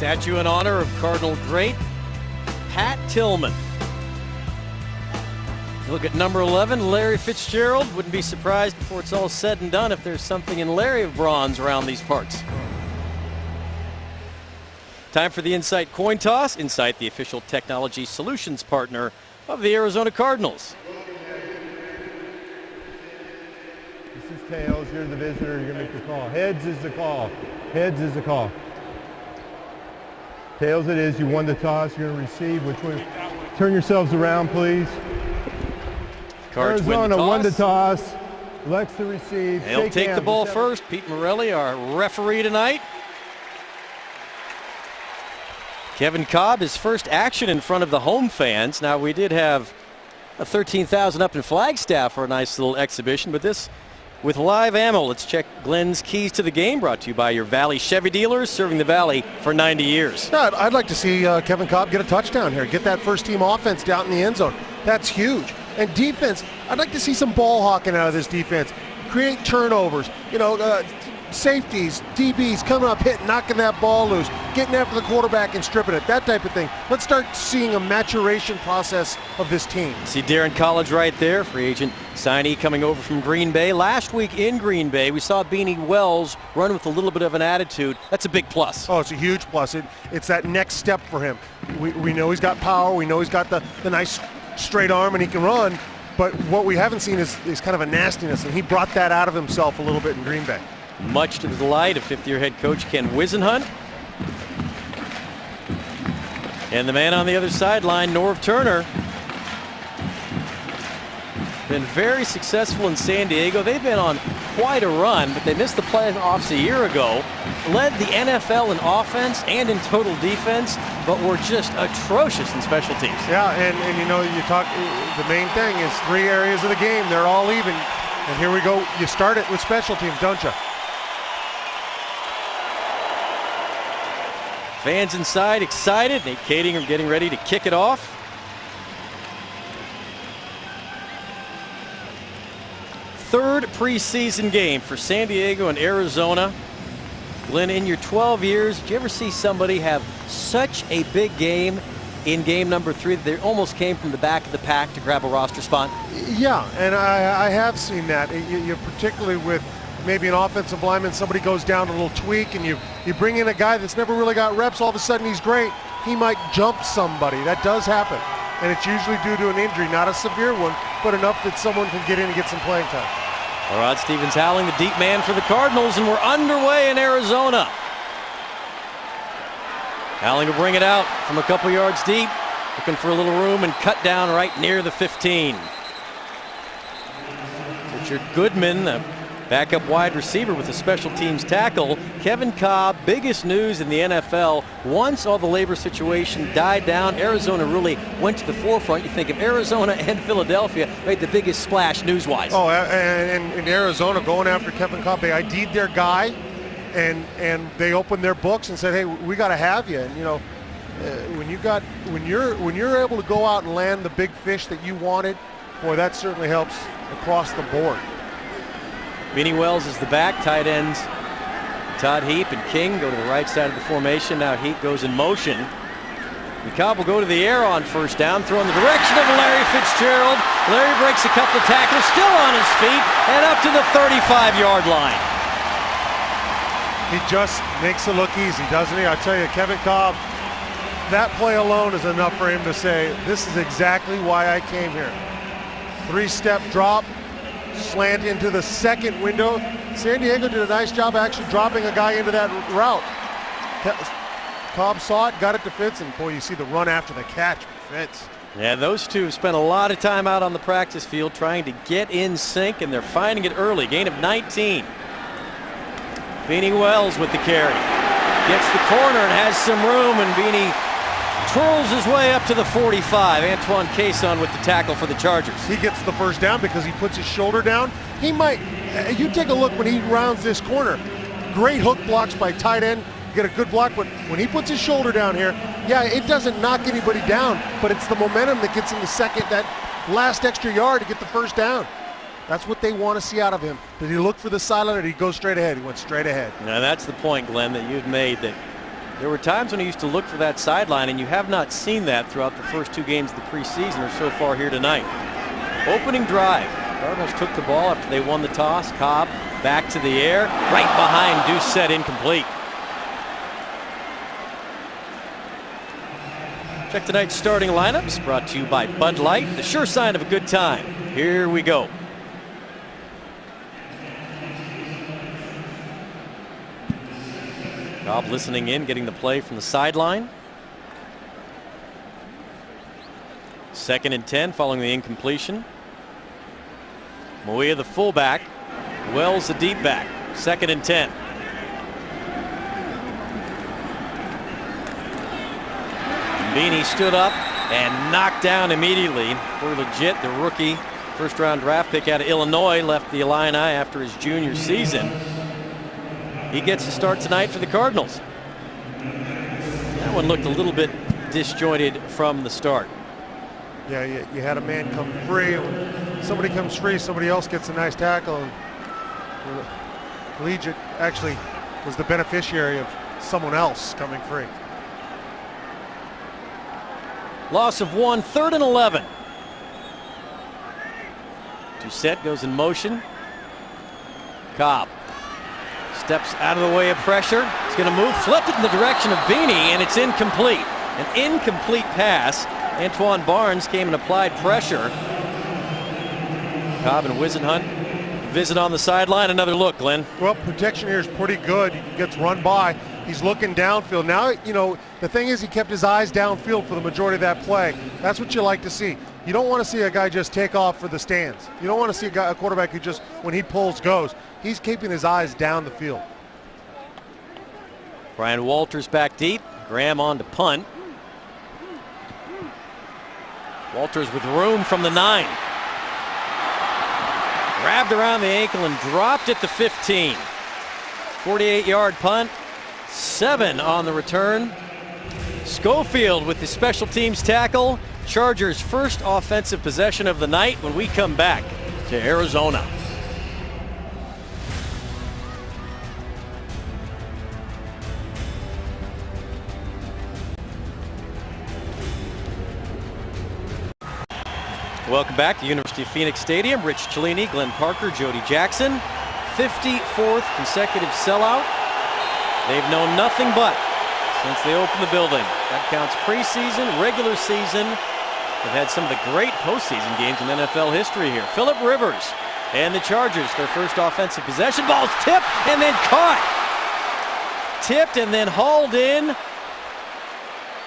Statue in honor of Cardinal great Pat Tillman. You look at number 11, Larry Fitzgerald. Wouldn't be surprised before it's all said and done if there's something in Larry of bronze around these parts. Time for the Insight coin toss. Insight, the official technology solutions partner of the Arizona Cardinals. This is tails. You're the visitor. You're going to make the call. Heads is the call. Heads is the call. Tails it is. You won the toss. You're going to receive. Which way? Turn yourselves around, please. Cards Arizona win the toss. won the toss. Elects to receive. They'll Shake take the hands. ball first. Pete Morelli, our referee tonight. Kevin Cobb, his first action in front of the home fans. Now, we did have a 13,000 up in Flagstaff for a nice little exhibition, but this with live ammo. Let's check Glenn's keys to the game, brought to you by your Valley Chevy dealers, serving the Valley for 90 years. No, I'd like to see Kevin Cobb get a touchdown here, get that first team offense down in the end zone. That's huge. And defense, I'd like to see some ball hawking out of this defense. Create turnovers, safeties, DBs coming up, hitting, knocking that ball loose, getting after the quarterback and stripping it, that type of thing. Let's start seeing a maturation process of this team. See Darren College right there, free agent signee coming over from Green Bay. Last week in Green Bay, we saw Beanie Wells run with a little bit of an attitude. That's a big plus. Oh, it's a huge plus. It's that next step for him. We know he's got power. We know he's got the nice straight arm and he can run. But what we haven't seen is kind of a nastiness, and he brought that out of himself a little bit in Green Bay. Much to the delight of fifth-year head coach Ken Wisenhunt. And the man on the other sideline, Norv Turner. Been very successful in San Diego. They've been on quite a run, but they missed the playoffs a year ago. Led the NFL in offense and in total defense, but were just atrocious in special teams. Yeah, and you talk, the main thing is 3 areas of the game. They're all even. And here we go. You start it with special teams, don't you? Fans inside excited. Nate Kading getting ready to kick it off. Third preseason game for San Diego and Arizona. Glenn, in your 12 years, did you ever see somebody have such a big game in game number 3 that they almost came from the back of the pack to grab a roster spot? Yeah, and I have seen that. You particularly with maybe an offensive lineman, somebody goes down a little tweak, and you bring in a guy that's never really got reps, all of a sudden he's great. He might jump somebody. That does happen. And it's usually due to an injury, not a severe one, but enough that someone can get in and get some playing time. Rod Stevens howling, the deep man for the Cardinals, and we're underway in Arizona. Howling will bring it out from a couple yards deep, looking for a little room and cut down right near the 15. Richard Goodman, the backup wide receiver with a special teams tackle. Kevin Cobb, biggest news in the NFL. Once all the labor situation died down, Arizona really went to the forefront. You think of Arizona and Philadelphia made the biggest splash news-wise. Oh, and in Arizona going after Kevin Cobb, they ID'd their guy, and they opened their books and said, hey, we got to have you. And when you're able to go out and land the big fish that you wanted, boy, that certainly helps across the board. Beanie Wells is the back. Tight ends Todd Heap and King go to the right side of the formation. Now Heap goes in motion. And Cobb will go to the air on first down, throw in the direction of Larry Fitzgerald. Larry breaks a couple of tackles, still on his feet, and up to the 35-yard line. He just makes it look easy, doesn't he? I tell you, Kevin Cobb, that play alone is enough for him to say, this is exactly why I came here. 3-step drop, slant into the second window. San Diego did a nice job actually dropping a guy into that route. Cobb saw it, got it to Fitz, and boy, you see the run after the catch for Fitz. Yeah, those two have spent a lot of time out on the practice field trying to get in sync, and they're finding it early. Gain of 19. Beanie Wells with the carry. Gets the corner and has some room, and Beanie twirls his way up to the 45. Antoine Cason with the tackle for the Chargers. He gets the first down because he puts his shoulder down. He might, you take a look when he rounds this corner. Great hook blocks by tight end. Get a good block, but when he puts his shoulder down here, yeah, it doesn't knock anybody down, but it's the momentum that gets him the second, that last extra yard to get the first down. That's what they want to see out of him. Did he look for the sideline or did he go straight ahead? He went straight ahead. Now that's the point, Glenn, that you've made, that There were times when he used to look for that sideline, and you have not seen that throughout the first 2 games of the preseason or so far here tonight. Opening drive. Cardinals took the ball after they won the toss. Cobb back to the air. Right behind Deuce set incomplete. Check tonight's starting lineups, brought to you by Bud Light, the sure sign of a good time. Here we go. Cobb listening in, getting the play from the sideline. 2nd and 10 following the incompletion. Moya the fullback, Wells the deep back. 2nd and 10. Beanie stood up and knocked down immediately. We're legit. The rookie first-round draft pick out of Illinois left the Illini after his junior season. He gets to start tonight for the Cardinals. That one looked a little bit disjointed from the start. Yeah, you had a man come free. When somebody comes free, somebody else gets a nice tackle. And Collegiate actually was the beneficiary of someone else coming free. Loss of 1, 3rd and 11. Doucette goes in motion. Cobb steps out of the way of pressure. He's going to move, flipped it in the direction of Beanie, and it's incomplete. An incomplete pass. Antoine Barnes came and applied pressure. Cobb and Wisenhunt visit on the sideline. Another look, Glenn. Well, protection here is pretty good. He gets run by. He's looking downfield. Now, you know, the thing is he kept his eyes downfield for the majority of that play. That's what you like to see. You don't want to see a guy just take off for the stands. You don't want to see a quarterback who just, when he pulls, goes. He's keeping his eyes down the field. Brian Walters back deep. Graham on to punt. Walters with room from the 9. Grabbed around the ankle and dropped at the 15. 48-yard punt. 7 on the return. Schofield with the special teams tackle. Chargers' first offensive possession of the night when we come back to Arizona. Welcome back to University of Phoenix Stadium. Rich Cellini, Glenn Parker, Jody Jackson. 54th consecutive sellout. They've known nothing but since they opened the building. That counts preseason, regular season. They've had some of the great postseason games in NFL history here. Phillip Rivers and the Chargers, their first offensive possession. Ball's tipped and then caught. Tipped and then hauled in.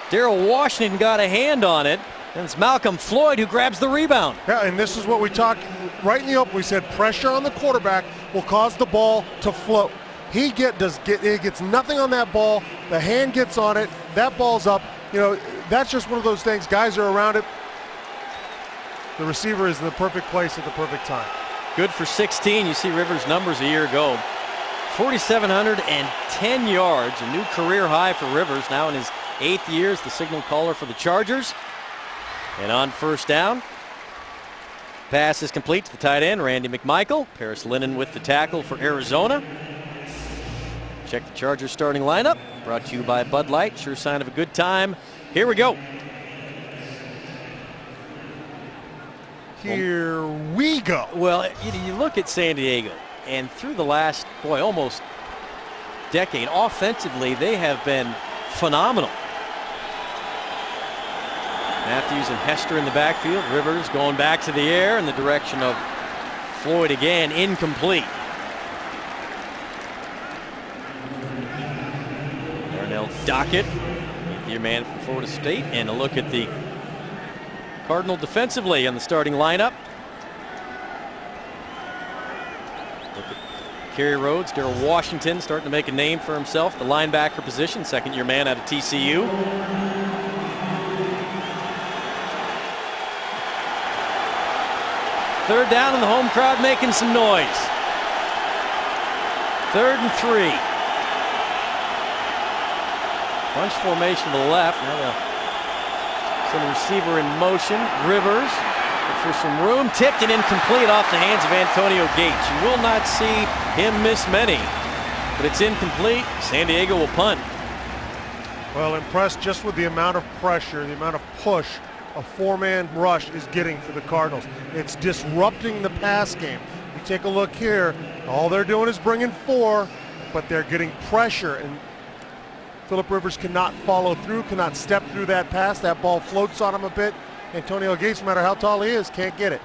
Darrell Washington got a hand on it. And it's Malcolm Floyd who grabs the rebound. Yeah, and this is what we talked right in the open. We said pressure on the quarterback will cause the ball to float. He gets nothing on that ball. The hand gets on it. That ball's up. You know, that's just one of those things. Guys are around it. The receiver is in the perfect place at the perfect time. Good for 16. You see Rivers' numbers a year ago. 4,710 yards, a new career high for Rivers. Now in his 8th year as the signal caller for the Chargers. And on first down, pass is complete to the tight end, Randy McMichael. Paris Lennon with the tackle for Arizona. Check the Chargers starting lineup, brought to you by Bud Light, sure sign of a good time. Here we go. Here we go. Well, you look at San Diego, and through the last, almost decade, offensively, they have been phenomenal. Matthews and Hester in the backfield. Rivers going back to the air in the direction of Floyd again, incomplete. Darnell Dockett, your man from Florida State, and a look at the Cardinal defensively on the starting lineup. Look at Kerry Rhodes, Darrell Washington starting to make a name for himself, the linebacker position, second-year man out of TCU. Third down and the home crowd making some noise. 3rd and 3. Bunch formation to the left. Now the center receiver in motion. Rivers for some room. Tipped and incomplete off the hands of Antonio Gates. You will not see him miss many, but it's incomplete. San Diego will punt. Well, impressed just with the amount of pressure, the amount of push a four-man rush is getting for the Cardinals. It's disrupting the pass game. You take a look here, all they're doing is bringing four, but they're getting pressure, and Phillip Rivers cannot follow through, cannot step through that pass. That ball floats on him a bit. Antonio Gates, no matter how tall he is, can't get it.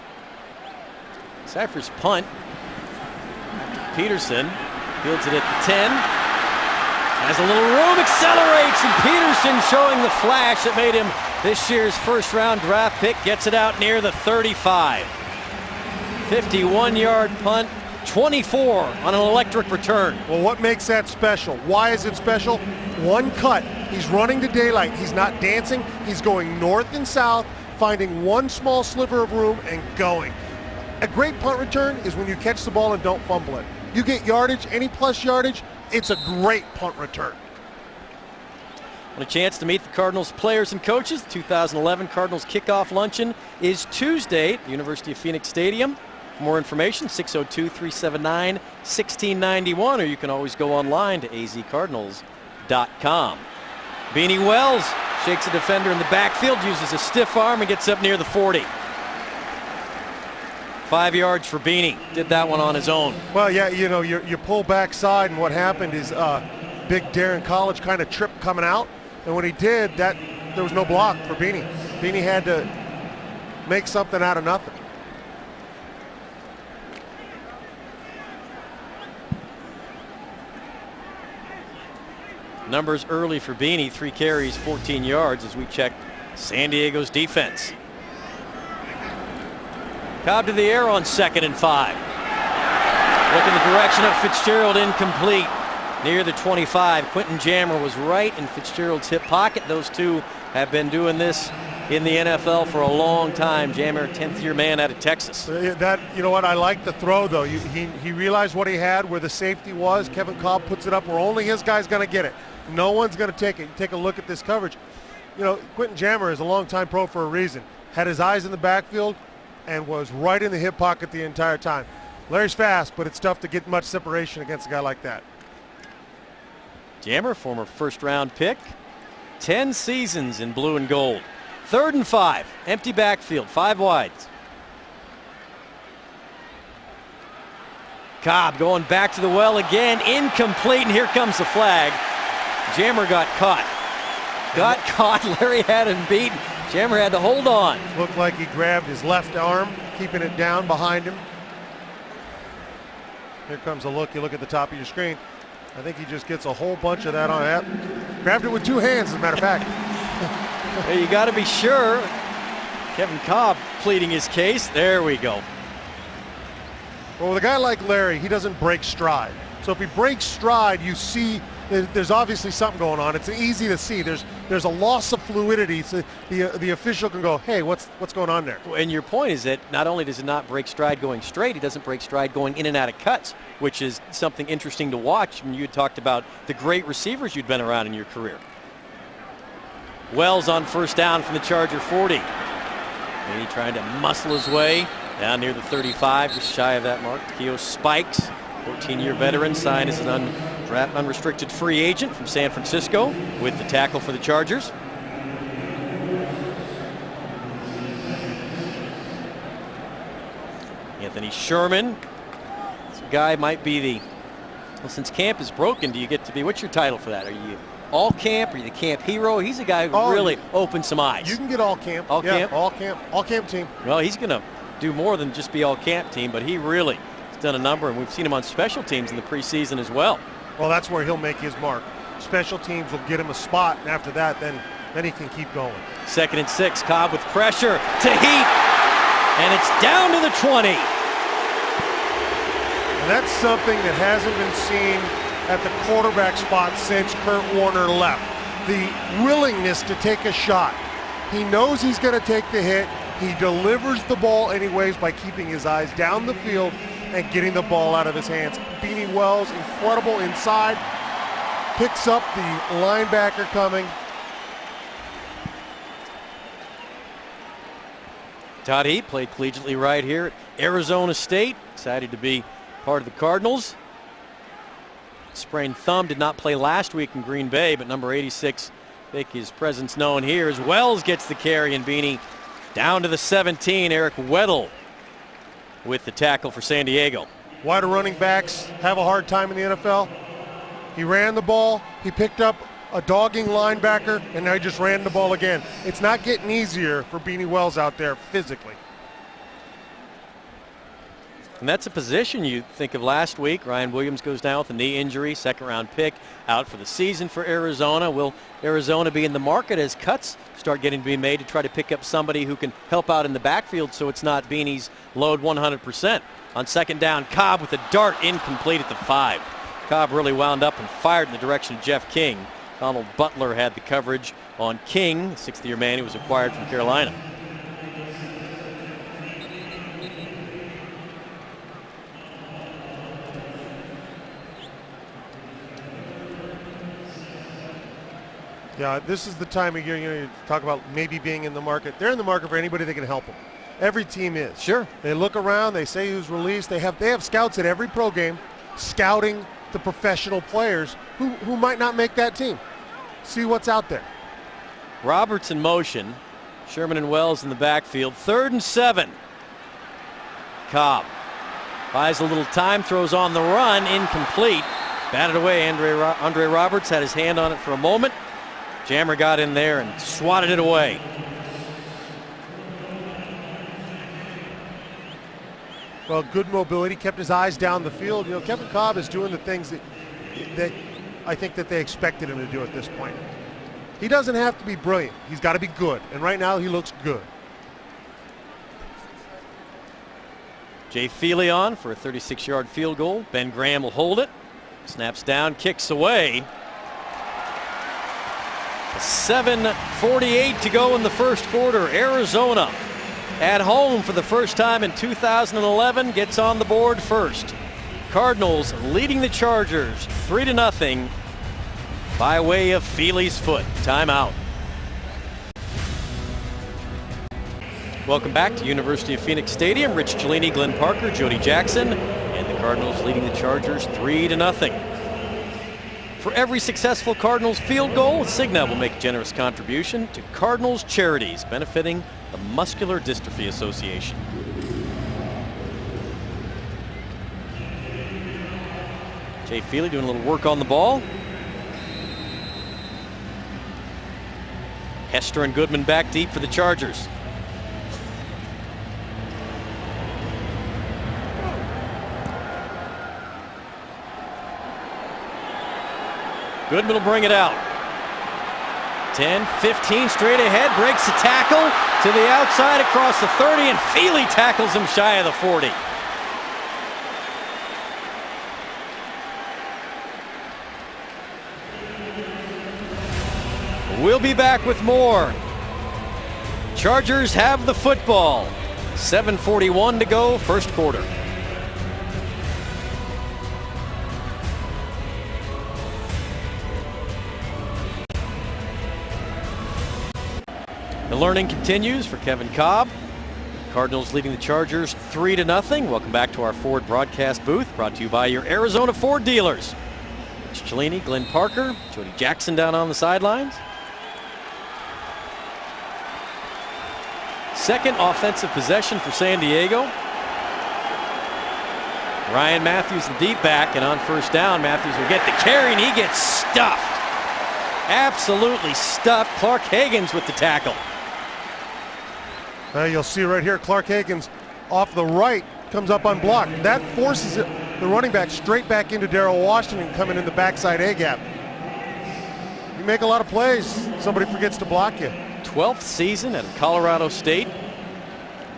Cypher's punt. Peterson fields it at the 10. Has a little room, accelerates, and Peterson showing the flash that made him this year's first-round draft pick. Gets it out near the 35. 51-yard punt, 24 on an electric return. Well, what makes that special? Why is it special? One cut. He's running to daylight. He's not dancing. He's going north and south, finding one small sliver of room and going. A great punt return is when you catch the ball and don't fumble it. You get yardage, any plus yardage, it's a great punt return. A chance to meet the Cardinals players and coaches. The 2011 Cardinals kickoff luncheon is Tuesday at the University of Phoenix Stadium. For more information, 602-379-1691, or you can always go online to azcardinals.com. Beanie Wells shakes a defender in the backfield, uses a stiff arm, and gets up near the 40. 5 yards for Beanie. Did that one on his own. Well, yeah, you know, you pull back side, and what happened is big Darren College kind of tripped coming out, and when he did, there was no block for Beanie. Beanie had to make something out of nothing. Numbers early for Beanie, 3 carries, 14 yards as we check San Diego's defense. Cobb to the air on 2nd and 5. Look in the direction of Fitzgerald, incomplete. Near the 25, Quentin Jammer was right in Fitzgerald's hip pocket. Those two have been doing this in the NFL for a long time. Jammer, 10th-year man out of Texas. That, you know what, I like the throw, though. He realized what he had, where the safety was. Kevin Cobb puts it up where only his guy's going to get it. No one's going to take it. Take a look at this coverage. You know, Quentin Jammer is a longtime pro for a reason. Had his eyes in the backfield and was right in the hip pocket the entire time. Larry's fast, but it's tough to get much separation against a guy like that. Jammer, former first-round pick, 10 seasons in blue and gold. 3rd and 5, empty backfield, 5 wides. Cobb going back to the well again, incomplete, and here comes the flag. Jammer got caught. Larry had him beat. Jammer had to hold on. Looked like he grabbed his left arm, keeping it down behind him. Here comes a look. You look at the top of your screen. I think he just gets a whole bunch of that on that. Grabbed it with 2 hands, as a matter of fact. Hey, you got to be sure. Kevin Cobb pleading his case. There we go. Well, with a guy like Larry, he doesn't break stride. So if he breaks stride, you see there's obviously something going on. It's easy to see. There's a loss of fluidity. So the official can go, hey, what's going on there? And your point is that not only does it not break stride going straight, he doesn't break stride going in and out of cuts, which is something interesting to watch. When you had talked about the great receivers you'd been around in your career. Wells on 1st down from the Charger 40. And he trying to muscle his way down near the 35, just shy of that mark. Keo Spikes, 14-year veteran, signed as an unrestricted free agent from San Francisco with the tackle for the Chargers. Anthony Sherman. This guy might be well, since camp is broken, do you get to be, what's your title for that? Are you all camp? Are you the camp hero? He's a guy who really opened some eyes. You can get all camp. All camp? All camp team. Well, he's going to do more than just be all camp team, but he really has done a number, and we've seen him on special teams in the preseason as well. Well, that's where he'll make his mark. Special teams will get him a spot, and after that, then he can keep going. 2nd and 6, Cobb with pressure to Heat, and it's down to the 20. And that's something that hasn't been seen at the quarterback spot since Kurt Warner left. The willingness to take a shot. He knows he's going to take the hit. He delivers the ball anyways by keeping his eyes down the field and getting the ball out of his hands. Beanie Wells, incredible inside. Picks up the linebacker coming. Todd Heat played collegiately right here at Arizona State. Excited to be part of the Cardinals. Sprained thumb, did not play last week in Green Bay, but number 86 make his presence known here as Wells gets the carry, and Beanie down to the 17. Eric Weddle with the tackle for San Diego. Why do running backs have a hard time in the NFL? He ran the ball, he picked up a dogging linebacker, and now he just ran the ball again. It's not getting easier for Beanie Wells out there physically. And that's a position you think of last week. Ryan Williams goes down with a knee injury, second-round pick, out for the season for Arizona. Will Arizona be in the market as cuts start getting to be made to try to pick up somebody who can help out in the backfield so it's not Beanie's load 100%? On second down, Cobb with a dart incomplete at the 5. Cobb really wound up and fired in the direction of Jeff King. Donald Butler had the coverage on King, the sixth-year man who was acquired from Carolina. Yeah, this is the time of year you talk about maybe being in the market. They're in the market for anybody that can help them. Every team is. Sure. They look around, they say who's released. They have scouts at every pro game scouting the professional players who might not make that team. See what's out there. Roberts in motion. Sherman and Wells in the backfield. 3rd and 7. Cobb buys a little time, throws on the run, incomplete. Batted away. Andre Roberts had his hand on it for a moment. Jammer got in there and swatted it away. Well, good mobility, kept his eyes down the field. You know, Kevin Cobb is doing the things that I think that they expected him to do at this point. He doesn't have to be brilliant. He's got to be good, and right now he looks good. Jay Feely on for a 36-yard field goal. Ben Graham will hold it. Snaps down, kicks away. 7:48 to go in the first quarter. Arizona at home for the first time in 2011 gets on the board first. Cardinals leading the Chargers 3-0 by way of Feely's foot. Timeout. Welcome back to University of Phoenix Stadium. Rich Cellini, Glenn Parker, Jody Jackson, and the Cardinals leading the Chargers 3-0. For every successful Cardinals field goal, Cigna will make a generous contribution to Cardinals Charities, benefiting the Muscular Dystrophy Association. Jay Feely doing a little work on the ball. Hester and Goodman back deep for the Chargers. Goodman will bring it out. 10, 15 straight ahead, breaks the tackle to the outside across the 30, and Feely tackles him shy of the 40. We'll be back with more. Chargers have the football. 7:41 to go, first quarter. The learning continues for Kevin Cobb. Cardinals leading the Chargers 3-0. Welcome back to our Ford broadcast booth, brought to you by your Arizona Ford dealers. It's Cellini, Glenn Parker, Jody Jackson down on the sidelines. Second offensive possession for San Diego. Ryan Matthews, the deep back, and on first down, Matthews will get the carry, and he gets stuffed. Absolutely stuffed. Clark Hagens with the tackle. You'll see right here, Clark Hagens off the right comes up unblocked. That forces the running back straight back into Darrell Washington coming in the backside A-gap. You make a lot of plays, somebody forgets to block you. 12th season at Colorado State.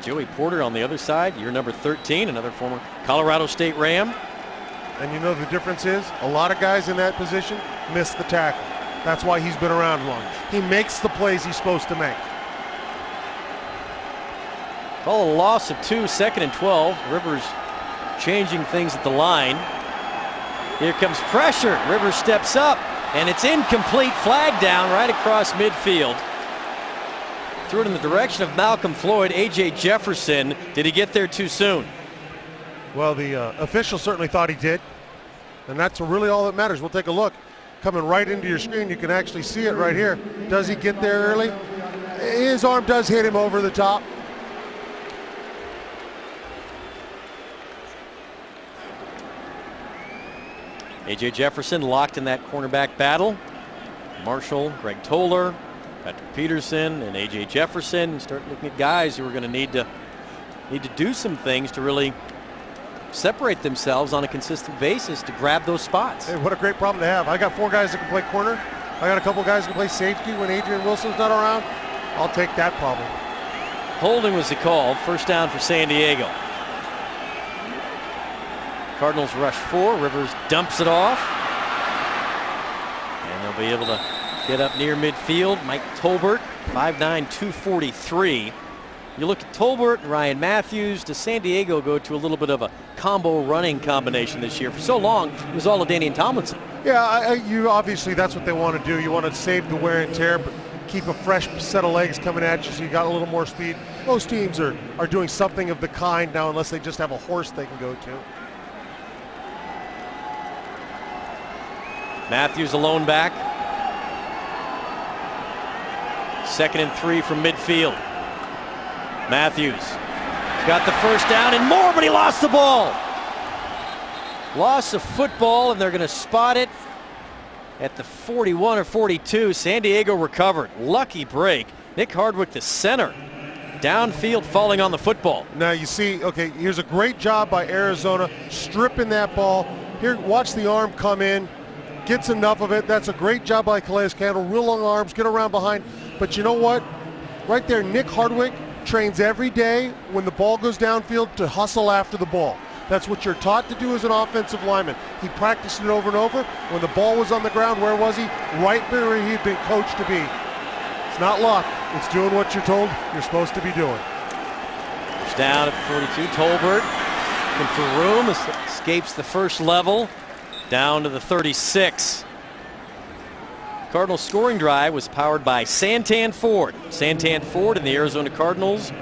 Joey Porter on the other side, year number 13, another former Colorado State Ram. And you know the difference is, a lot of guys in that position miss the tackle. That's why he's been around long. He makes the plays he's supposed to make. Call a loss of 2, 2nd and 12. Rivers changing things at the line. Here comes pressure. Rivers steps up, and it's incomplete. Flag down right across midfield. Threw it in the direction of Malcolm Floyd. A.J. Jefferson. Did he get there too soon? Well, the official certainly thought he did, and that's really all that matters. We'll take a look. coming right into your screen. You can actually see it right here. Does he get there early? His arm does hit him over the top. A.J. Jefferson locked in that cornerback battle. Marshall, Greg Toller, Patrick Peterson, and A.J. Jefferson. Start looking at guys who are going to need to do some things to really separate themselves on a consistent basis to grab those spots. Hey, what a great problem to have. I got 4 guys that can play corner. I got a couple guys that can play safety when Adrian Wilson's not around. I'll take that problem. Holding was the call. First down for San Diego. Cardinals rush 4. Rivers dumps it off. And they'll be able to get up near midfield. Mike Tolbert, 5'9", 243. You look at Tolbert and Ryan Matthews. Does San Diego go to a little bit of a combo running combination this year? For so long, it was all of Danian Tomlinson. Yeah, you obviously that's what they want to do. You want to save the wear and tear, but keep a fresh set of legs coming at you so you got a little more speed. Most teams are doing something of the kind now, unless they just have a horse they can go to. Matthews alone back. 2nd and 3 from midfield. Matthews got the first down and more, but he lost the ball. Loss of football, and they're going to spot it at the 41 or 42. San Diego recovered. Lucky break. Nick Hardwick, the center. Downfield, falling on the football. Now you see, okay, here's a great job by Arizona stripping that ball. Here, watch the arm come in. Gets enough of it. That's a great job by Calais Campbell. Real long arms, get around behind. But you know what? Right there, Nick Hardwick trains every day when the ball goes downfield to hustle after the ball. That's what you're taught to do as an offensive lineman. He practiced it over and over. When the ball was on the ground, where was he? Right where he'd been coached to be. It's not luck. It's doing what you're told you're supposed to be doing. First down at 42. Tolbert looking for room. Escapes the first level. Down to the 36. Cardinals scoring drive was powered by Santan Ford. Santan Ford and the Arizona Cardinals.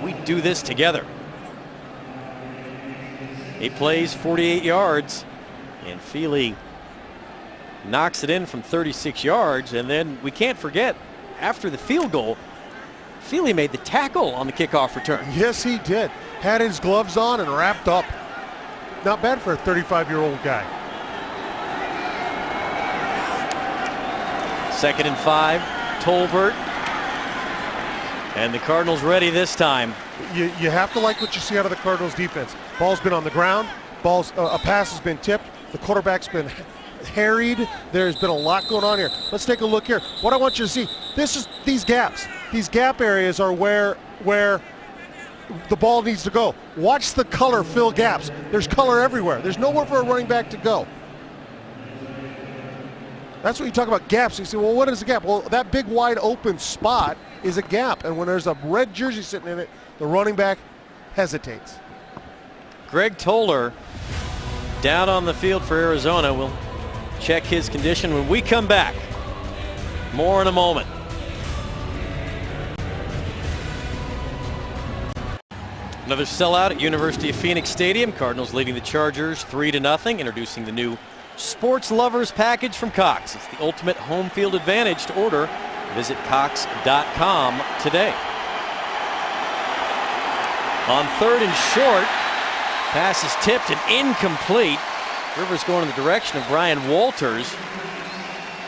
We do this together. 8 plays, 48 yards. And Feely knocks it in from 36 yards. And then we can't forget, after the field goal, Feely made the tackle on the kickoff return. Yes, he did. Had his gloves on and wrapped up. Not bad for a 35-year-old guy. 2nd and 5, Tolbert. And the Cardinals ready this time. You have to like what you see out of the Cardinals defense. Ball's been on the ground. A pass has been tipped. The quarterback's been harried. There's been a lot going on here. Let's take a look here. What I want you to see, these gaps. These gap areas are where the ball needs to go. Watch the color fill gaps. There's color everywhere. There's nowhere for a running back to go. That's what you talk about gaps. You say, well, what is a gap? Well, that big wide open spot is a gap. And when there's a red jersey sitting in it, the running back hesitates. Greg Toller down on the field for Arizona. We'll check his condition when we come back. More in a moment. Another sellout at University of Phoenix Stadium. Cardinals leading the Chargers 3-0. Introducing the new Sports Lovers package from Cox. It's the ultimate home field advantage. To order, visit Cox.com today. On 3rd and short, pass is tipped and incomplete. Rivers going in the direction of Brian Walters.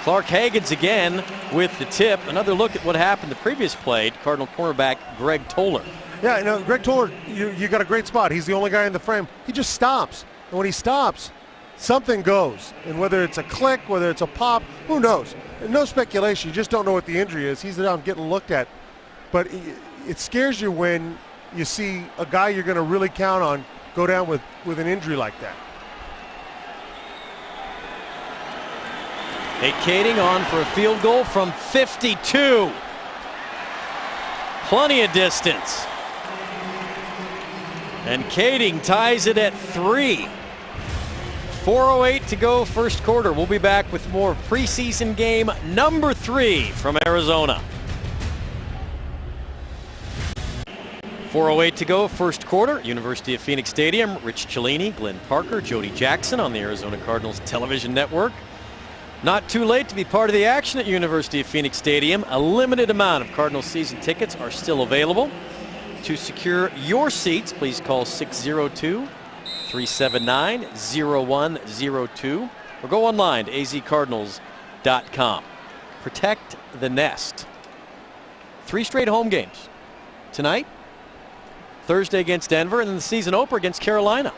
Clark Haggins again with the tip. Another look at what happened the previous play. Cardinal cornerback Greg Toller. Yeah, you know, Greg Toller, you got a great spot. He's the only guy in the frame. He just stops. And when he stops, something goes. And whether it's a click, whether it's a pop, who knows? No speculation. You just don't know what the injury is. He's down getting looked at. But it scares you when you see a guy you're going to really count on go down with an injury like that. Nate Kading on for a field goal from 52. Plenty of distance. And Kading ties it at 3. 4:08 to go first quarter. We'll be back with more preseason game number 3 from Arizona. 4:08 to go first quarter. University of Phoenix Stadium. Rich Cellini, Glenn Parker, Jody Jackson on the Arizona Cardinals television network. Not too late to be part of the action at University of Phoenix Stadium. A limited amount of Cardinals season tickets are still available. To secure your seats, please call 602-379-0102 or go online to azcardinals.com. Protect the nest. 3 straight home games. Tonight, Thursday against Denver, and then the season opener against Carolina.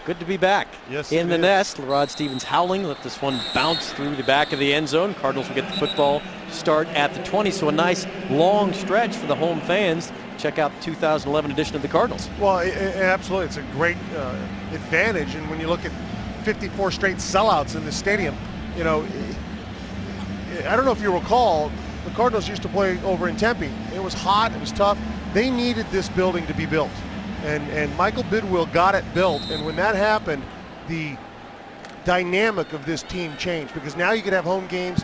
Good to be back in the nest. Rod Stevens howling. Let this one bounce through the back of the end zone. Cardinals will get the football start at the 20. So a nice long stretch for the home fans. Check out the 2011 edition of the Cardinals. Well, absolutely. It's a great advantage. And when you look at 54 straight sellouts in the stadium, you know, I don't know if you recall, the Cardinals used to play over in Tempe. It was hot. It was tough. They needed this building to be built. And Michael Bidwill got it built, and when that happened, the dynamic of this team changed, because now you could have home games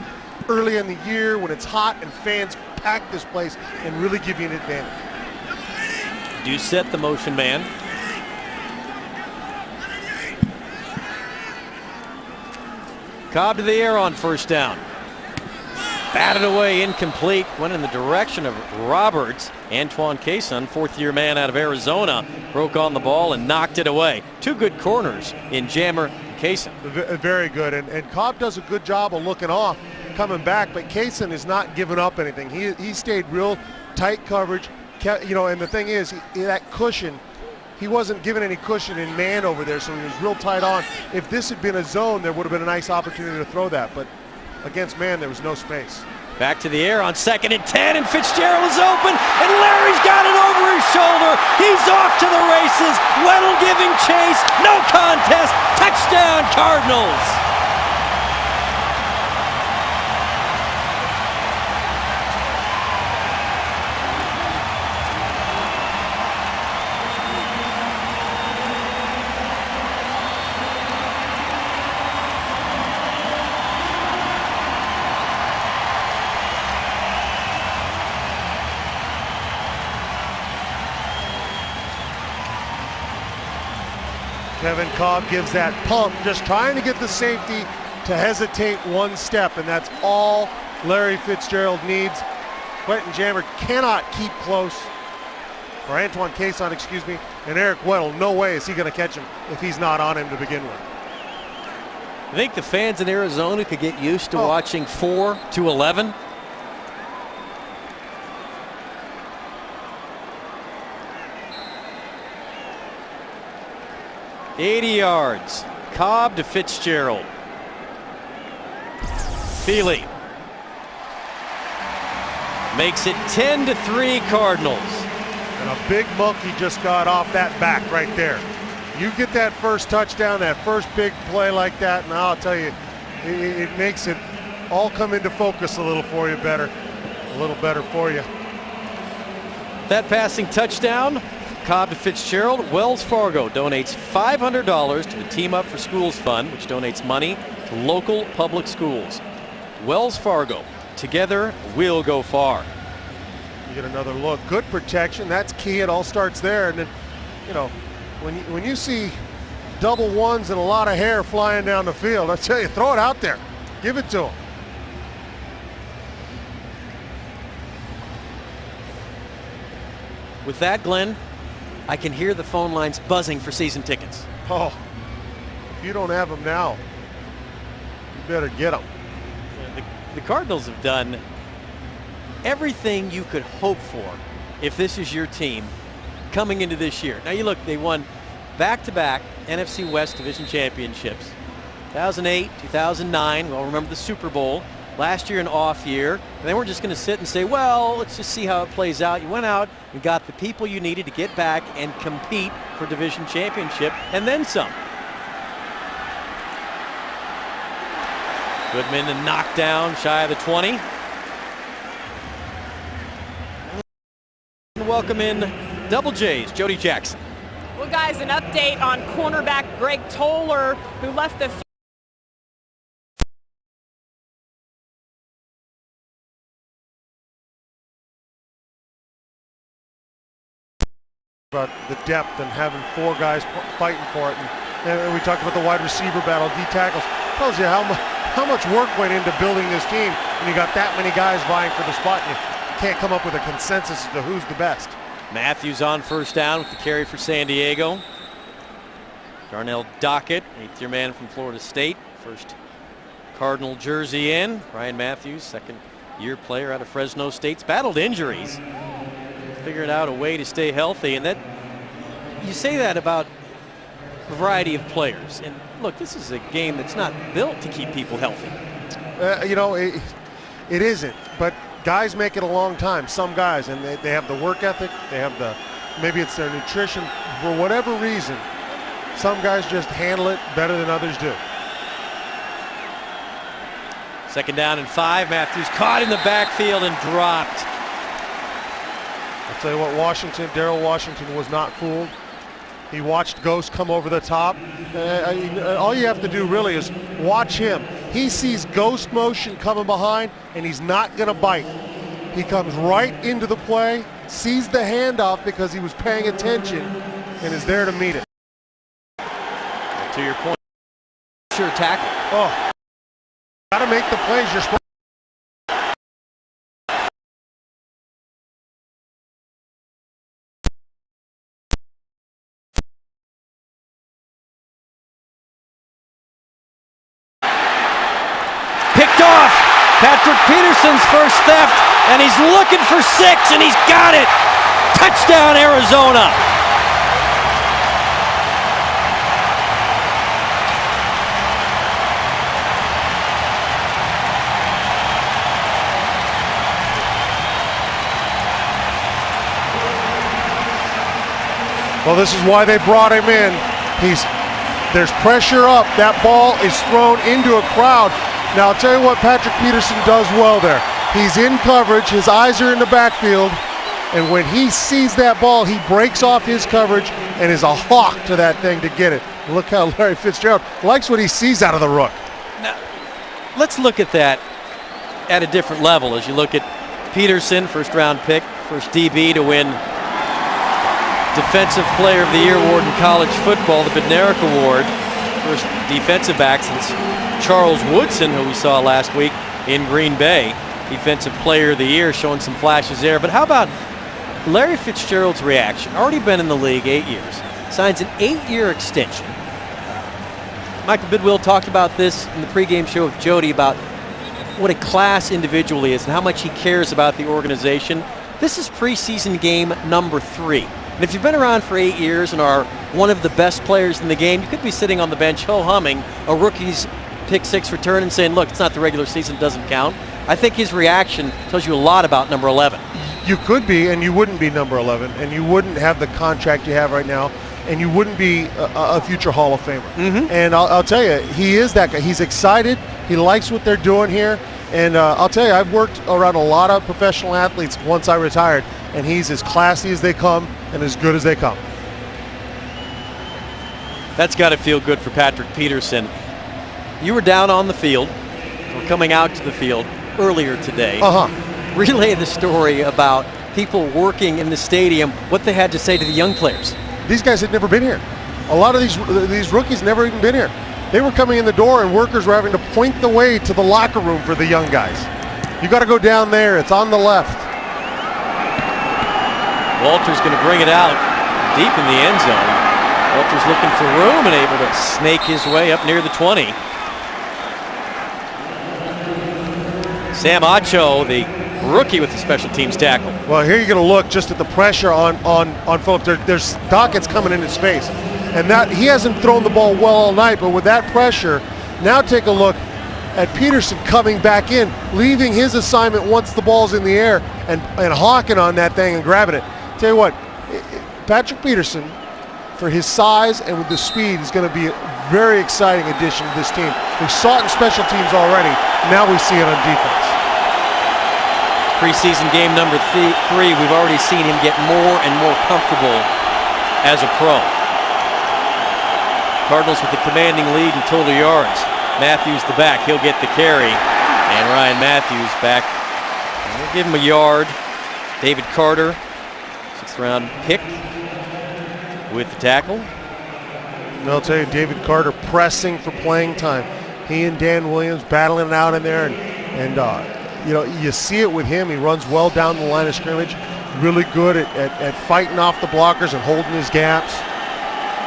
early in the year when it's hot and fans pack this place and really give you an advantage. Do set the motion man. Cobb to the air on first down. Batted away, incomplete. Went in the direction of Roberts. Antoine Cason, fourth-year man out of Arizona, broke on the ball and knocked it away. 2 good corners in Jammer and Cason. Very good, and Cobb does a good job of looking off, coming back, but Cason is not giving up anything. He stayed real tight coverage, you know, and the thing is, that cushion, he wasn't given any cushion in man over there, so he was real tight on. If this had been a zone, there would have been a nice opportunity to throw that, but against man, there was no space. Back to the air on 2nd and 10, and Fitzgerald is open, and Larry's got it over his shoulder. He's off to the races. Weddle giving chase. No contest. Touchdown, Cardinals. Kevin Cobb gives that pump, just trying to get the safety to hesitate one step, and that's all Larry Fitzgerald needs. Quentin Jammer cannot keep close, or Antoine Cason, excuse me, and Eric Weddle, no way is he going to catch him if he's not on him to begin with. I think the fans in Arizona could get used to watching 4 to 11. $80 yards. Cobb to Fitzgerald. Feely makes it 10-3 Cardinals. And a big monkey just got off that back right there. You get that first touchdown, that first big play like that, and I'll tell you, it makes it all come into focus a little for you better. A little better for you. That passing touchdown, Cobb to Fitzgerald. Wells Fargo donates $500 to the Team Up for Schools Fund, which donates money to local public schools. Wells Fargo, together we'll go far. You get another look. Good protection. That's key. It all starts there. And then, you know, when you see double ones and a lot of hair flying down the field, I tell you, throw it out there. Give it to them. With that, Glenn, I can hear the phone lines buzzing for season tickets. Oh, if you don't have them now, you better get them. The Cardinals have done everything you could hope for if this is your team coming into this year. Now you look, they won back-to-back NFC West Division championships. 2008, 2009, we'll remember the Super Bowl. Last year an off year, and they weren't just going to sit and say, well, let's just see how it plays out. You went out and got the people you needed to get back and compete for division championship, and then some. Goodman and knocked down shy of the 20. Welcome in Double J's, Jody Jackson. Well, guys, an update on cornerback Greg Toller, who left the about the depth and having 4 guys fighting for it, and we talked about the wide receiver battle, D tackles. Tells you how much work went into building this team when you got that many guys vying for the spot and you can't come up with a consensus as to who's the best. Matthews on first down with the carry for San Diego. Darnell Dockett, 8th-year man from Florida State. First Cardinal jersey in. Ryan Matthews, second-year player out of Fresno State's battled injuries. Figured out a way to stay healthy, and that you say that about a variety of players. And look, this is a game that's not built to keep people healthy. It isn't, but guys make it a long time. Some guys, and they have the work ethic, they have maybe it's their nutrition. For whatever reason, some guys just handle it better than others do. 2nd down and 5. Matthews caught in the backfield and dropped. I'll tell you what, Daryl Washington was not fooled. He watched Ghost come over the top. All you have to do really is watch him. He sees Ghost motion coming behind, and he's not going to bite. He comes right into the play, sees the handoff because he was paying attention, and is there to meet it. To your point, sure tackle. Oh, got to make the plays you're supposed to. Picked off. Patrick Peterson's first theft, and he's looking for 6, and he's got it. Touchdown, Arizona. Well, this is why they brought him in. There's pressure up. That ball is thrown into a crowd. Now, I'll tell you what Patrick Peterson does well there. He's in coverage. His eyes are in the backfield. And when he sees that ball, he breaks off his coverage and is a hawk to that thing to get it. Look how Larry Fitzgerald likes what he sees out of the rook. Now, let's look at that at a different level as you look at Peterson, first-round pick, first DB to win Defensive Player of the Year award in college football, the Bednarik Award. First defensive back since Charles Woodson, who we saw last week in Green Bay. Defensive Player of the Year, showing some flashes there. But how about Larry Fitzgerald's reaction? Already been in the league 8 years. Signs an 8-year extension. Michael Bidwill talked about this in the pregame show with Jody about what a class individual he is and how much he cares about the organization. This is preseason game number 3. And if you've been around for 8 years and are one of the best players in the game, you could be sitting on the bench ho-humming a rookie's pick 6 return and saying, look, it's not the regular season, it doesn't count. I think his reaction tells you a lot about number 11. You could be, and you wouldn't be number 11, and you wouldn't have the contract you have right now, and you wouldn't be a future Hall of Famer. Mm-hmm. And I'll tell you, he is that guy. He's excited. He likes what they're doing here. And I'll tell you, I've worked around a lot of professional athletes once I retired, and he's as classy as they come and as good as they come. That's got to feel good for Patrick Peterson. You were down on the field, or coming out to the field earlier today. Relay the story about people working in the stadium, what they had to say to the young players. These guys had never been here. A lot of these rookies never even been here. They were coming in the door, and workers were having to point the way to the locker room for the young guys. You got to go down there. It's on the left. Walter's going to bring it out deep in the end zone. Walter's looking for room and able to snake his way up near the 20. Sam Acho, the rookie, with the special teams tackle. Well, here you're going to look just at the pressure on Phillips. There's Dockett's coming in his face. And that he hasn't thrown the ball well all night, but with that pressure, now take a look at Peterson coming back in, leaving his assignment once the ball's in the air and hawking on that thing and grabbing it. Tell you what, Patrick Peterson, for his size and with the speed, is going to be a very exciting addition to this team. We saw it in special teams already. Now we see it on defense. Preseason game number 3, we've already seen him get more and more comfortable as a pro. Cardinals with the commanding lead in total yards. Matthews the back, he'll get the carry. And Ryan Matthews back. We'll give him a yard. David Carter, 6th round pick, with the tackle. And I'll tell you, David Carter pressing for playing time. He and Dan Williams battling it out in there, and you know, you see it with him. He runs well down the line of scrimmage. Really good at fighting off the blockers and holding his gaps.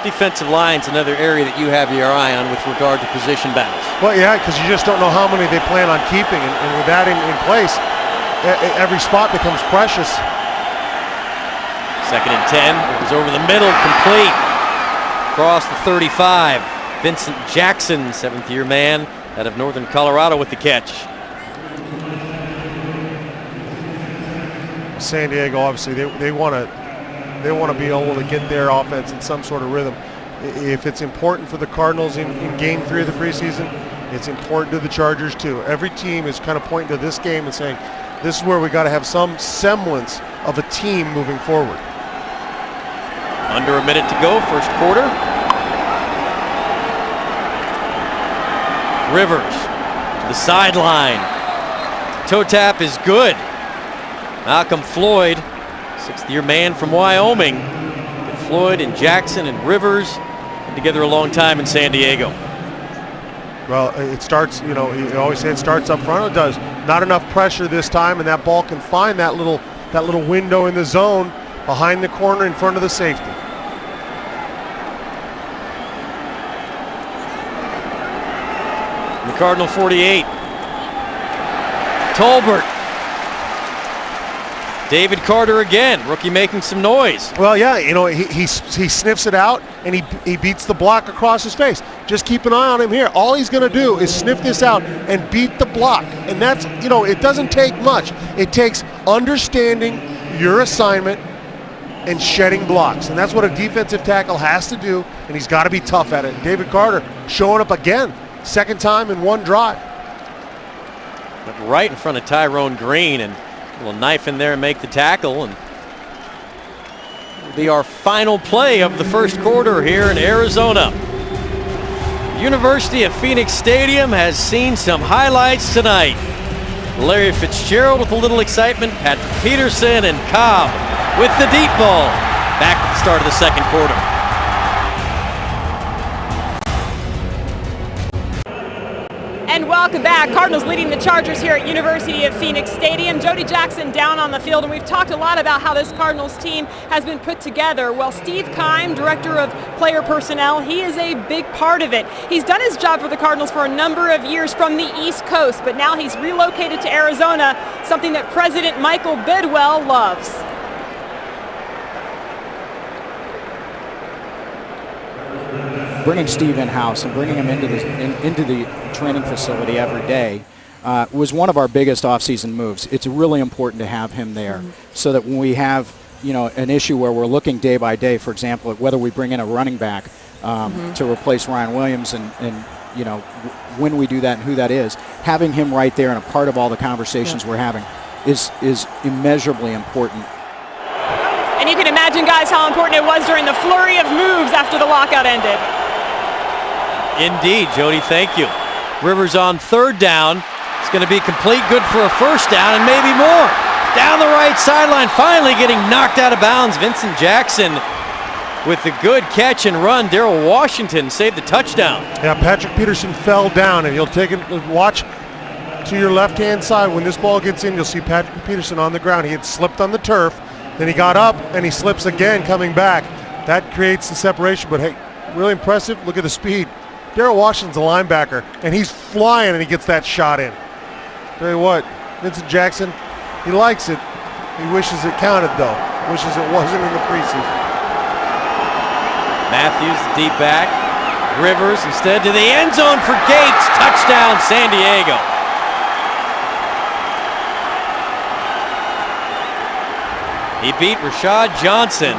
Defensive line's another area that you have your eye on with regard to position battles. Well, yeah, because you just don't know how many they plan on keeping, and with that in place, every spot becomes precious. 2nd and 10. It was over the middle, complete. Across the 35. Vincent Jackson, 7th-year man out of Northern Colorado with the catch. San Diego, obviously, they want to be able to get their offense in some sort of rhythm. If it's important for the Cardinals in Game 3 of the preseason, it's important to the Chargers too. Every team is kind of pointing to this game and saying, this is where we got to have some semblance of a team moving forward. Under a minute to go, first quarter. Rivers to the sideline. Toe tap is good. Malcolm Floyd, 6th-year man from Wyoming. Floyd and Jackson and Rivers been together a long time in San Diego. Well, it starts, you know, you always say it starts up front. It does. Not enough pressure this time, and that ball can find that little window in the zone behind the corner in front of the safety. The Cardinal 48. Tolbert. David Carter again, rookie making some noise. Well, yeah, you know, he sniffs it out, and he beats the block across his face. Just keep an eye on him here. All he's going to do is sniff this out and beat the block. And that's, you know, it doesn't take much. It takes understanding your assignment and shedding blocks. And that's what a defensive tackle has to do, and he's got to be tough at it. And David Carter showing up again, 2nd time in 1 drive. But right in front of Tyrone Green, and a little knife in there and make the tackle, and it'll be our final play of the first quarter here in Arizona. University of Phoenix Stadium has seen some highlights tonight. Larry Fitzgerald with a little excitement, Patrick Peterson and Cobb with the deep ball back at the start of the 2nd quarter. And welcome back. Cardinals leading the Chargers here at University of Phoenix Stadium. Jody Jackson down on the field, and we've talked a lot about how this Cardinals team has been put together. Well, Steve Keim, director of player personnel, he is a big part of it. He's done his job for the Cardinals for a number of years from the East Coast, but now he's relocated to Arizona, something that President Michael Bidwell loves. Bringing Steve in-house and bringing him into the training facility every day was one of our biggest off-season moves. It's really important to have him there so that when we have, you know, an issue where we're looking day by day, for example, at whether we bring in a running back to replace Ryan Williams, and you know, when we do that and who that is, having him right there and a part of all the conversations we're having is immeasurably important. And you can imagine, guys, how important it was during the flurry of moves after the lockout ended. Indeed, Jody, thank you. Rivers on 3rd down. It's going to be complete, good for a 1st down and maybe more. Down the right sideline, finally getting knocked out of bounds. Vincent Jackson with the good catch and run. Darrell Washington saved the touchdown. Yeah, Patrick Peterson fell down, and you'll take it, watch to your left-hand side. When this ball gets in, you'll see Patrick Peterson on the ground. He had slipped on the turf, then he got up, and he slips again coming back. That creates the separation, but hey, really impressive. Look at the speed. Darrell Washington's a linebacker, and he's flying, and he gets that shot in. Tell you what, Vincent Jackson, he likes it. He wishes it counted, though. Wishes it wasn't in the preseason. Matthews, the deep back. Rivers instead to the end zone for Gates. Touchdown, San Diego. He beat Rashad Johnson.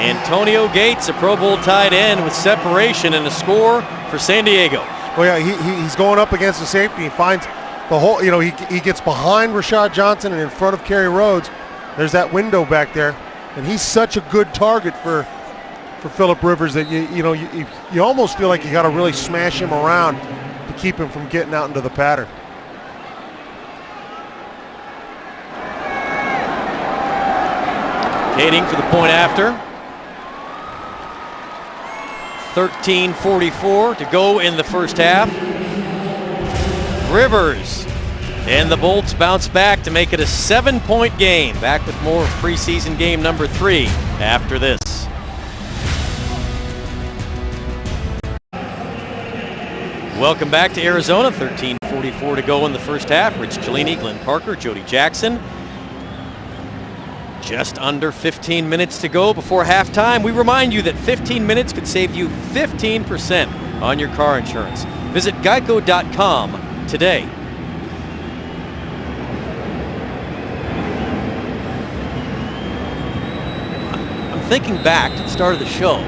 Antonio Gates, a Pro Bowl tight end with separation and a score for San Diego. Well, yeah, he's going up against the safety. He finds the hole, you know, he gets behind Rashad Johnson and in front of Kerry Rhodes. There's that window back there, and he's such a good target for Phillip Rivers that you almost feel like you got to really smash him around to keep him from getting out into the pattern. Kading for the point after. 13:44 to go in the first half. Rivers and the Bolts bounce back to make it a 7-point game. Back with more of preseason game number 3 after this. Welcome back to Arizona. 13:44 to go in the first half. Rich Cellini, Glenn Parker, Jody Jackson. Just under 15 minutes to go before halftime. We remind you that 15 minutes could save you 15% on your car insurance. Visit geico.com today. I'm thinking back to the start of the show.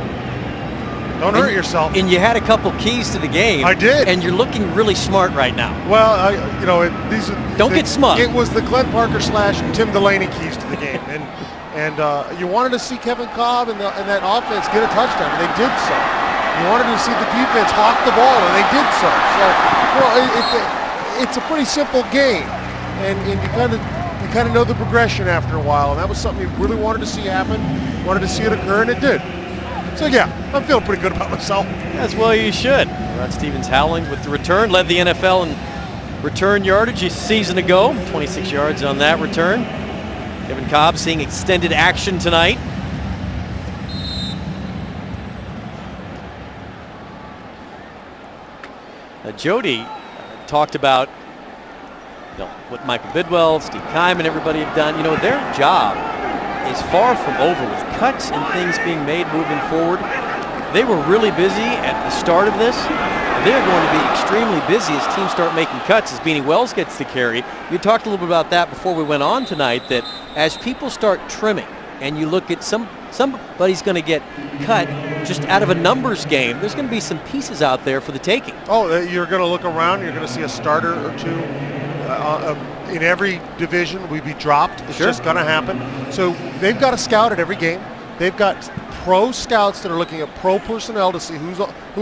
Don't hurt yourself. And you had a couple keys to the game. I did. And you're looking really smart right now. Well, don't get smug. It was the Glenn Parker / Tim Delaney keys to the game, and you wanted to see Kevin Cobb and that offense get a touchdown, and they did so. You wanted to see the defense hawk the ball, and they did so. So, it's a pretty simple game, and you kind of know the progression after a while, and that was something you really wanted to see happen, wanted to see it occur, and it did. So yeah, I'm feeling pretty good about myself. As well you should. Rod Stevens-Howling with the return, led the NFL in return yardage a season ago, 26 yards on that return. Kevin Cobb seeing extended action tonight. Jody talked about what Michael Bidwell, Steve Keim, and everybody have done. Their job is far from over with cuts and things being made moving forward. They were really busy at the start of this. They're going to be extremely busy as teams start making cuts, as Beanie Wells gets the carry. You talked a little bit about that before we went on tonight, that as people start trimming and you look at somebody's going to get cut just out of a numbers game, there's going to be some pieces out there for the taking. Oh, you're going to look around, you're going to see a starter or two in every division will be dropped. It's just going to happen. So they've got a scout at every game. They've got pro scouts that are looking at pro personnel to see who's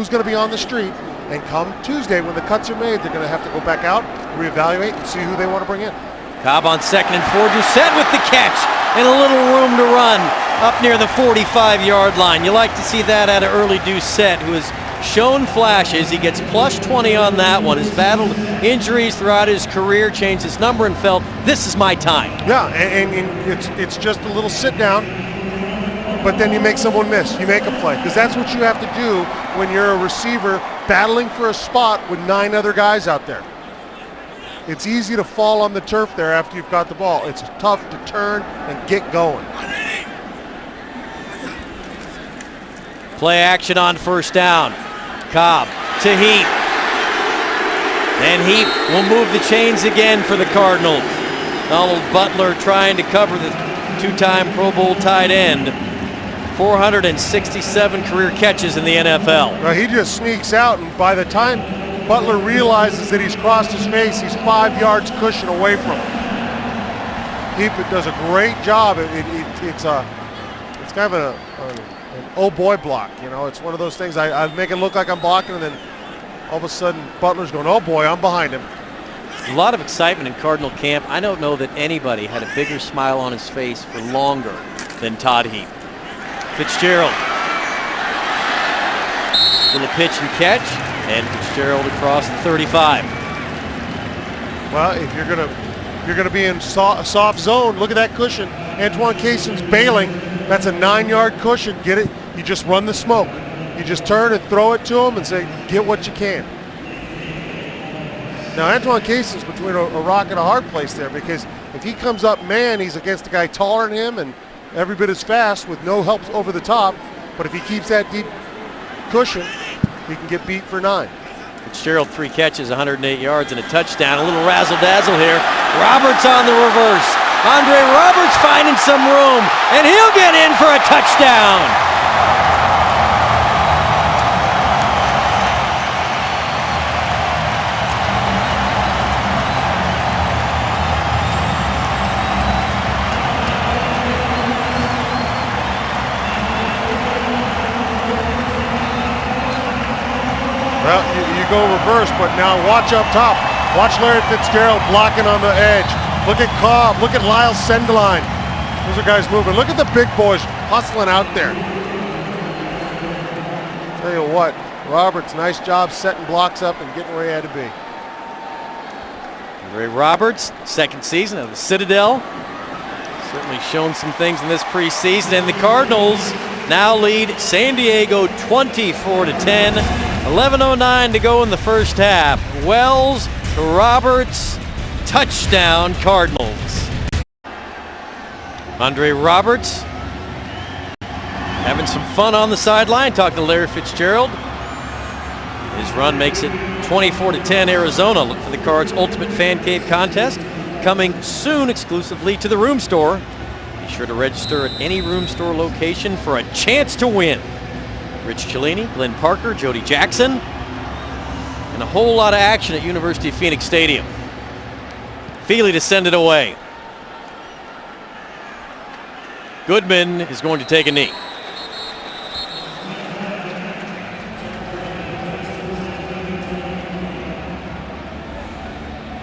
going to be on the street. And come Tuesday, when the cuts are made, they're going to have to go back out, reevaluate, and see who they want to bring in. Cobb on 2nd and 4. Doucette with the catch and a little room to run up near the 45-yard line. You like to see that out of early Doucette, who has shown flashes. He gets plus 20 on that one. Has battled injuries throughout his career, changed his number, and felt, this is my time. Yeah, and it's just a little sit down, but then you make someone miss. You make a play, because that's what you have to do when you're a receiver battling for a spot with 9 other guys out there. It's easy to fall on the turf there after you've got the ball. It's tough to turn and get going. Play action on 1st down. Cobb to Heap. And Heap will move the chains again for the Cardinals. Donald Butler trying to cover the 2-time Pro Bowl tight end. 467 career catches in the NFL. Well, he just sneaks out, and by the time Butler realizes that he's crossed his face, he's 5 yards cushion away from him. Heap does a great job. It's kind of an oh boy block. It's one of those things. I make it look like I'm blocking, and then all of a sudden Butler's going, oh boy, I'm behind him. A lot of excitement in Cardinal camp. I don't know that anybody had a bigger smile on his face for longer than Todd Heap. Fitzgerald. Little pitch and catch, and Fitzgerald across the 35. Well, if you're gonna be in soft zone, look at that cushion. Antoine Cason's bailing. That's a 9-yard cushion. Get it? You just run the smoke. You just turn and throw it to him and say, get what you can. Now, Antoine Cason's between a rock and a hard place there, because if he comes up man, he's against a guy taller than him and every bit as fast with no help over the top. But if he keeps that deep cushion, he can get beat for 9. Fitzgerald 3 catches, 108 yards and a touchdown. A little razzle-dazzle here. Roberts on the reverse. Andre Roberts finding some room, and he'll get in for a touchdown. Well, you go reverse, but now watch up top. Watch Larry Fitzgerald blocking on the edge. Look at Cobb. Look at Lyle Sendeline. Those are guys moving. Look at the big boys hustling out there. Tell you what, Roberts, nice job setting blocks up and getting where he had to be. Andre Roberts, second season of the Citadel. Certainly shown some things in this preseason, and the Cardinals now lead San Diego 24-10. 11:09 to go in the first half. Wells to Roberts, touchdown Cardinals. Andre Roberts having some fun on the sideline, talking to Larry Fitzgerald. His run makes it 24-10 Arizona. Look for the Cards Ultimate Fan Cave contest coming soon exclusively to the Room Store. Be sure to register at any Room Store location for a chance to win. Rich Cellini, Glenn Parker, Jody Jackson, and a whole lot of action at University of Phoenix Stadium. Feely to send it away. Goodman is going to take a knee.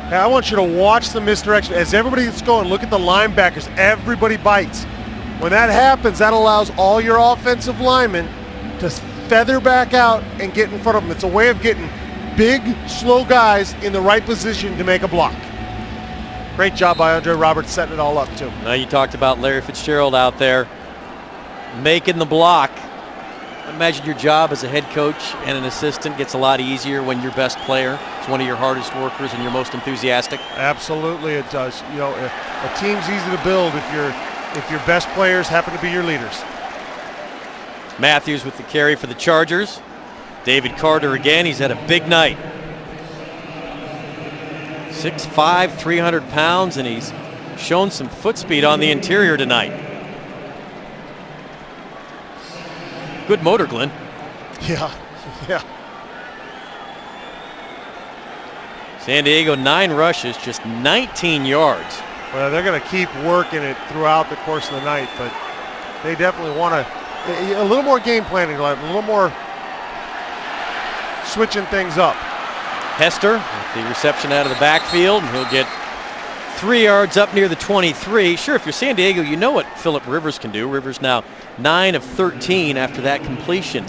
Hey, I want you to watch the misdirection. As everybody gets going, look at the linebackers. Everybody bites. When that happens, that allows all your offensive linemen to feather back out and get in front of them. It's a way of getting big, slow guys in the right position to make a block. Great job by Andre Roberts setting it all up, too. Now you talked about Larry Fitzgerald out there making the block. I imagine your job as a head coach and an assistant gets a lot easier when your best player is one of your hardest workers and your most enthusiastic. Absolutely, it does. You know, a team's easy to build if your best players happen to be your leaders. Matthews with the carry for the Chargers. David Carter again. He's had a big night. 6'5", 300 pounds, and he's shown some foot speed on the interior tonight. Good motor, Glenn. Yeah. San Diego, 9 rushes, just 19 yards. Well, they're going to keep working it throughout the course of the night, but they definitely want a little more game planning, a little more switching things up. Hester with the reception out of the backfield, and he'll get 3 yards up near the 23. Sure, if you're San Diego, you know what Phillip Rivers can do. Rivers now 9 of 13 after that completion.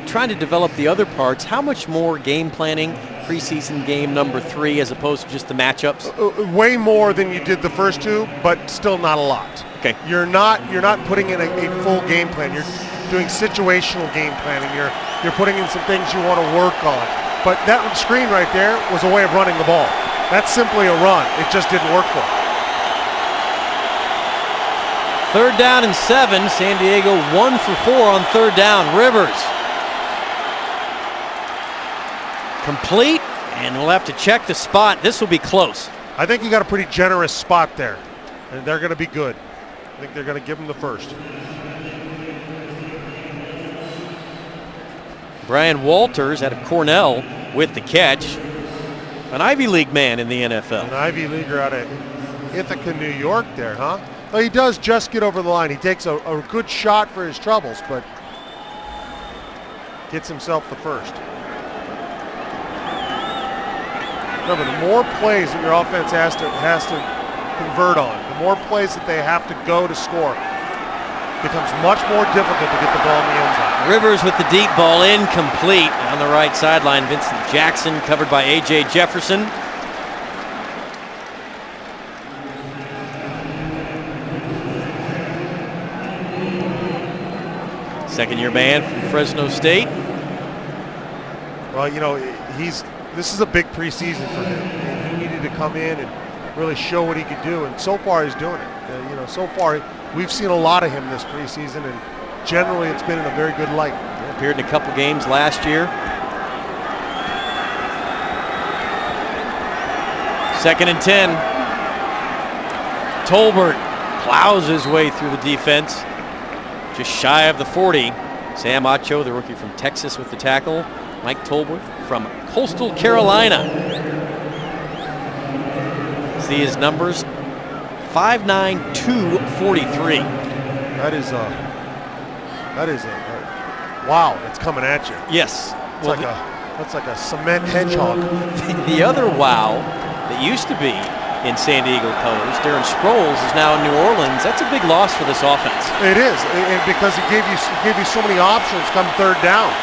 Trying to develop the other parts. How much more game planning, preseason game number 3, as opposed to just the matchups? Way more than you did the first 2, but still not a lot. Okay. You're not putting in a full game plan. You're doing situational game planning. You're putting in some things you want to work on. But that screen right there was a way of running the ball. That's simply a run. It just didn't work for him. 3rd down and 7. San Diego 1 for 4 on 3rd down. Rivers complete, and we'll have to check the spot. This will be close. I think he got a pretty generous spot there, and they're going to be good. I think they're going to give him the first. Brian Walters out of Cornell with the catch. An Ivy League man in the NFL. An Ivy Leaguer out of Ithaca, New York there, huh? Well, he does just get over the line. He takes a good shot for his troubles, but gets himself the first. Remember, the more plays that your offense has to convert on, the more plays that they have to go to score, becomes much more difficult to get the ball in the end zone. Rivers with the deep ball, incomplete. On the right sideline, Vincent Jackson covered by A.J. Jefferson. Second-year man from Fresno State. Well, you know, this is a big preseason for him. And he needed to come in and really show what he could do, and so far he's doing it. So far we've seen a lot of him this preseason, and generally it's been in a very good light. He appeared in a couple games last year. 2nd and 10. Tolbert plows his way through the defense, just shy of the 40. Sam Acho, the rookie from Texas, with the tackle. Mike Tolbert from Coastal Carolina. See his numbers, 5'9", 243. That is a wow, it's coming at you. Yes. That's like a cement hedgehog. The other wow that used to be in San Diego colors, Darren Sproles, is now in New Orleans. That's a big loss for this offense. It is, and because it gave you so many options come 3rd down.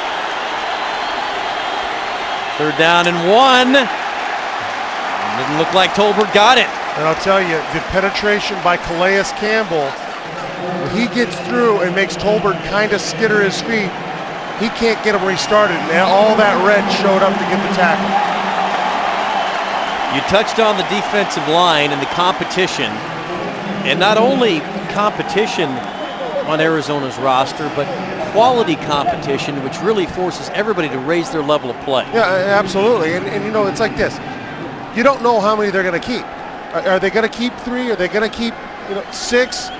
3rd down and 1. Didn't look like Tolbert got it. And I'll tell you, the penetration by Calais Campbell, when he gets through and makes Tolbert kind of skitter his feet, he can't get him restarted. And all that red showed up to get the tackle. You touched on the defensive line and the competition, and not only competition on Arizona's roster, but quality competition, which really forces everybody to raise their level of play. Yeah, absolutely. And you know, it's like this. You don't know how many they're going to keep. Are they going to keep 3? Are they going to keep 6?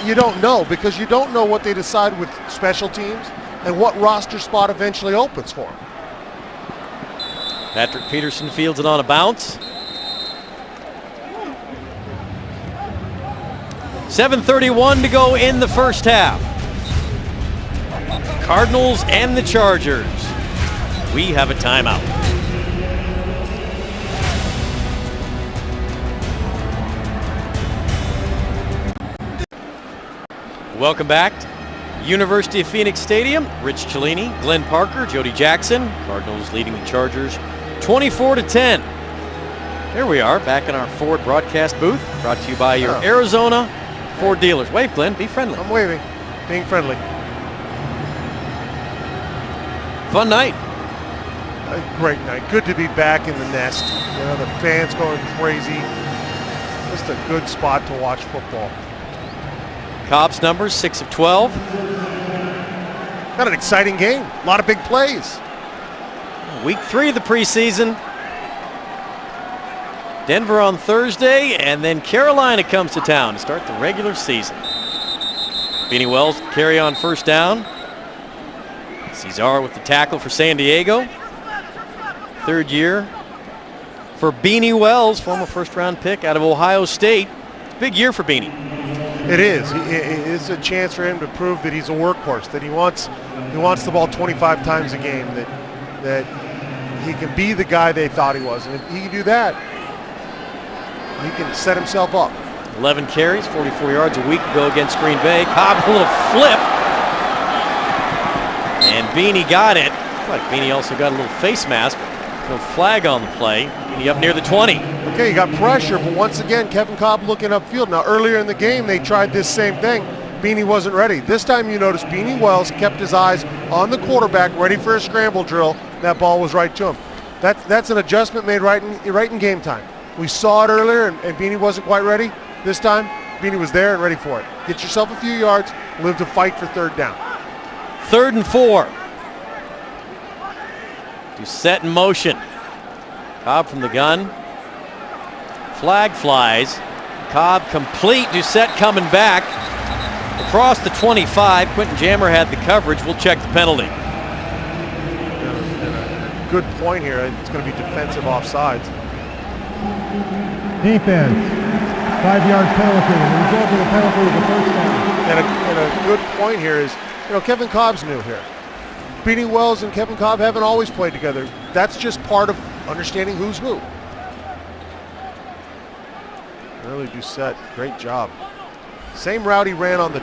You don't know, because you don't know what they decide with special teams and what roster spot eventually opens for them. Patrick Peterson fields it on a bounce. 7:31 to go in the first half. Cardinals and the Chargers. We have a timeout. Welcome back to University of Phoenix Stadium. Rich Cellini, Glenn Parker, Jody Jackson. Cardinals leading the Chargers 24-10. There we are, back in our Ford broadcast booth, brought to you by your Arizona Ford dealers. Wave, Glenn, be friendly. I'm waving, being friendly. Fun night. A great night. Good to be back in the nest. You know, the fans going crazy. Just a good spot to watch football. Cobb's numbers, 6 of 12. Got an exciting game. A lot of big plays. Week 3 of the preseason. Denver on Thursday, and then Carolina comes to town to start the regular season. Beanie Wells carry on 1st down. Cesar with the tackle for San Diego. 3rd year for Beanie Wells, former 1st-round pick out of Ohio State. It's a big year for Beanie. It is. It's a chance for him to prove that he's a workhorse, that he wants the ball 25 times a game, that he can be the guy they thought he was. And if he can do that, he can set himself up. 11 carries, 44 yards a week ago against Green Bay. Cobb, a little flip. And Beanie got it. Like Beanie also got a little face mask. No flag on the play. Beanie up near the 20. Okay, you got pressure, but once again, Kevin Cobb looking upfield. Now, earlier in the game, they tried this same thing. Beanie wasn't ready. This time, you notice Beanie Wells kept his eyes on the quarterback, ready for a scramble drill. That ball was right to him. That's an adjustment made right in game time. We saw it earlier, and Beanie wasn't quite ready. This time, Beanie was there and ready for it. Get yourself a few yards, live to fight for 3rd down. 3rd and 4. Doucette in motion. Cobb from the gun. Flag flies. Cobb complete. Doucette coming back. Across the 25. Quentin Jammer had the coverage. We'll check the penalty. Good point here. It's going to be defensive offsides. Defense. 5-yard penalty. The result of the penalty is a 1st down. And a good point here is, Kevin Cobb's new here. Beanie Wells and Kevin Cobb haven't always played together. That's just part of understanding who's who. Really, Doucette, great job. Same route he ran on the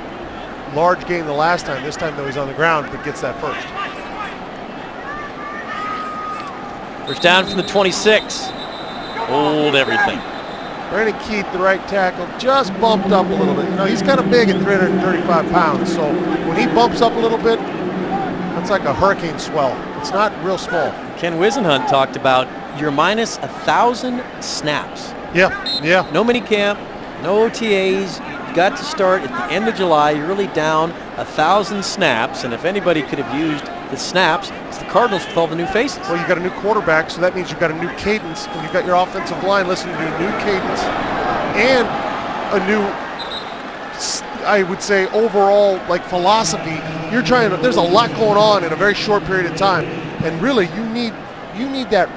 large game the last time. This time, though, he's on the ground, but gets that first. 1st down from the 26. Hold everything. Brandon Keith, the right tackle, just bumped up a little bit. He's kind of big at 335 pounds, so when he bumps up a little bit, that's like a hurricane swell. It's not real small. Ken Wisenhunt talked about you're minus 1,000 snaps. Yeah. No mini camp, no OTAs. You got to start at the end of July. You're really down 1,000 snaps, and if anybody could have used the snaps, it's the Cardinals with all the new faces. Well, you got a new quarterback, so that means you've got a new cadence, and you've got your offensive line listening to a new cadence and a new, I would say, overall philosophy. There's a lot going on in a very short period of time, and really you need that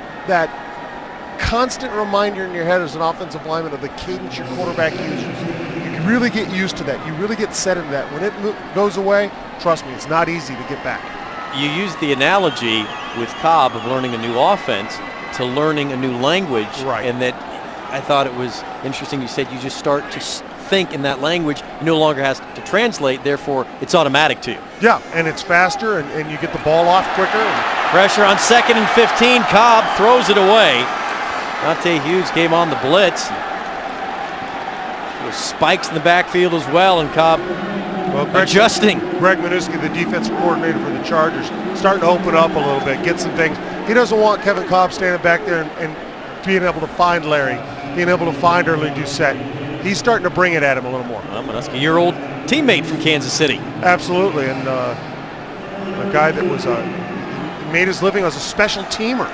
constant reminder in your head as an offensive lineman of the cadence your quarterback uses. You can really get used to that. You really get set into that. When it goes away, trust me, it's not easy to get back. You used the analogy with Cobb of learning a new offense to learning a new language. Right. And that I thought it was interesting. You said you just start to think in that language. You no longer has to translate, therefore it's automatic to you. Yeah, and it's faster, and you get the ball off quicker. And Pressure on 2nd and 15. Cobb throws it away. Dante Hughes came on the blitz. There's spikes in the backfield as well, and Cobb adjusting. Greg Minuski, the defensive coordinator for the Chargers, starting to open up a little bit, get some things. He doesn't want Kevin Cobb standing back there and being able to find Larry, being able to find early Doucette. He's starting to bring it at him a little more. Well, Minuski, your old teammate from Kansas City. Absolutely, and a guy that was made his living as a special teamer.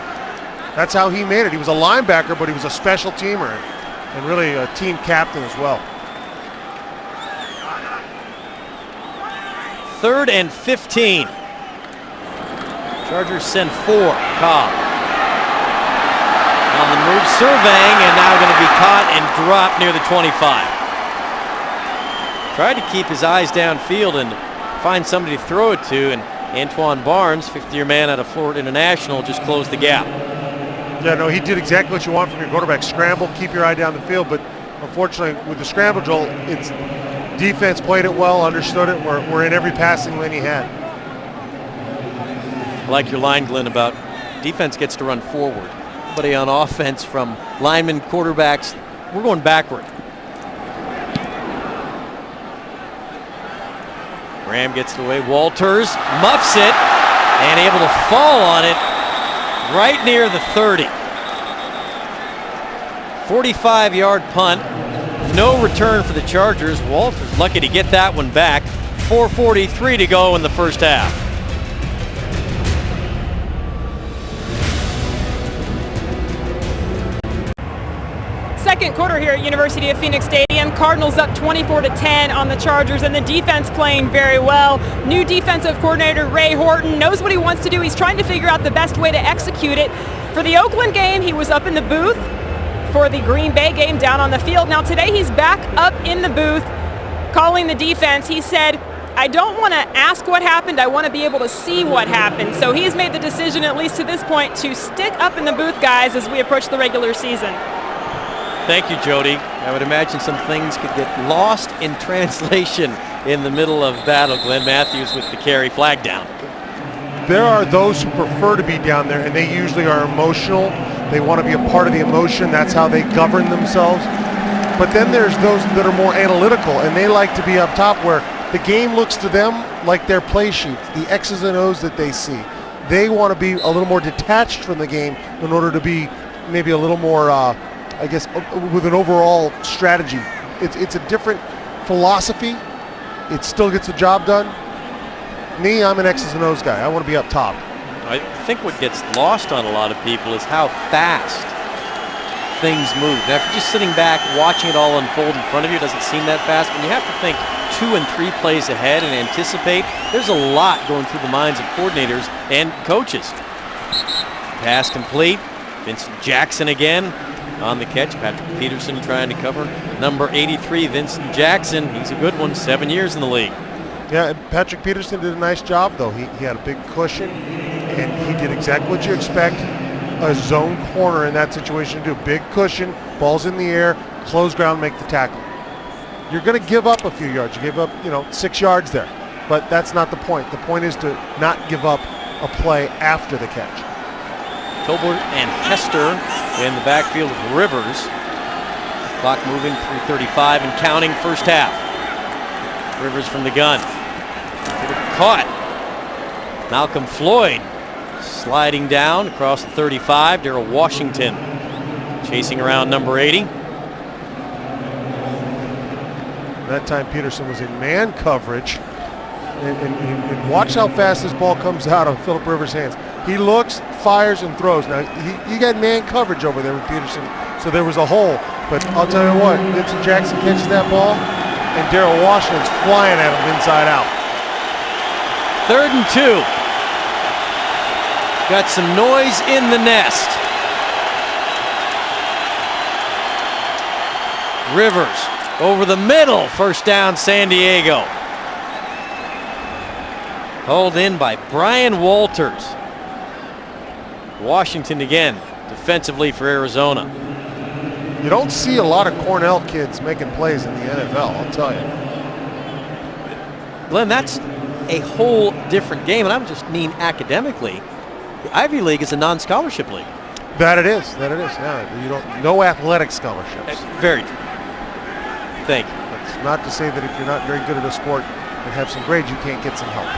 That's how he made it. He was a linebacker, but he was a special teamer and really a team captain as well. 3rd and 15. Chargers send 4. Cobb on the move, surveying, and now going to be caught and dropped near the 25. Tried to keep his eyes downfield and find somebody to throw it to, and Antoine Barnes, 50-year man out of Florida International, just closed the gap. Yeah, no, he did exactly what you want from your quarterback. Scramble, keep your eye down the field, but unfortunately with the scramble, Joel, it's defense played it well, understood it. We're in every passing lane he had. I like your line, Glenn, about defense gets to run forward. Nobody on offense from linemen, quarterbacks, we're going backward. Graham gets it away. Walters muffs it and able to fall on it right near the 30. 45-yard punt. No return for the Chargers. Walters lucky to get that one back. 4:43 to go in the first half. Second quarter here at University of Phoenix Stadium. Cardinals up 24-10 on the Chargers, and the defense playing very well. New defensive coordinator Ray Horton knows what he wants to do. He's trying to figure out the best way to execute it. For the Oakland game, he was up in the booth. For the Green Bay game, down on the field. Now today he's back up in the booth calling the defense. He said, I don't want to ask what happened, I want to be able to see what happened. So he's made the decision, at least to this point, to stick up in the booth, guys, as we approach the regular season. Thank you, Jody. I would imagine some things could get lost in translation in the middle of battle. Glenn Matthews with the carry, flag down. There are those who prefer to be down there, and they usually are emotional. They want to be a part of the emotion. That's how they govern themselves. But then there's those that are more analytical, and they like to be up top where the game looks to them like their play sheets, the X's and O's that they see. They want to be a little more detached from the game in order to be maybe a little more, I guess, with an overall strategy. It's a different philosophy. It still gets the job done. Me, I'm an X's and O's guy. I want to be up top. I think what gets lost on a lot of people is how fast things move. Now, if you're just sitting back watching it all unfold in front of you, it doesn't seem that fast. When you have to think 2 and 3 plays ahead and anticipate, there's a lot going through the minds of coordinators and coaches. Pass complete. Vincent Jackson again on the catch. Patrick Peterson trying to cover. Number 83, Vincent Jackson. He's a good one, 7 years in the league. Yeah, Patrick Peterson did a nice job, though. He had a big cushion, and he did exactly what you expect a zone corner in that situation to do. Big cushion, balls in the air, close ground, make the tackle. You're going to give up a few yards. You gave up, 6 yards there, but that's not the point. The point is to not give up a play after the catch. Tolbert and Hester in the backfield with Rivers. Clock moving through 35 and counting first half. Rivers from the gun. Caught. Malcolm Floyd sliding down across the 35. Darrell Washington chasing around number 80. That time Peterson was in man coverage. And watch how fast this ball comes out of Phillip Rivers' hands. He looks, fires, and throws. Now, he got man coverage over there with Peterson, so there was a hole. But I'll tell you what, Vincent Jackson catches that ball, and Darrell Washington's flying at him inside out. 3rd and 2. Got some noise in the nest. Rivers over the middle. First down, San Diego. Hauled in by Brian Walters. Washington again, defensively for Arizona. You don't see a lot of Cornell kids making plays in the NFL, I'll tell you. Glenn, that's a whole different game, and I just mean academically. The Ivy League is a non-scholarship league. That it is. Yeah, you don't. No athletic scholarships. Very true. Thank you. That's not to say that if you're not very good at a sport and have some grades, you can't get some help.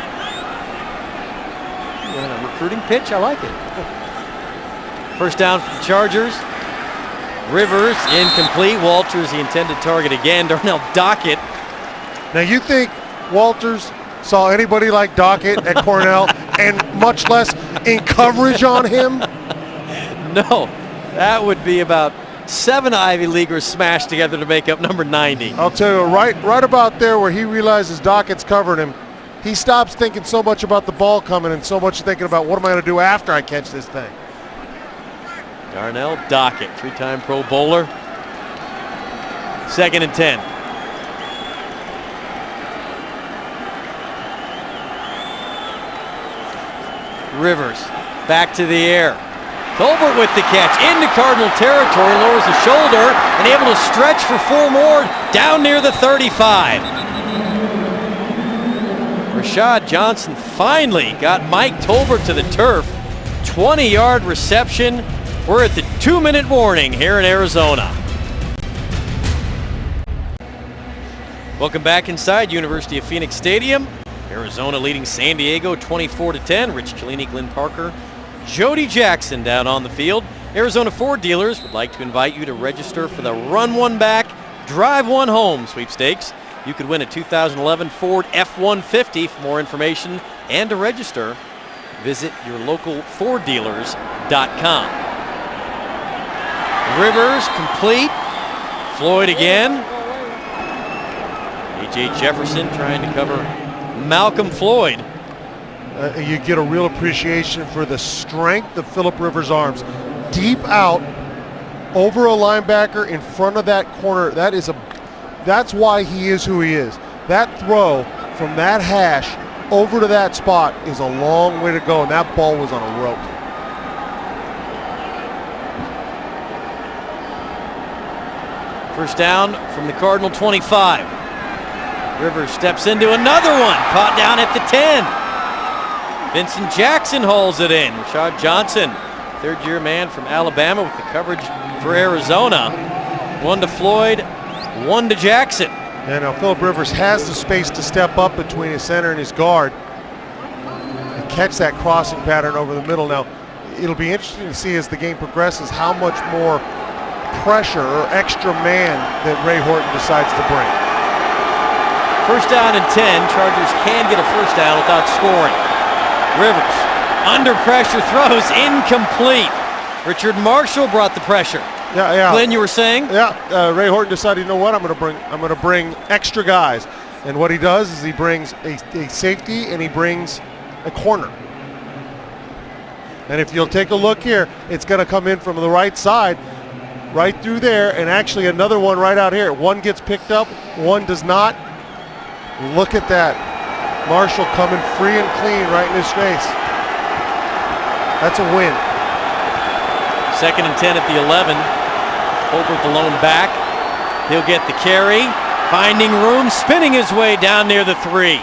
A recruiting pitch, I like it. First down for the Chargers. Rivers incomplete. Walters the intended target again. Darnell Dockett. Now you think Walters saw anybody like Dockett at Cornell and much less in coverage on him? No, that would be about 7 Ivy Leaguers smashed together to make up number 90. I'll tell you, right about there where he realizes Dockett's covering him, he stops thinking so much about the ball coming and so much thinking about what am I going to do after I catch this thing. Darnell Dockett, 3-time Pro Bowler. 2nd and 10. Rivers back to the air. Tolbert with the catch into Cardinal territory, lowers the shoulder and able to stretch for 4 more down near the 35. Rashad Johnson finally got Mike Tolbert to the turf. 20-yard reception. We're at the 2-minute warning here in Arizona. Welcome back inside University of Phoenix Stadium. Arizona leading San Diego 24-10. Rich Cellini, Glenn Parker, Jody Jackson down on the field. Arizona Ford dealers would like to invite you to register for the Run One Back, Drive One Home sweepstakes. You could win a 2011 Ford F-150. For more information and to register, visit your local FordDealers.com. Rivers complete. Floyd again. A.J. Jefferson trying to cover Malcolm Floyd. You get a real appreciation for the strength of Phillip Rivers' arms. Deep out, over a linebacker in front of that corner. That's why he is who he is. That throw from that hash over to that spot is a long way to go, and that ball was on a rope. First down from the Cardinal 25. Rivers steps into another one, caught down at the 10. Vincent Jackson hauls it in. Rashad Johnson, 3rd-year man from Alabama with the coverage for Arizona. 1 to Floyd, 1 to Jackson. And now Phillip Rivers has the space to step up between his center and his guard and catch that crossing pattern over the middle. Now, it'll be interesting to see as the game progresses how much more pressure or extra man that Ray Horton decides to bring. First down and 10. Chargers can get a first down without scoring. Rivers under pressure throws incomplete. Richard Marshall brought the pressure. Yeah. Glenn, you were saying? Yeah. Ray Horton decided, you know what? I'm going to bring extra guys, and what he does is he brings a safety and he brings a corner. And if you'll take a look here, it's going to come in from the right side, right through there, and actually another one right out here. One gets picked up, one does not. Look at that. Marshall coming free and clean right in his face. That's a win. 2nd and 10 at the 11. Holbert the lone back. He'll get the carry. Finding room, spinning his way down near the 3.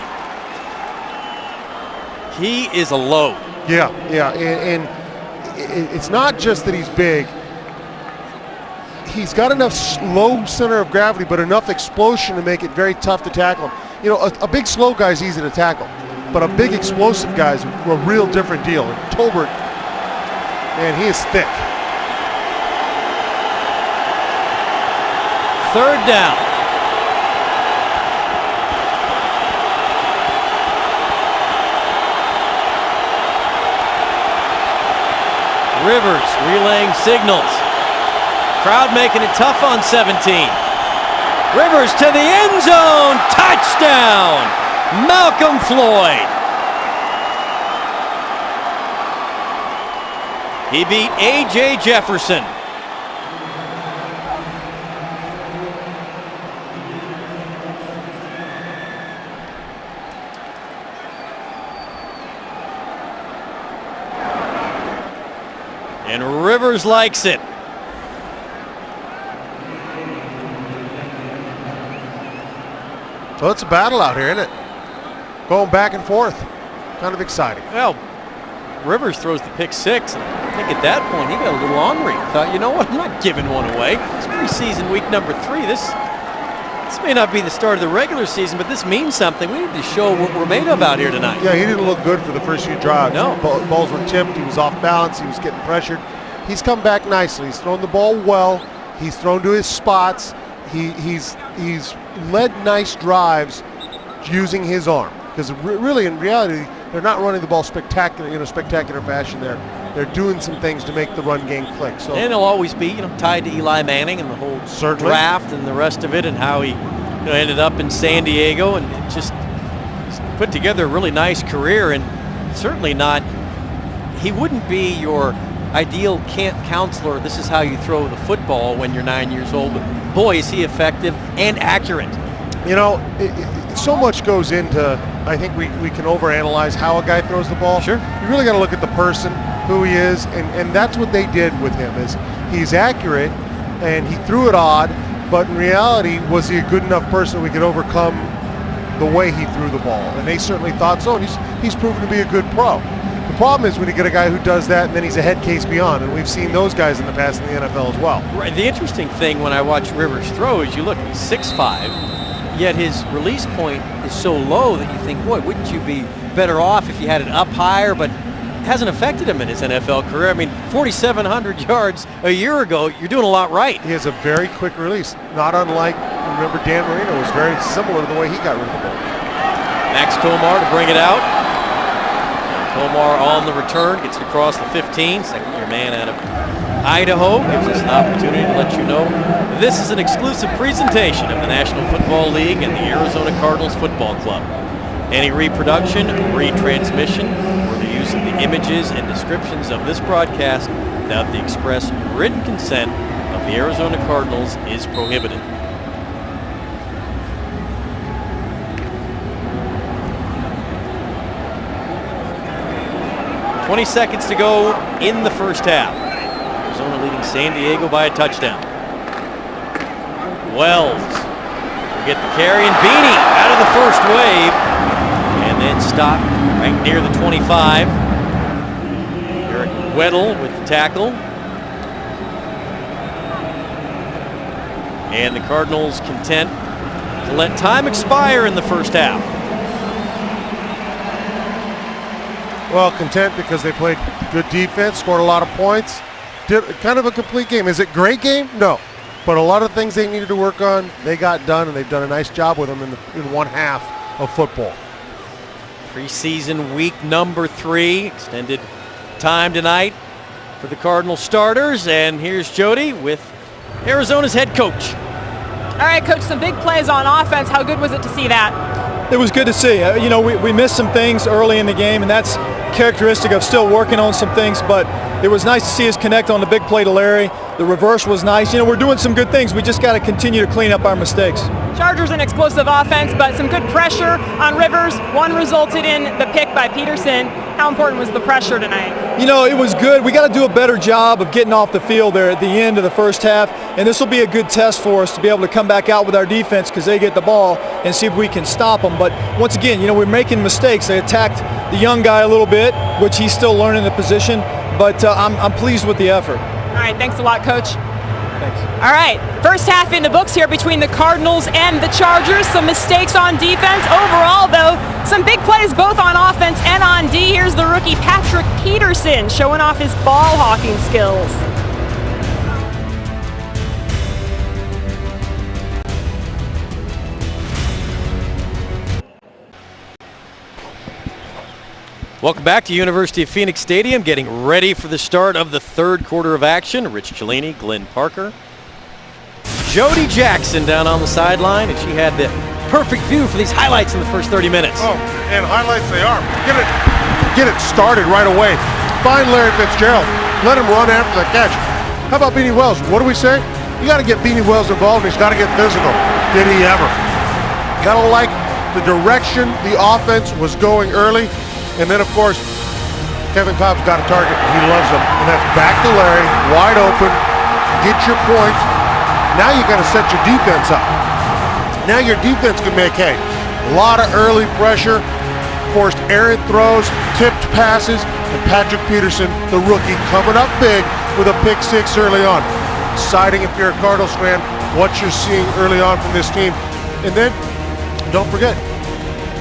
He is a load. Yeah. And it's not just that he's big. He's got enough low center of gravity, but enough explosion to make it very tough to tackle him. You know, a big slow guy is easy to tackle, but a big explosive guy is a real different deal. And Tolbert, man, he is thick. 3rd down. Rivers relaying signals. Crowd making it tough on 17. Rivers to the end zone. Touchdown. Malcolm Floyd. He beat A.J. Jefferson. And Rivers likes it. So it's a battle out here, isn't it? Going back and forth. Kind of exciting. Well, Rivers throws the pick six, and I think at that point he got a little ornery. Thought, you know what, I'm not giving one away. It's preseason week number 3. This may not be the start of the regular season, but this means something. We need to show what we're made of out here tonight. Yeah, he didn't look good for the first few drives. No. Balls were tipped. He was off balance. He was getting pressured. He's come back nicely. He's thrown the ball well. He's thrown to his spots. He's led nice drives using his arm. Because really, in reality, they're not running the ball spectacular in a spectacular fashion. They're doing some things to make the run game click. So, and he'll always be, tied to Eli Manning and the whole draft and the rest of it, and how he ended up in San Diego, and just put together a really nice career. And certainly not, he wouldn't be your ideal camp counselor. This is how you throw the football when you're 9 years old. But boy, is he effective and accurate. So much goes into, I think we can overanalyze how a guy throws the ball. Sure. You really got to look at the person, who he is, and that's what they did with him. Is he's accurate, and he threw it odd, but in reality, was he a good enough person we could overcome the way he threw the ball? And they certainly thought so, and he's proven to be a good pro. The problem is when you get a guy who does that, and then he's a head case beyond, and we've seen those guys in the past in the NFL as well. Right. The interesting thing when I watch Rivers throw is you look, he's 6'5", yet his release point is so low that you think, boy, wouldn't you be better off if you had it up higher? But it hasn't affected him in his NFL career. I mean, 4,700 yards a year ago, you're doing a lot right. He has a very quick release, not unlike, remember, Dan Marino was very similar to the way he got rid of the ball. Max Tomar to bring it out. Tomar on the return, gets it across the 15, second-year man out of Idaho. Gives us an opportunity to let you know this is an exclusive presentation of the National Football League and the Arizona Cardinals Football Club. Any reproduction, retransmission, or the use of the images and descriptions of this broadcast without the express written consent of the Arizona Cardinals is prohibited. "20 seconds to go in the first half. Arizona leading San Diego by a touchdown. Wells will get the carry, and Beanie out of the first wave, and then stopped right near the 25. Eric Weddle with the tackle. And the Cardinals content to let time expire in the first half. Well, content because they played good defense, scored a lot of points, did kind of a complete game. Is it a great game? No. But a lot of things they needed to work on, they got done, and they've done a nice job with them in one half of football. Preseason week number 3, extended time tonight for the Cardinal starters, and here's Jody with Arizona's head coach. All right, Coach, some big plays on offense. How good was it to see that? It was good to see. We missed some things early in the game, and that's characteristic of still working on some things, but it was nice to see us connect on the big play to Larry. The reverse was nice. We're doing some good things. We just got to continue to clean up our mistakes. Chargers an explosive offense, but some good pressure on Rivers. One resulted in the pick by Peterson. How important was the pressure tonight? It was good. We got to do a better job of getting off the field there at the end of the first half, and this will be a good test for us to be able to come back out with our defense because they get the ball and see if we can stop them. But once again, we're making mistakes. They attacked the young guy a little bit, which he's still learning the position, but I'm pleased with the effort. All right, thanks a lot, Coach. Thanks. All right, first half in the books here between the Cardinals and the Chargers. Some mistakes on defense. Overall, though, some big plays both on offense and on D. Here's the rookie Patrick Peterson showing off his ball hawking skills. Welcome back to University of Phoenix Stadium, getting ready for the start of the third quarter of action. Rich Cellini, Glenn Parker. Jody Jackson down on the sideline, and she had the perfect view for these highlights in the first 30 minutes. Oh, and highlights they are. Get it started right away. Find Larry Fitzgerald. Let him run after the catch. How about Beanie Wells? What do we say? You got to get Beanie Wells involved, and he's got to get physical. Did he ever? Got to like the direction the offense was going early. And then, of course, Kevin Cobb's got a target. He loves them. And that's back to Larry, wide open, get your points. Now you got to set your defense up. Now your defense can make hay. A lot of early pressure. forced errant throws, tipped passes, and Patrick Peterson, the rookie, coming up big with a pick six early on. Exciting if you're a Cardinals fan, what you're seeing early on from this team. And then, don't forget,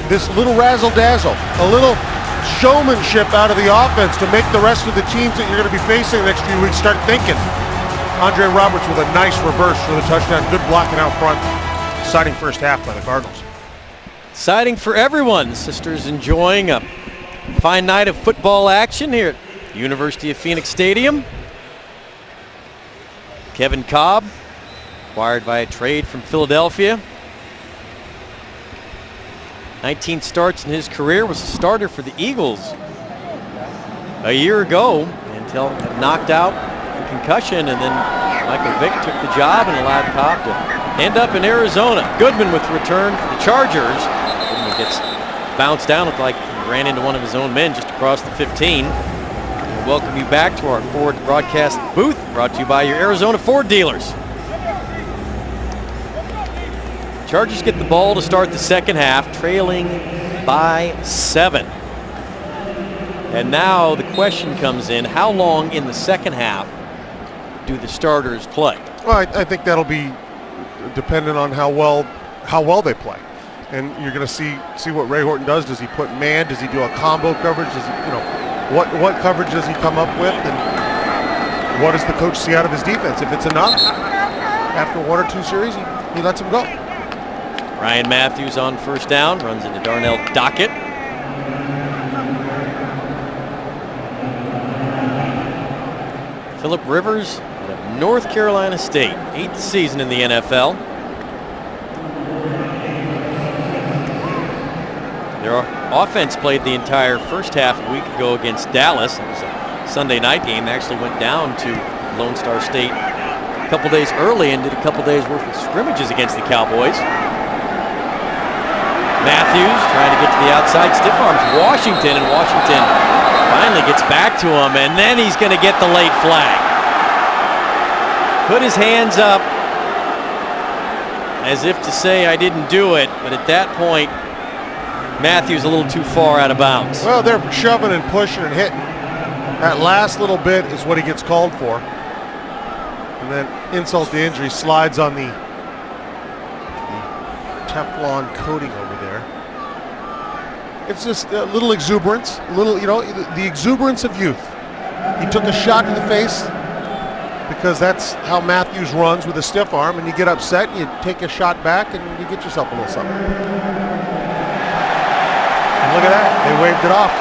this little razzle-dazzle, a little showmanship out of the offense to make the rest of the teams that you're going to be facing the next few weeks start thinking. Andre Roberts with a nice reverse for the touchdown. Good blocking out front. Exciting first half by the Cardinals. Exciting for everyone. Sisters enjoying a fine night of football action here at University of Phoenix Stadium. Kevin Cobb, acquired by a trade from Philadelphia. 19 starts in his career, was a starter for the Eagles a year ago until knocked out for concussion, and then Michael Vick took the job and allowed Cobb to end up in Arizona. Goodman with the return for the Chargers. Goodman gets bounced down, looked like he ran into one of his own men just across the 15. We'll welcome you back to our Ford broadcast booth, brought to you by your Arizona Ford dealers. Chargers get the ball to start the second half, trailing by 7. And now the question comes in, how long in the second half do the starters play? Well, I think that'll be dependent on how well they play. And you're going to see what Ray Horton does. Does he put man? Does he do a combo coverage? Does he, what coverage does he come up with? And what does the coach see out of his defense? If it's enough, after 1 or 2 series, he lets him go. Ryan Matthews on first down, runs into Darnell Dockett. Phillip Rivers out of North Carolina State, 8th season in the NFL. Their offense played the entire first half a week ago against Dallas. It was a Sunday night game. They actually went down to Lone Star State a couple days early and did a couple days worth of scrimmages against the Cowboys. Matthews trying to get to the outside, stiff arms Washington, and Washington finally gets back to him, and then he's going to get the late flag. Put his hands up as if to say, I didn't do it, but at that point, Matthews a little too far out of bounds. Well, they're shoving and pushing and hitting. That last little bit is what he gets called for. And then insult to injury, slides on the Teflon coating over there. It's just a little exuberance, the exuberance of youth. He took a shot to the face because that's how Matthews runs with a stiff arm, and you get upset, and you take a shot back, and you get yourself a little something. And look at that, they waved it off.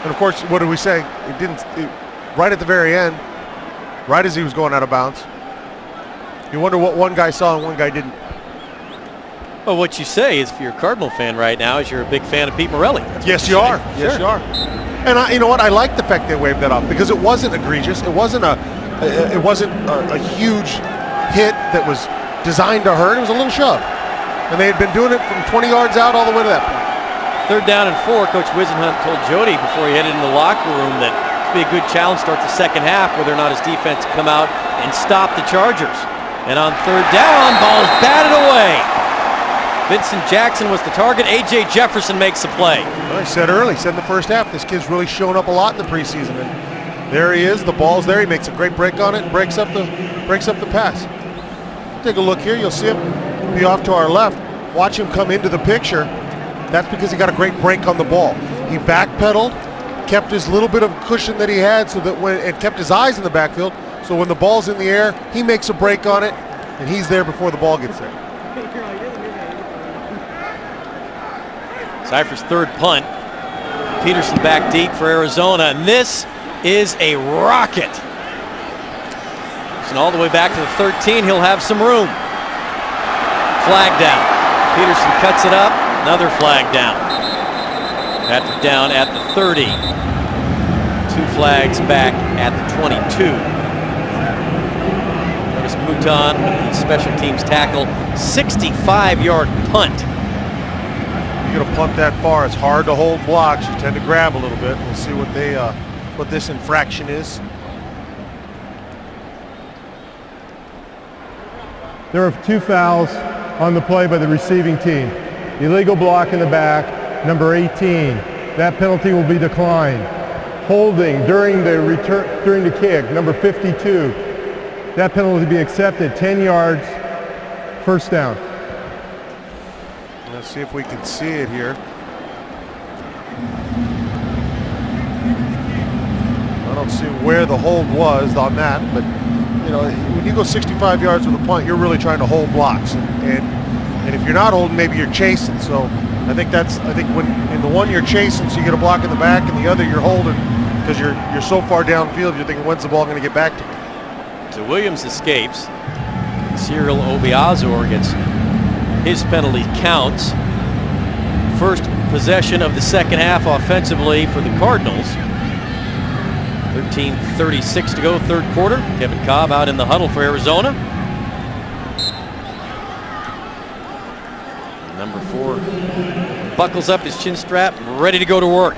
And of course, what did we say? Right at the very end, right as he was going out of bounds. You wonder what one guy saw and one guy didn't. Well, what you say is, if you're a Cardinal fan right now, is you're a big fan of Pete Morelli. Yes, you are. Yes, you are. And you know what? I like the fact they waved that off because it wasn't egregious. It wasn't a huge hit that was designed to hurt. It was a little shove, and they had been doing it from 20 yards out all the way to that point. 3rd down and 4. Coach Wisenhunt told Jody before he headed in the locker room that it'd be a good challenge to start the second half, whether or not his defense would come out and stop the Chargers. And on 3rd down, ball is batted away. Vincent Jackson was the target. A.J. Jefferson makes the play. Well, I said in the first half, this kid's really shown up a lot in the preseason. And there he is. The ball's there. He makes a great break on it and breaks up the pass. Take a look here. You'll see him be off to our left. Watch him come into the picture. That's because he got a great break on the ball. He backpedaled, kept his little bit of cushion that he had, and kept his eyes in the backfield. So when the ball's in the air, he makes a break on it, and he's there before the ball gets there. Cypher's 3rd punt. Peterson back deep for Arizona, and this is a rocket. And all the way back to the 13, he'll have some room. Flag down. Peterson cuts it up, another flag down. Patrick down at the 30. 2 flags back at the 22. Notice Mouton with the special teams tackle, 65-yard punt. You're going to punt that far. It's hard to hold blocks. You tend to grab a little bit. We'll see what this infraction is. There are 2 fouls on the play by the receiving team. Illegal block in the back, number 18. That penalty will be declined. Holding during the return, during the kick, number 52. That penalty will be accepted, 10 yards, first down. Let's see if we can see it here. I don't see where the hold was on that, but you know, when you go 65 yards with a punt, you're really trying to hold blocks, and if you're not holding, maybe you're chasing. So I think when in the one you're chasing, so you get a block in the back, and the other you're holding because you're so far downfield, you're thinking, when's the ball going to get back to me? So Williams escapes. Cyril Obiazor gets his penalty counts. First possession of the second half offensively for the Cardinals. 13:36 to go, third quarter. Kevin Cobb out in the huddle for Arizona. Number 4 buckles up his chin strap, ready to go to work.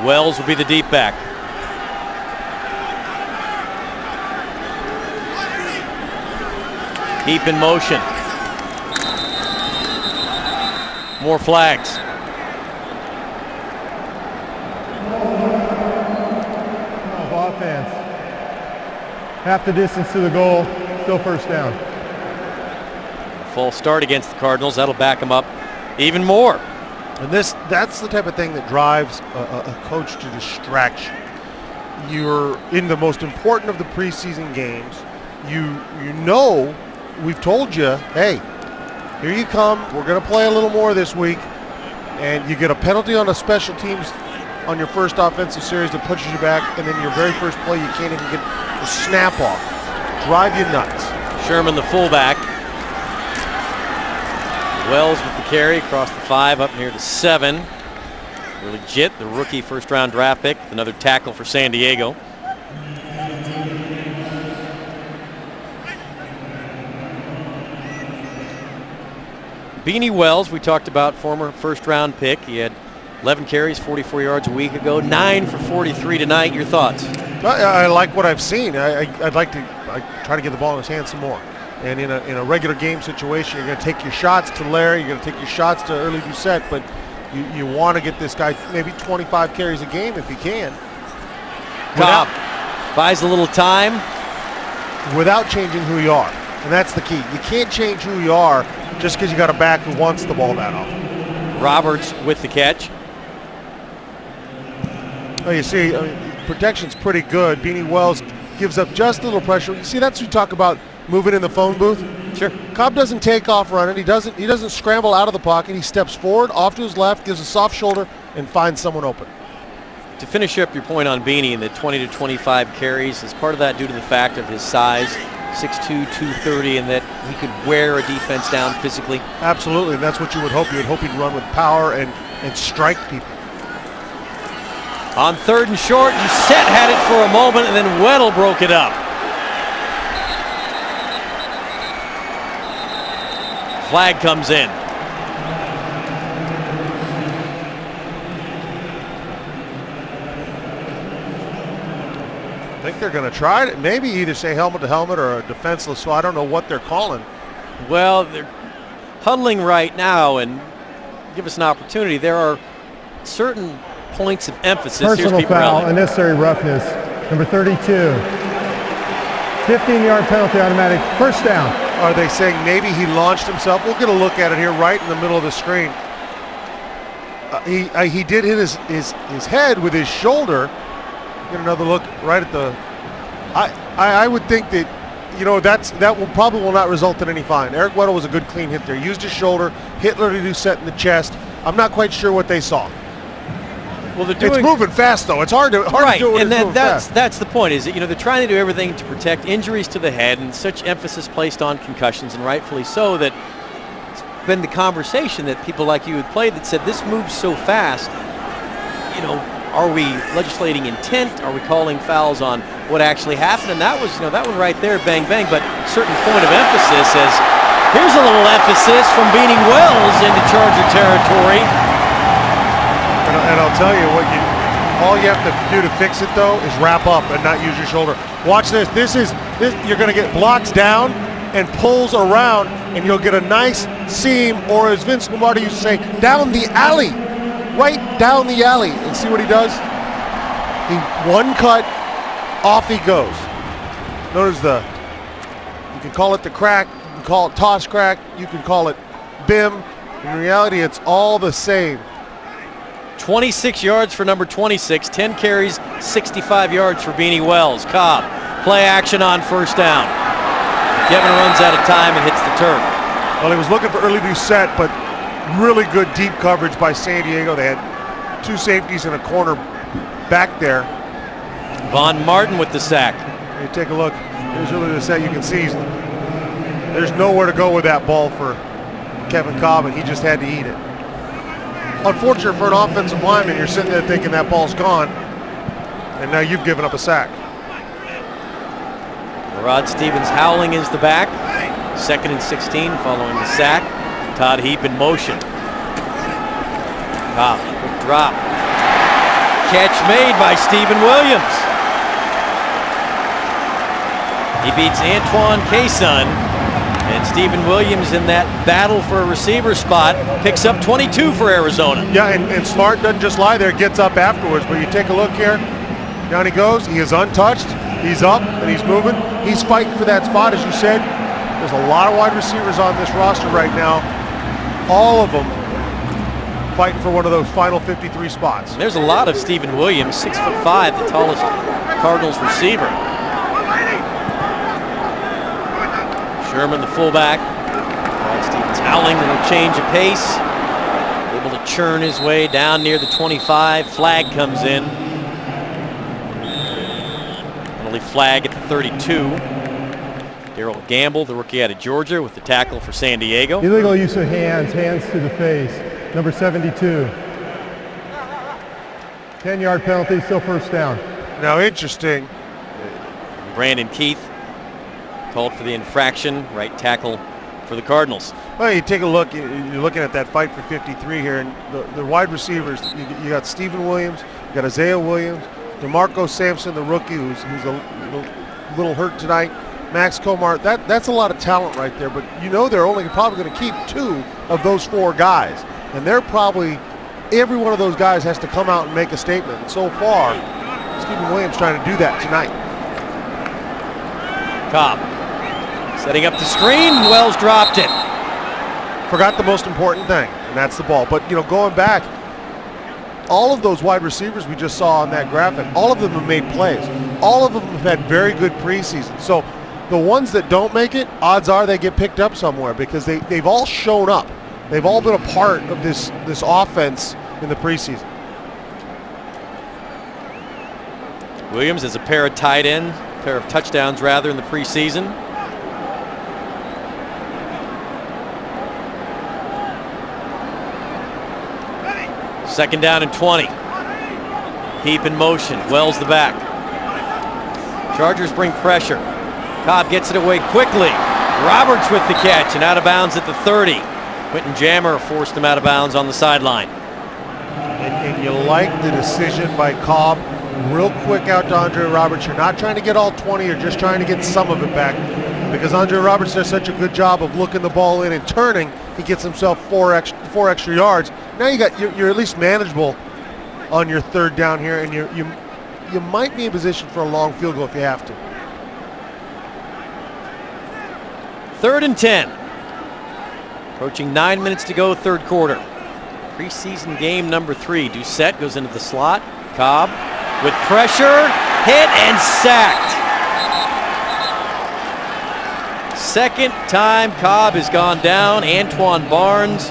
Wells will be the deep back. Keep in motion. More flags. Of offense. Half the distance to the goal, still first down. False start against the Cardinals. That'll back them up even more. And that's the type of thing that drives a coach to distract you. You're in the most important of the preseason games. You know, we've told you, hey, here you come. We're going to play a little more this week. And you get a penalty on a special teams on your first offensive series that pushes you back, and then your very first play you can't even get the snap off. Drive you nuts. Sherman, the fullback. Wells with the carry across the 5 up near the 7. Legit, the rookie first-round draft pick, with another tackle for San Diego. Beanie Wells, we talked about, former first-round pick. He had 11 carries, 44 yards a week ago, 9 for 43 tonight. Your thoughts? I like what I've seen. I'd like to try to get the ball in his hands some more. And in a regular game situation, you're going to take your shots to Larry, you're going to take your shots to Early Doucette, but you want to get this guy maybe 25 carries a game if he can. Cobb buys a little time. Without changing who you are. And that's the key. You can't change who you are just because you got a back who wants the ball that often. Roberts with the catch. Oh, you see, protection's pretty good. Beanie Wells gives up just a little pressure. You see, that's what you talk about moving in the phone booth. Sure. Cobb doesn't take off running. He doesn't scramble out of the pocket. He steps forward, off to his left, gives a soft shoulder, and finds someone open. To finish up your point on Beanie and the 20 to 25 carries, is part of that due to the fact of his size, 6'2", 230, and that he could wear a defense down physically? Absolutely, and that's what you would hope. You would hope he'd run with power and strike people. On 3rd and short, Doucette had it for a moment, and then Weddle broke it up. Flag comes in. I think they're going to try it. Maybe either say helmet to helmet or a defenseless, so I don't know what they're calling. Well, they're huddling right now and give us an opportunity. There are certain points of emphasis. Personal foul, unnecessary roughness, number 32. 15-yard penalty, automatic, first down. Are they saying maybe he launched himself? We'll get a look at it here right in the middle of the screen. He did hit his head with his shoulder. Get another look right at the. I would think that, you know, that will probably not result in any fine. Eric Weddle was a good clean hit there. Used his shoulder, hit Larry Doucette in the chest. I'm not quite sure what they saw. Well, it's moving fast though. It's hard to do it. And that's the point. Is that, you know, they're trying to do everything to protect injuries to the head, and such emphasis placed on concussions, and rightfully so. That it's been the conversation that people like you had played that said this moves so fast. You know, are we legislating intent? Are we calling fouls on what actually happened? And that was, you know, that one right there, bang bang. But certain point of emphasis is here's a little emphasis from Beanie Wells into Charger territory. And I'll tell you what, all you have to do to fix it though is wrap up and not use your shoulder. Watch this. This you're going to get blocks down, and pulls around, and you'll get a nice seam, or as Vince Lombardi used to say, down the alley, right down the alley. And see what he does? He one cut, off he goes. Notice you can call it the crack, you can call it toss crack, you can call it bim. In reality, it's all the same. 26 yards for number 26, 10 carries, 65 yards for Beanie Wells. Cobb, play action on first down. Kevin runs out of time and hits the turf. Well, he was looking for early Doucette, but really good deep coverage by San Diego. They had two safeties and a corner back there. Von Martin with the sack. You take a look. Here's early Doucette. You can see there's nowhere to go with that ball for Kevin Cobb, and he just had to eat it. Unfortunate for an offensive lineman, you're sitting there thinking that ball's gone, and now you've given up a sack. Rod Stevens howling is the back. 2nd and 16 following the sack. Todd Heap in motion. Cobb, quick drop. Catch made by Stephen Williams. He beats Antoine Cason, and Stephen Williams in that battle for a receiver spot picks up 22 for Arizona. Yeah, and Smart doesn't just lie there, gets up afterwards, but you take a look here. Down he goes. He is untouched. He's up and he's moving. He's fighting for that spot, as you said. There's a lot of wide receivers on this roster right now. All of them fighting for one of those final 53 spots. And there's a lot of Stephen Williams, 6'5", the tallest Cardinals receiver. Sherman, the fullback. Rod Stevens howling, a little change of pace. Able to churn his way down near the 25. Flag comes in. Penalty flag at the 32. Darrell Gamble, the rookie out of Georgia, with the tackle for San Diego. Illegal use of hands to the face, number 72. 10-yard penalty, still first down. Now interesting. Brandon Keith called for the infraction, right tackle for the Cardinals. Well, you take a look, you're looking at that fight for 53 here, and the wide receivers, you got Stephen Williams, you got Isaiah Williams, DeMarco Sampson, the rookie, who's a little hurt tonight, Max Comar. That's a lot of talent right there, but you know they're only probably going to keep 2 of those 4 guys, and they're probably, every one of those guys has to come out and make a statement. And so far, Stephen Williams trying to do that tonight. Cobb setting up the screen. Wells dropped it. Forgot the most important thing, and that's the ball. But, you know, going back, all of those wide receivers we just saw on that graphic, all of them have made plays. All of them have had very good preseason. So the ones that don't make it, odds are they get picked up somewhere because they've all shown up. They've all been a part of this offense in the preseason. Williams has a pair of tight ends, pair of touchdowns rather in the preseason. Second down and 20. Heap in motion. Wells the back. Chargers bring pressure. Cobb gets it away quickly. Roberts with the catch and out of bounds at the 30. Quentin Jammer forced him out of bounds on the sideline. And you like the decision by Cobb. Real quick out to Andre Roberts. You're not trying to get all 20, you're just trying to get some of it back. Because Andre Roberts does such a good job of looking the ball in and turning, he gets himself four extra yards. Now you're at least manageable on your third down here, and you might be in position for a long field goal if you have to. 3rd and 10. Approaching 9 minutes to go, third quarter. Preseason game number 3. Doucette goes into the slot. Cobb with pressure, hit and sacked. Second time Cobb has gone down. Antoine Barnes,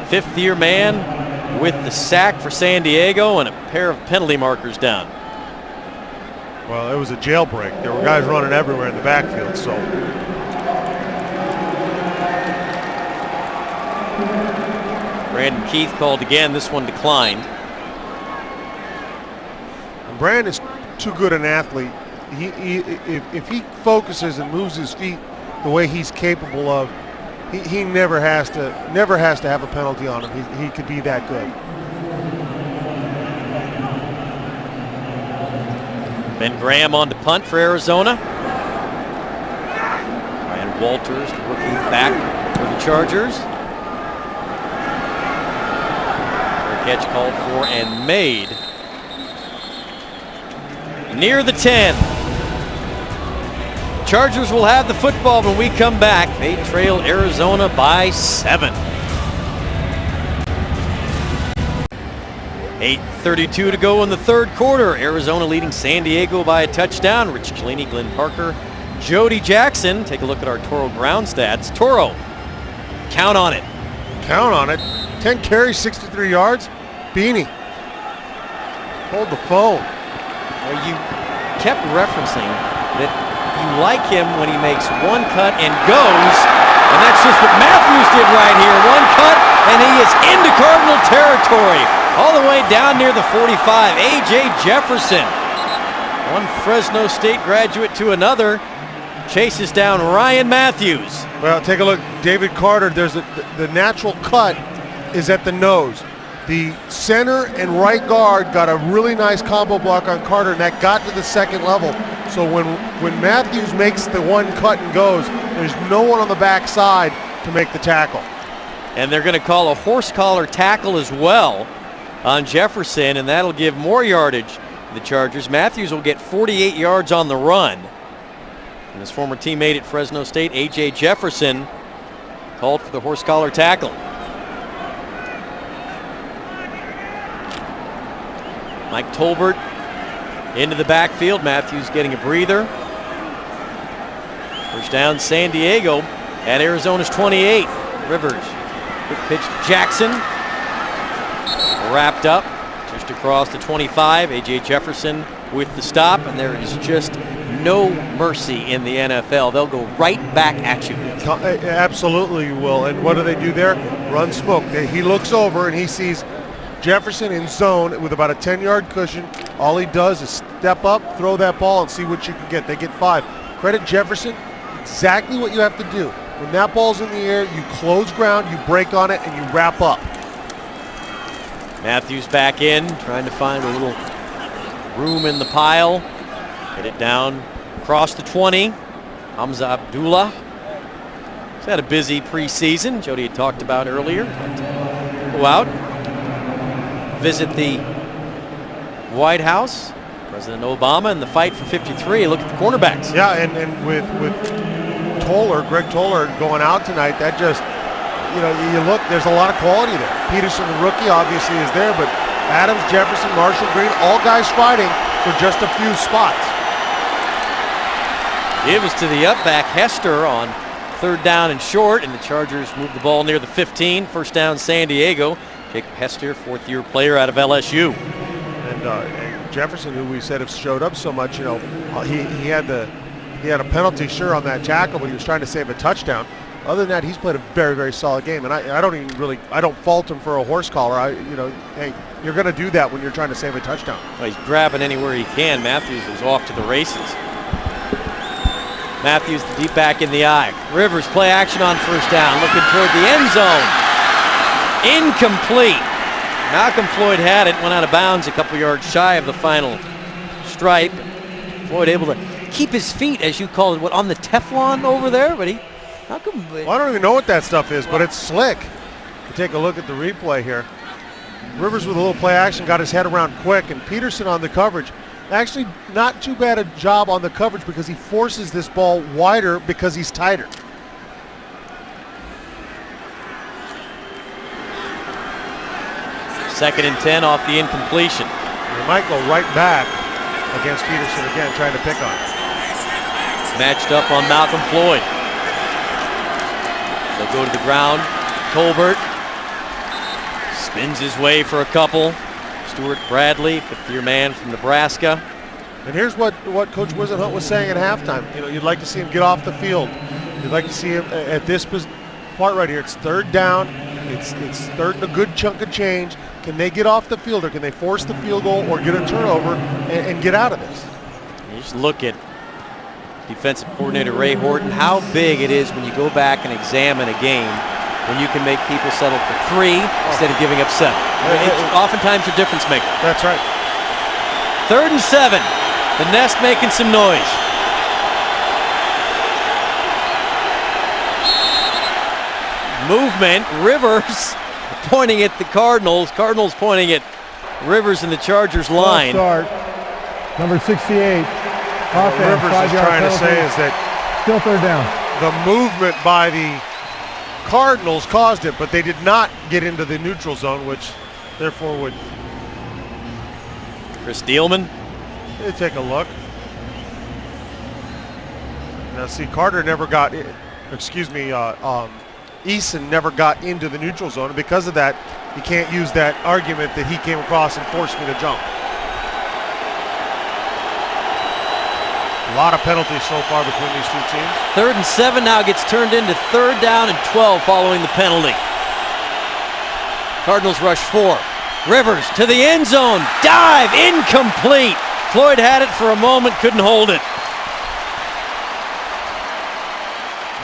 5th-year man, with the sack for San Diego and a pair of penalty markers down. Well, it was a jailbreak. There were guys running everywhere in the backfield, so. Brandon Keith called again. This one declined. Brandon is too good an athlete. If he focuses and moves his feet the way he's capable of, he never has to have a penalty on him. He could be that good. Ben Graham on to punt for Arizona. Walters, the rookie back for the Chargers. Catch called for and made. Near the 10. Chargers will have the football when we come back. They trail Arizona by 7. 8:32 to go in the third quarter. Arizona leading San Diego by a touchdown. Rich Cellini, Glenn Parker, Jody Jackson. Take a look at our Toro ground stats. Toro, count on it. Count on it. 10 carries, 63 yards. Beanie, hold the phone. Well, you kept referencing that you like him when he makes one cut and goes, and that's just what Matthews did right here. One cut, and he is into Cardinal territory, all the way down near the 45. A.J. Jefferson, one Fresno State graduate to another, chases down Ryan Matthews. Well, take a look. David Carter, there's the natural cut is at the nose. The center and right guard got a really nice combo block on Carter, and that got to the second level. So when Matthews makes the one cut and goes, there's no one on the backside to make the tackle. And they're going to call a horse collar tackle as well on Jefferson, and that'll give more yardage to the Chargers. Matthews will get 48 yards on the run. And his former teammate at Fresno State, A.J. Jefferson, called for the horse collar tackle. Mike Tolbert into the backfield. Matthews getting a breather. First down, San Diego at Arizona's 28. Rivers, quick pitch to Jackson. Wrapped up just across the 25. A.J. Jefferson with the stop, and there is just no mercy in the NFL. They'll go right back at you. Absolutely you will. And what do they do there? Run smoke. He looks over and he sees Jefferson in zone with about a 10-yard cushion. All he does is step up, throw that ball, and see what you can get. They get 5. Credit Jefferson, exactly what you have to do. When that ball's in the air, you close ground, you break on it, and you wrap up. Matthews back in, trying to find a little room in the pile. Get it down across the 20. Hamza Abdullah. He's had a busy preseason. Jody had talked about earlier. Go out, visit the White House, President Obama, and the fight for 53. Look at the cornerbacks. Yeah, and with Toller, Greg Toller going out tonight, that just, you look, there's a lot of quality there. Peterson, the rookie, obviously is there, but Adams, Jefferson, Marshall, Green, all guys fighting for just a few spots. Give us to the up back, Hester on third down and short, and the Chargers move the ball near the 15. First down, San Diego. Jacob Hester, fourth-year player out of LSU. And Jefferson, who we said have showed up so much, he had a penalty, sure, on that tackle, but he was trying to save a touchdown. Other than that, he's played a very, very solid game, and I don't fault him for a horse collar. Hey, you're going to do that when you're trying to save a touchdown. Well, he's grabbing anywhere he can. Matthews is off to the races. Matthews, the deep back in the eye. Rivers, play action on first down, looking toward the end zone. Incomplete. Malcolm Floyd had it, went out of bounds a couple yards shy of the final stripe. Floyd able to keep his feet, as you call it, on the Teflon over there, but well, I don't even know what that stuff is, but it's slick. You take a look at the replay here. Rivers with a little play action, got his head around quick, and Peterson on the coverage. Actually, not too bad a job on the coverage because he forces this ball wider because he's tighter. Second and 10 off the incompletion. He might go right back against Peterson again, trying to pick on him. Matched up on Malcolm Floyd. They'll go to the ground. Tolbert spins his way for a couple. Stuart Bradley, fifth-year man from Nebraska. And here's what Coach Wisenhunt was saying at halftime. You'd like to see him get off the field. You'd like to see him at this part right here. It's third down. It's third and a good chunk of change. Can they get off the field, or can they force the field goal or get a turnover and get out of this? You just look at defensive coordinator Ray Horton, how big it is when you go back and examine a game when you can make people settle for 3 instead of giving up 7. It's oftentimes a difference maker. That's right. Third and 7. The Nest making some noise. movement. Rivers pointing at the Cardinals. Cardinals pointing at Rivers in the Chargers line. Start. Number 68. What Offense, Rivers is 5-yard trying to penalty. say is that Still third down. the movement by the Cardinals caused it, but they did not get into the neutral zone, which therefore would Chris Dielman. take a look. Now see, Carter never got, Eason never got into the neutral zone, and because of that, you can't use that argument that he came across and forced me to jump. A lot of penalties so far between these two teams. 3rd and 7 now gets turned into 3rd down and 12 following the penalty. Cardinals rush 4. Rivers to the end zone. Dive, incomplete. Floyd had it for a moment, couldn't hold it.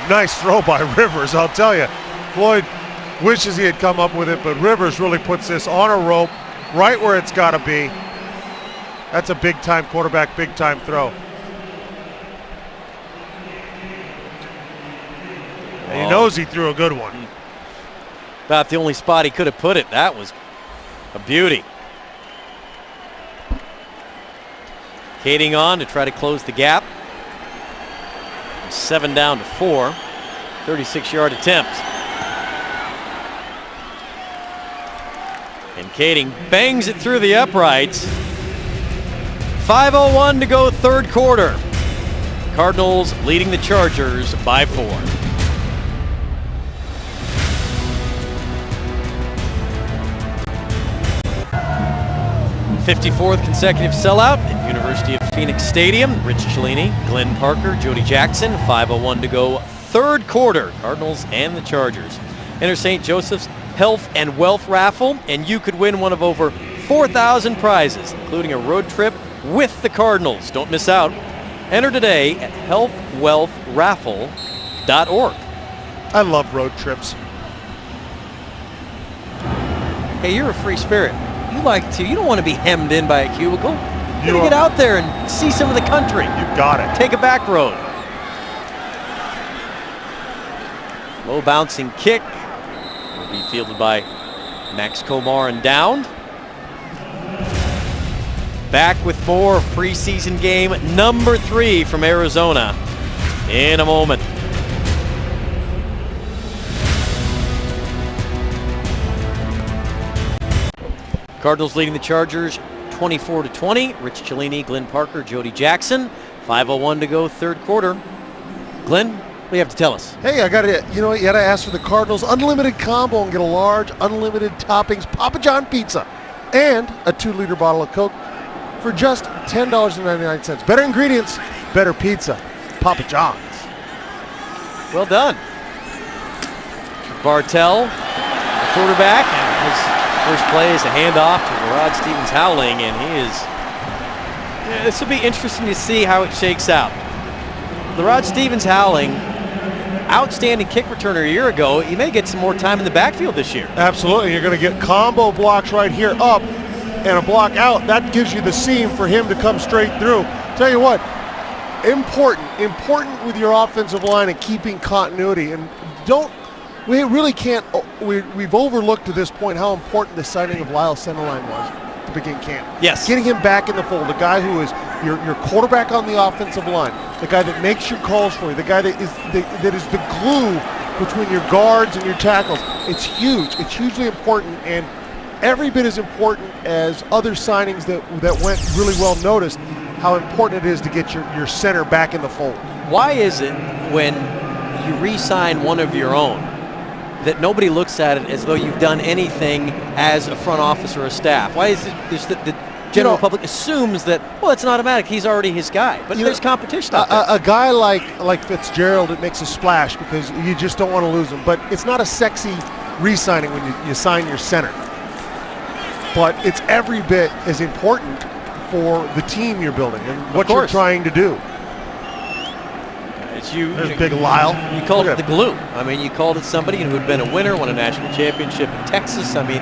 Nice throw by Rivers, I'll tell you. Floyd wishes he had come up with it, but Rivers really puts this on a rope right where it's got to be. That's a big-time quarterback, big-time throw. And he knows he threw a good one. About the only spot he could have put it. That was a beauty. Kading on to try to close the gap. 7 down to 4. 36-yard attempt. And Kading bangs it through the uprights. 5:01 to go, 3rd quarter. Cardinals leading the Chargers by 4. 54th consecutive sellout at University of Phoenix Stadium. Rich Cellini, Glenn Parker, Jody Jackson. 5:01 to go, 3rd quarter. Cardinals and the Chargers. Enter St. Joseph's Health and Wealth Raffle, and you could win one of over 4,000 prizes, including a road trip with the Cardinals. Don't miss out. Enter today at healthwealthraffle.org. I love road trips. Hey, you're a free spirit. You like to. You don't want to be hemmed in by a cubicle. You You want to get are- out there and see some of the country. You got it. Take a back road. Low bouncing kick. Will be fielded by Max Komar and downed. Back with more of preseason game number 3 from Arizona in a moment. Cardinals leading the Chargers 24-20. Rich Cellini, Glenn Parker, Jody Jackson. 5:01 to go, 3rd quarter. Glenn, what do you have to tell us? Hey, I got to, you got to ask for the Cardinals unlimited combo and get a large unlimited toppings Papa John pizza and a 2-liter bottle of Coke for just $10.99. Better ingredients, better pizza. Papa John's. Well done. Bartell, the quarterback, and his first play is a handoff to Rod Stevens-Howling, and he is. This will be interesting to see how it shakes out. The Rod Stevens-Howling, outstanding kick returner a year ago. He may get some more time in the backfield this year. Absolutely. You're going to get combo blocks right here up and a block out. That gives you the seam for him to come straight through. Tell you what, important with your offensive line and keeping continuity. And we really can't, we've overlooked to this point how important the signing of Lyle Centerline was to begin camp. Yes. Getting him back in the fold, the guy who is your quarterback on the offensive line, the guy that makes your calls for you, the guy that is the glue between your guards and your tackles. It's huge. It's hugely important, and every bit as important as other signings that went really well noticed, how important it is to get your center back in the fold. Why is it when you re-sign one of your own that nobody looks at it as though you've done anything as a front office or a staff? Why is it the general public assumes that, well, it's an automatic, he's already his guy, but there's competition out there. A guy like Fitzgerald, it makes a splash because you just don't want to lose him, but it's not a sexy re-signing when you sign your center. But it's every bit as important for the team you're building and what you're trying to do. There's big Lyle. You called it the glue. I mean, you called it somebody who had been a winner, won a national championship in Texas. I mean,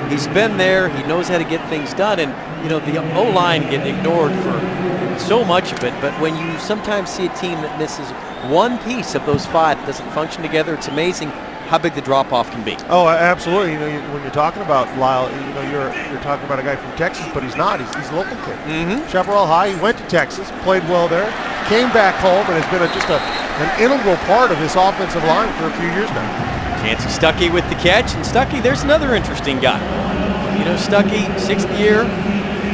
he's been there. He knows how to get things done. And, the O-line get ignored for so much of it. But when you sometimes see a team that misses one piece of those 5 that doesn't function together, it's amazing how big the drop-off can be. Oh, absolutely. You know, when you're talking about Lyle, you know, you're talking about a guy from Texas, but he's not. He's a local kid. Chaparral High. He went to Texas, played well there, came back home, and has been an integral part of this offensive line for a few years now. Chancey Stuckey with the catch, and Stuckey, there's another interesting guy. You know, Stuckey, 6th year,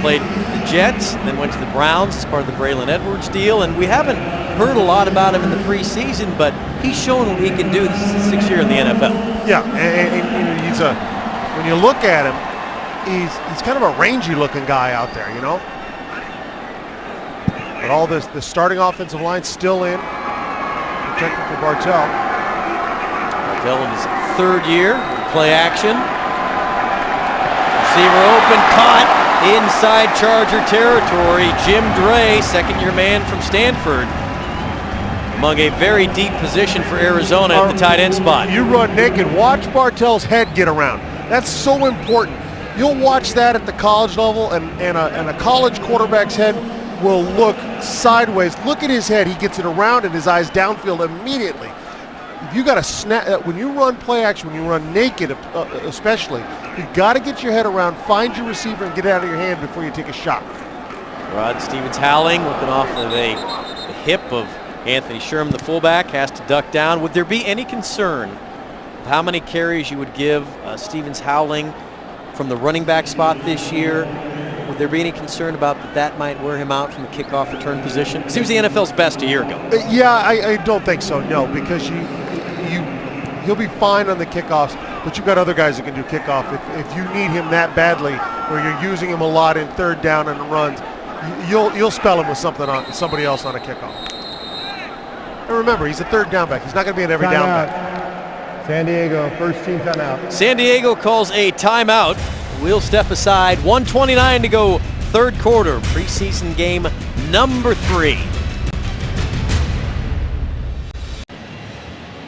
played the Jets, then went to the Browns as part of the Braylon Edwards deal, and we haven't heard a lot about him in the preseason, but he's shown what he can do. This is his 6th year in the NFL. Yeah, and he's when you look at him, he's kind of a rangy-looking guy out there, you know. But all the starting offensive line still in, protected for Bartell. Bartell in his 3rd year, play action. Receiver open, caught inside Charger territory. Jim Dre, 2nd-year man from Stanford, among a very deep position for Arizona at the tight end spot. You run naked, watch Bartell's head get around. That's so important. You'll watch that at the college level, and a college quarterback's head will look sideways. Look at his head. He gets it around and his eyes downfield immediately. If you got to snap, when you run play action, when you run naked especially, you got to get your head around, find your receiver, and get it out of your hand before you take a shot. Rod Stevens-Howling looking off of the hip of Anthony Sherman, the fullback, has to duck down. Would there be any concern of how many carries you would give Stevens-Howling from the running back spot this year? Would there be any concern about that might wear him out from the kickoff return position? Because he was the NFL's best a year ago. Yeah, I don't think so, no, because he'll be fine on the kickoffs, but you've got other guys that can do kickoff. If you need him that badly, where you're using him a lot in 3rd down and runs, you'll spell him with somebody else on a kickoff. And remember, he's a 3rd down back. He's not going to be an every down back. San Diego, first team timeout. San Diego calls a timeout. We'll step aside. 1:29 to go, 3rd quarter, preseason game number 3.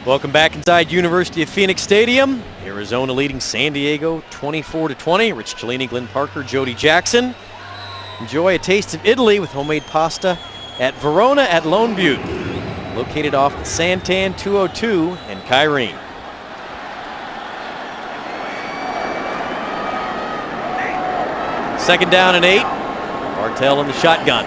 Welcome back inside University of Phoenix Stadium. Arizona leading San Diego 24-20. Rich Cellini, Glenn Parker, Jody Jackson. Enjoy a taste of Italy with homemade pasta at Verona at Lone Butte, located off the Santan 202 and Kyrene. Second down and 8. Bartell in the shotgun.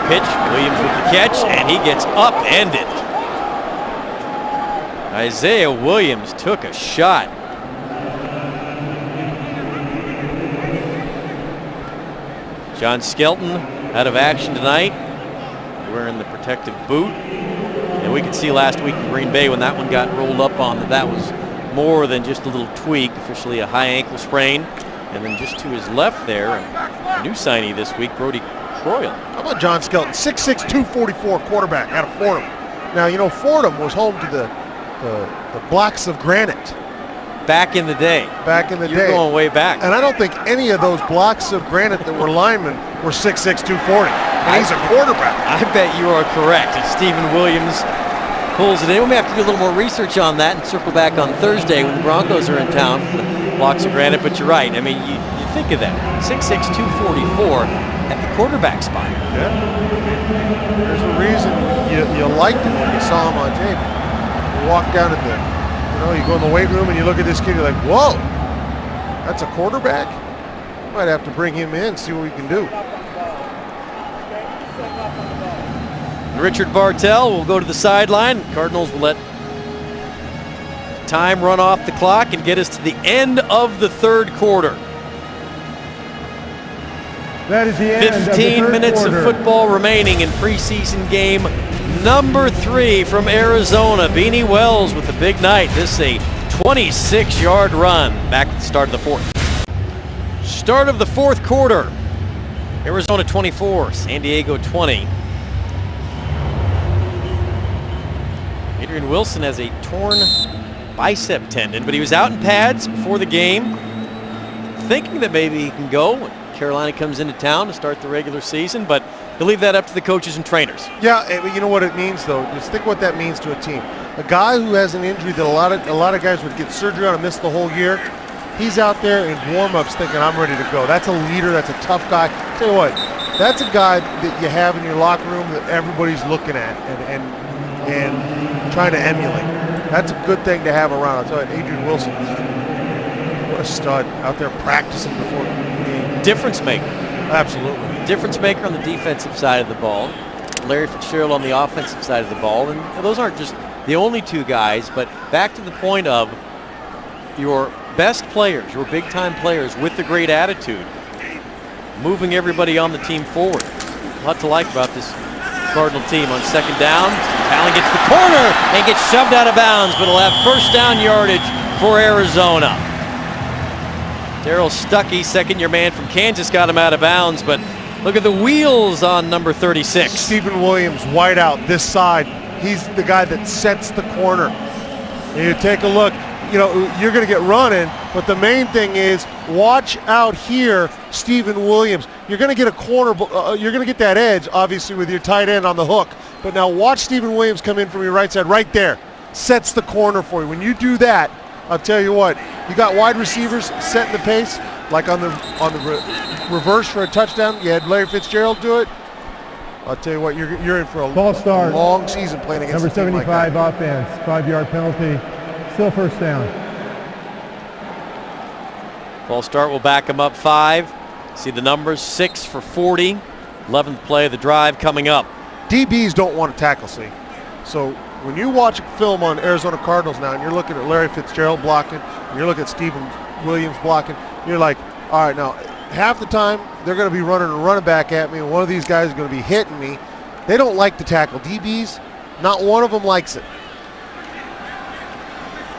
Pitch, Williams with the catch, and he gets upended. Isaiah Williams took a shot. John Skelton out of action tonight, wearing the protective boot. And we could see last week in Green Bay when that one got rolled up on that was more than just a little tweak, officially a high ankle sprain. And then just to his left there, a new signee this week, Brody Croyle. How about John Skelton, 6'6", 244 quarterback out of Fordham. Now, you know, Fordham was home to the blocks of granite. Back in the day. Back in the You're day. going way back. And I don't think any of those blocks of granite that were linemen were 6'6", 240. And he's a quarterback. I bet you are correct. And Stephen Williams pulls it in. We may have to do a little more research on that and circle back on Thursday when the Broncos are in town. Blocks of granite, but you're right. I mean, you think of that. 6'6", 244 at the quarterback spot. Yeah. There's a reason you liked him when you saw him on tape. You walk down at you go in the weight room and you look at this kid, you're like, whoa, that's a quarterback? Might have to bring him in, see what we can do. Richard Bartell will go to the sideline. Cardinals will let time run off the clock and get us to the end of the 3rd quarter. That is the end 15 of the minutes quarter. of football remaining in preseason game number 3 from Arizona. Beanie Wells with a big night. This is a 26-yard run back at the start of the 4th. Start of the 4th quarter. Arizona 24, San Diego 20. Adrian Wilson has a torn bicep tendon, but he was out in pads before the game, thinking that maybe he can go when Carolina comes into town to start the regular season, but he'll leave that up to the coaches and trainers. Yeah, you know what it means, though. Just think what that means to a team. A guy who has an injury that a lot of guys would get surgery on and miss the whole year, he's out there in warm-ups thinking, I'm ready to go. That's a leader. That's a tough guy. Tell you what, that's a guy that you have in your locker room that everybody's looking at. And and trying to emulate. That's a good thing to have around. I'll tell you, Adrian Wilson, what a stud out there practicing before the game. Difference maker. Absolutely. Difference maker on the defensive side of the ball. Larry Fitzgerald on the offensive side of the ball. And those aren't just the only two guys, but back to the point of your best players, your big-time players with the great attitude, moving everybody on the team forward. A lot to like about this Cardinal team. On second down, Allen gets the corner and gets shoved out of bounds, but he'll have first down yardage for Arizona. Darryl Stuckey, second-year man from Kansas, got him out of bounds, but look at the wheels on number 36. Stephen Williams, wide out this side. He's the guy that sets the corner. And you take a look, you know, you're going to get running, but the main thing is watch out here, Stephen Williams. You're going to get a corner, you're going to get that edge, obviously, with your tight end on the hook. But now watch Stephen Williams come in from your right side right there. Sets the corner for you. When you do that, I'll tell you what, you got wide receivers setting the pace, like on the reverse for a touchdown. You had Larry Fitzgerald do it. I'll tell you what, you're in for a False start. long season playing against Number a team 75 like offense, 5-yard penalty, still first down. False start will back him up 5. See the numbers, 6 for 40. 11th play of the drive coming up. DBs don't want to tackle, see. So when you watch film on Arizona Cardinals now and you're looking at Larry Fitzgerald blocking, and you're looking at Stephen Williams blocking, you're like, all right, now half the time they're going to be running a running back at me and one of these guys is going to be hitting me. They don't like to tackle. DBs, not one of them likes it.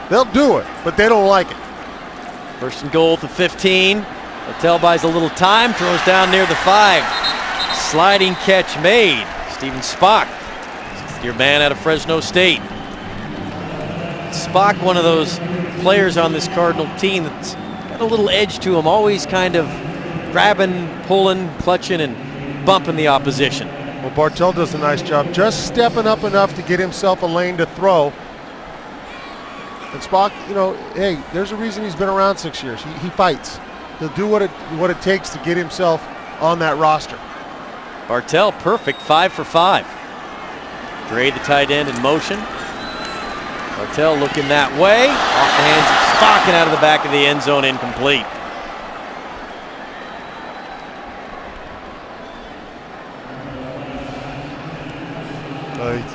They'll do it, but they don't like it. First and goal at the 15. Littell buys a little time, throws down near the 5. Sliding catch made. Steven Spock, your man out of Fresno State. Spock, one of those players on this Cardinal team that's got a little edge to him, always kind of grabbing, pulling, clutching, and bumping the opposition. Well, Bartell does a nice job just stepping up enough to get himself a lane to throw. And Spock, you know, hey, there's a reason he's been around 6 years. He fights. He'll do what it takes to get himself on that roster. Bartell, perfect, 5 for 5. Gray, the tight end, in motion. Bartell looking that way. Off the hands of Spock and out of the back of the end zone, incomplete.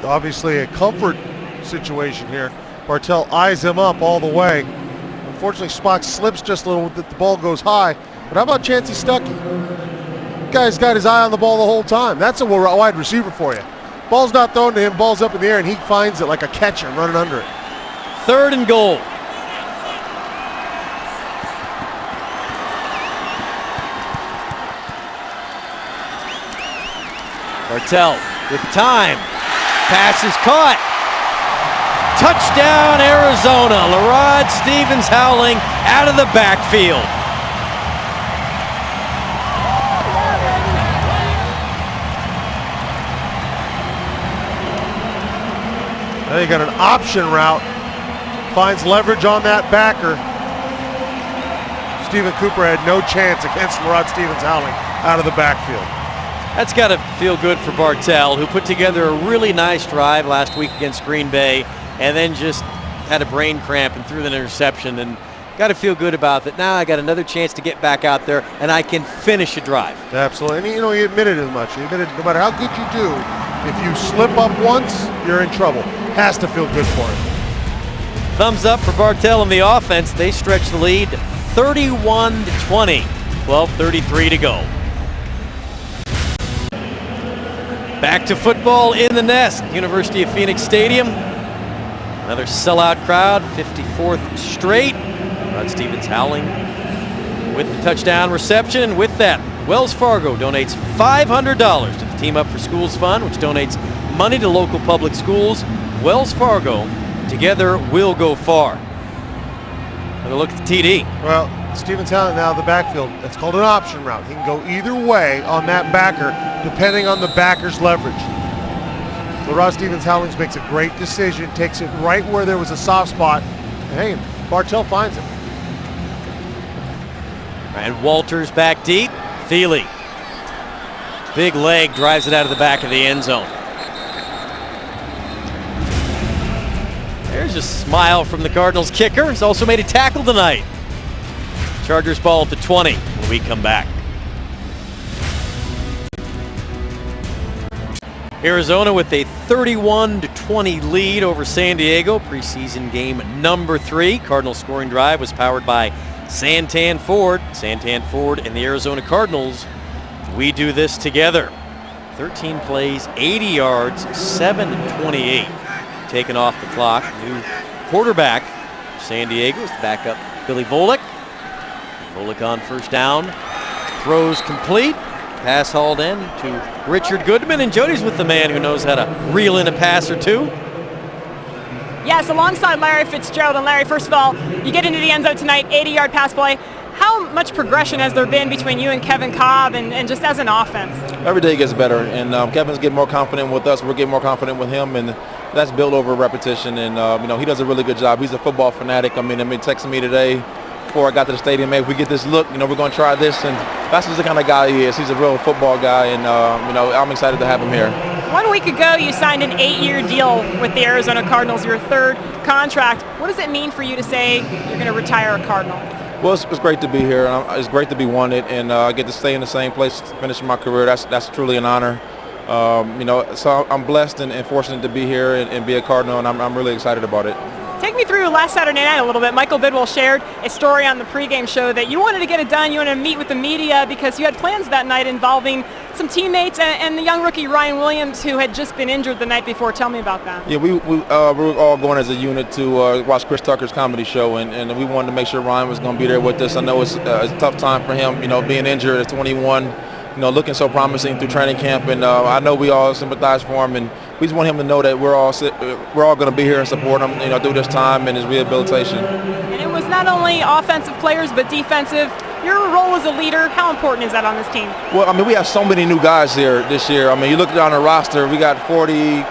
Obviously a comfort situation here. Bartell eyes him up all the way. Unfortunately, Spock slips just a little bit. The ball goes high. But how about Chancey Stuckey? Guy's got his eye on the ball the whole time. That's a wide receiver for you. Ball's not thrown to him. Ball's up in the air, and he finds it like a catcher running under it. 3rd and goal. Bartell with time. Pass is caught. Touchdown, Arizona. Larod Stevens Howling out of the backfield. Now you got an option route. Finds leverage on that backer. Stephen Cooper had no chance against Larod Stevens Howling out of the backfield. That's got to feel good for Bartell, who put together a really nice drive last week against Green Bay and then just had a brain cramp and threw the interception, and got to feel good about that. Now I got another chance to get back out there and I can finish a drive. Absolutely. And, you know, he admitted as much. He admitted no matter how good you do, if you slip up once, you're in trouble. Has to feel good for him. Thumbs up for Bartell and the offense. They stretch the lead 31-20. 12:33 to go. Back to football in the nest. University of Phoenix Stadium. Another sellout crowd, 54th straight. Rod Stevens Howling with the touchdown reception. And with that, Wells Fargo donates $500 to the Team Up for Schools Fund, which donates money to local public schools. Wells Fargo, together we'll go far. Have a look at the TD. Well, Stevens Howling now in the backfield. It's called an option route. He can go either way on that backer, depending on the backer's leverage. So Rod Stevens Howling makes a great decision, takes it right where there was a soft spot, and hey, Bartell finds it. And Walters back deep. Thiele. Big leg drives it out of the back of the end zone. There's a smile from the Cardinals kicker. He's also made a tackle tonight. Chargers ball at the 20 when we come back. Arizona with a 31-20 lead over San Diego. Preseason game number 3. Cardinals scoring drive was powered by Santan Ford. Santan Ford and the Arizona Cardinals. We do this together. 13 plays, 80 yards, 7-28. Taken off the clock. New quarterback, San Diego, is the backup Billy Volek. Volek on first down. Throws complete. Pass hauled in to Richard Goodman, and Jody's with the man who knows how to reel in a pass or two. Yes, alongside Larry Fitzgerald. And Larry, first of all, you get into the end zone tonight, 80-yard pass play. How much progression has there been between you and Kevin Cobb and just as an offense? Every day gets better, and Kevin's getting more confident with us. We're getting more confident with him, and that's built over repetition. And he does a really good job. He's a football fanatic. I mean, texting me today before I got to the stadium, hey, if we get this look, we're going to try this. And that's just the kind of guy he is. He's a real football guy, and I'm excited to have him here. 1 week ago, you signed an 8-year deal with the Arizona Cardinals, your 3rd contract. What does it mean for you to say you're going to retire a Cardinal? Well, it's great to be here. It's great to be wanted, and I get to stay in the same place, finishing my career. That's truly an honor. So I'm blessed and fortunate to be here and be a Cardinal, and I'm really excited about it. Take me through last Saturday night a little bit. Michael Bidwell shared a story on the pregame show that you wanted to get it done. You wanted to meet with the media because you had plans that night involving some teammates and the young rookie Ryan Williams, who had just been injured the night before. Tell me about that. Yeah, we were all going as a unit to watch Chris Tucker's comedy show, and we wanted to make sure Ryan was going to be there with us. I know it's a tough time for him, being injured at 21, looking so promising through training camp, and I know we all sympathize for him, and we just want him to know that we're all going to be here and support him, through this time and his rehabilitation. And it was not only offensive players but defensive. Your role as a leader, how important is that on this team? Well, we have so many new guys here this year. You look down the roster, we got 40,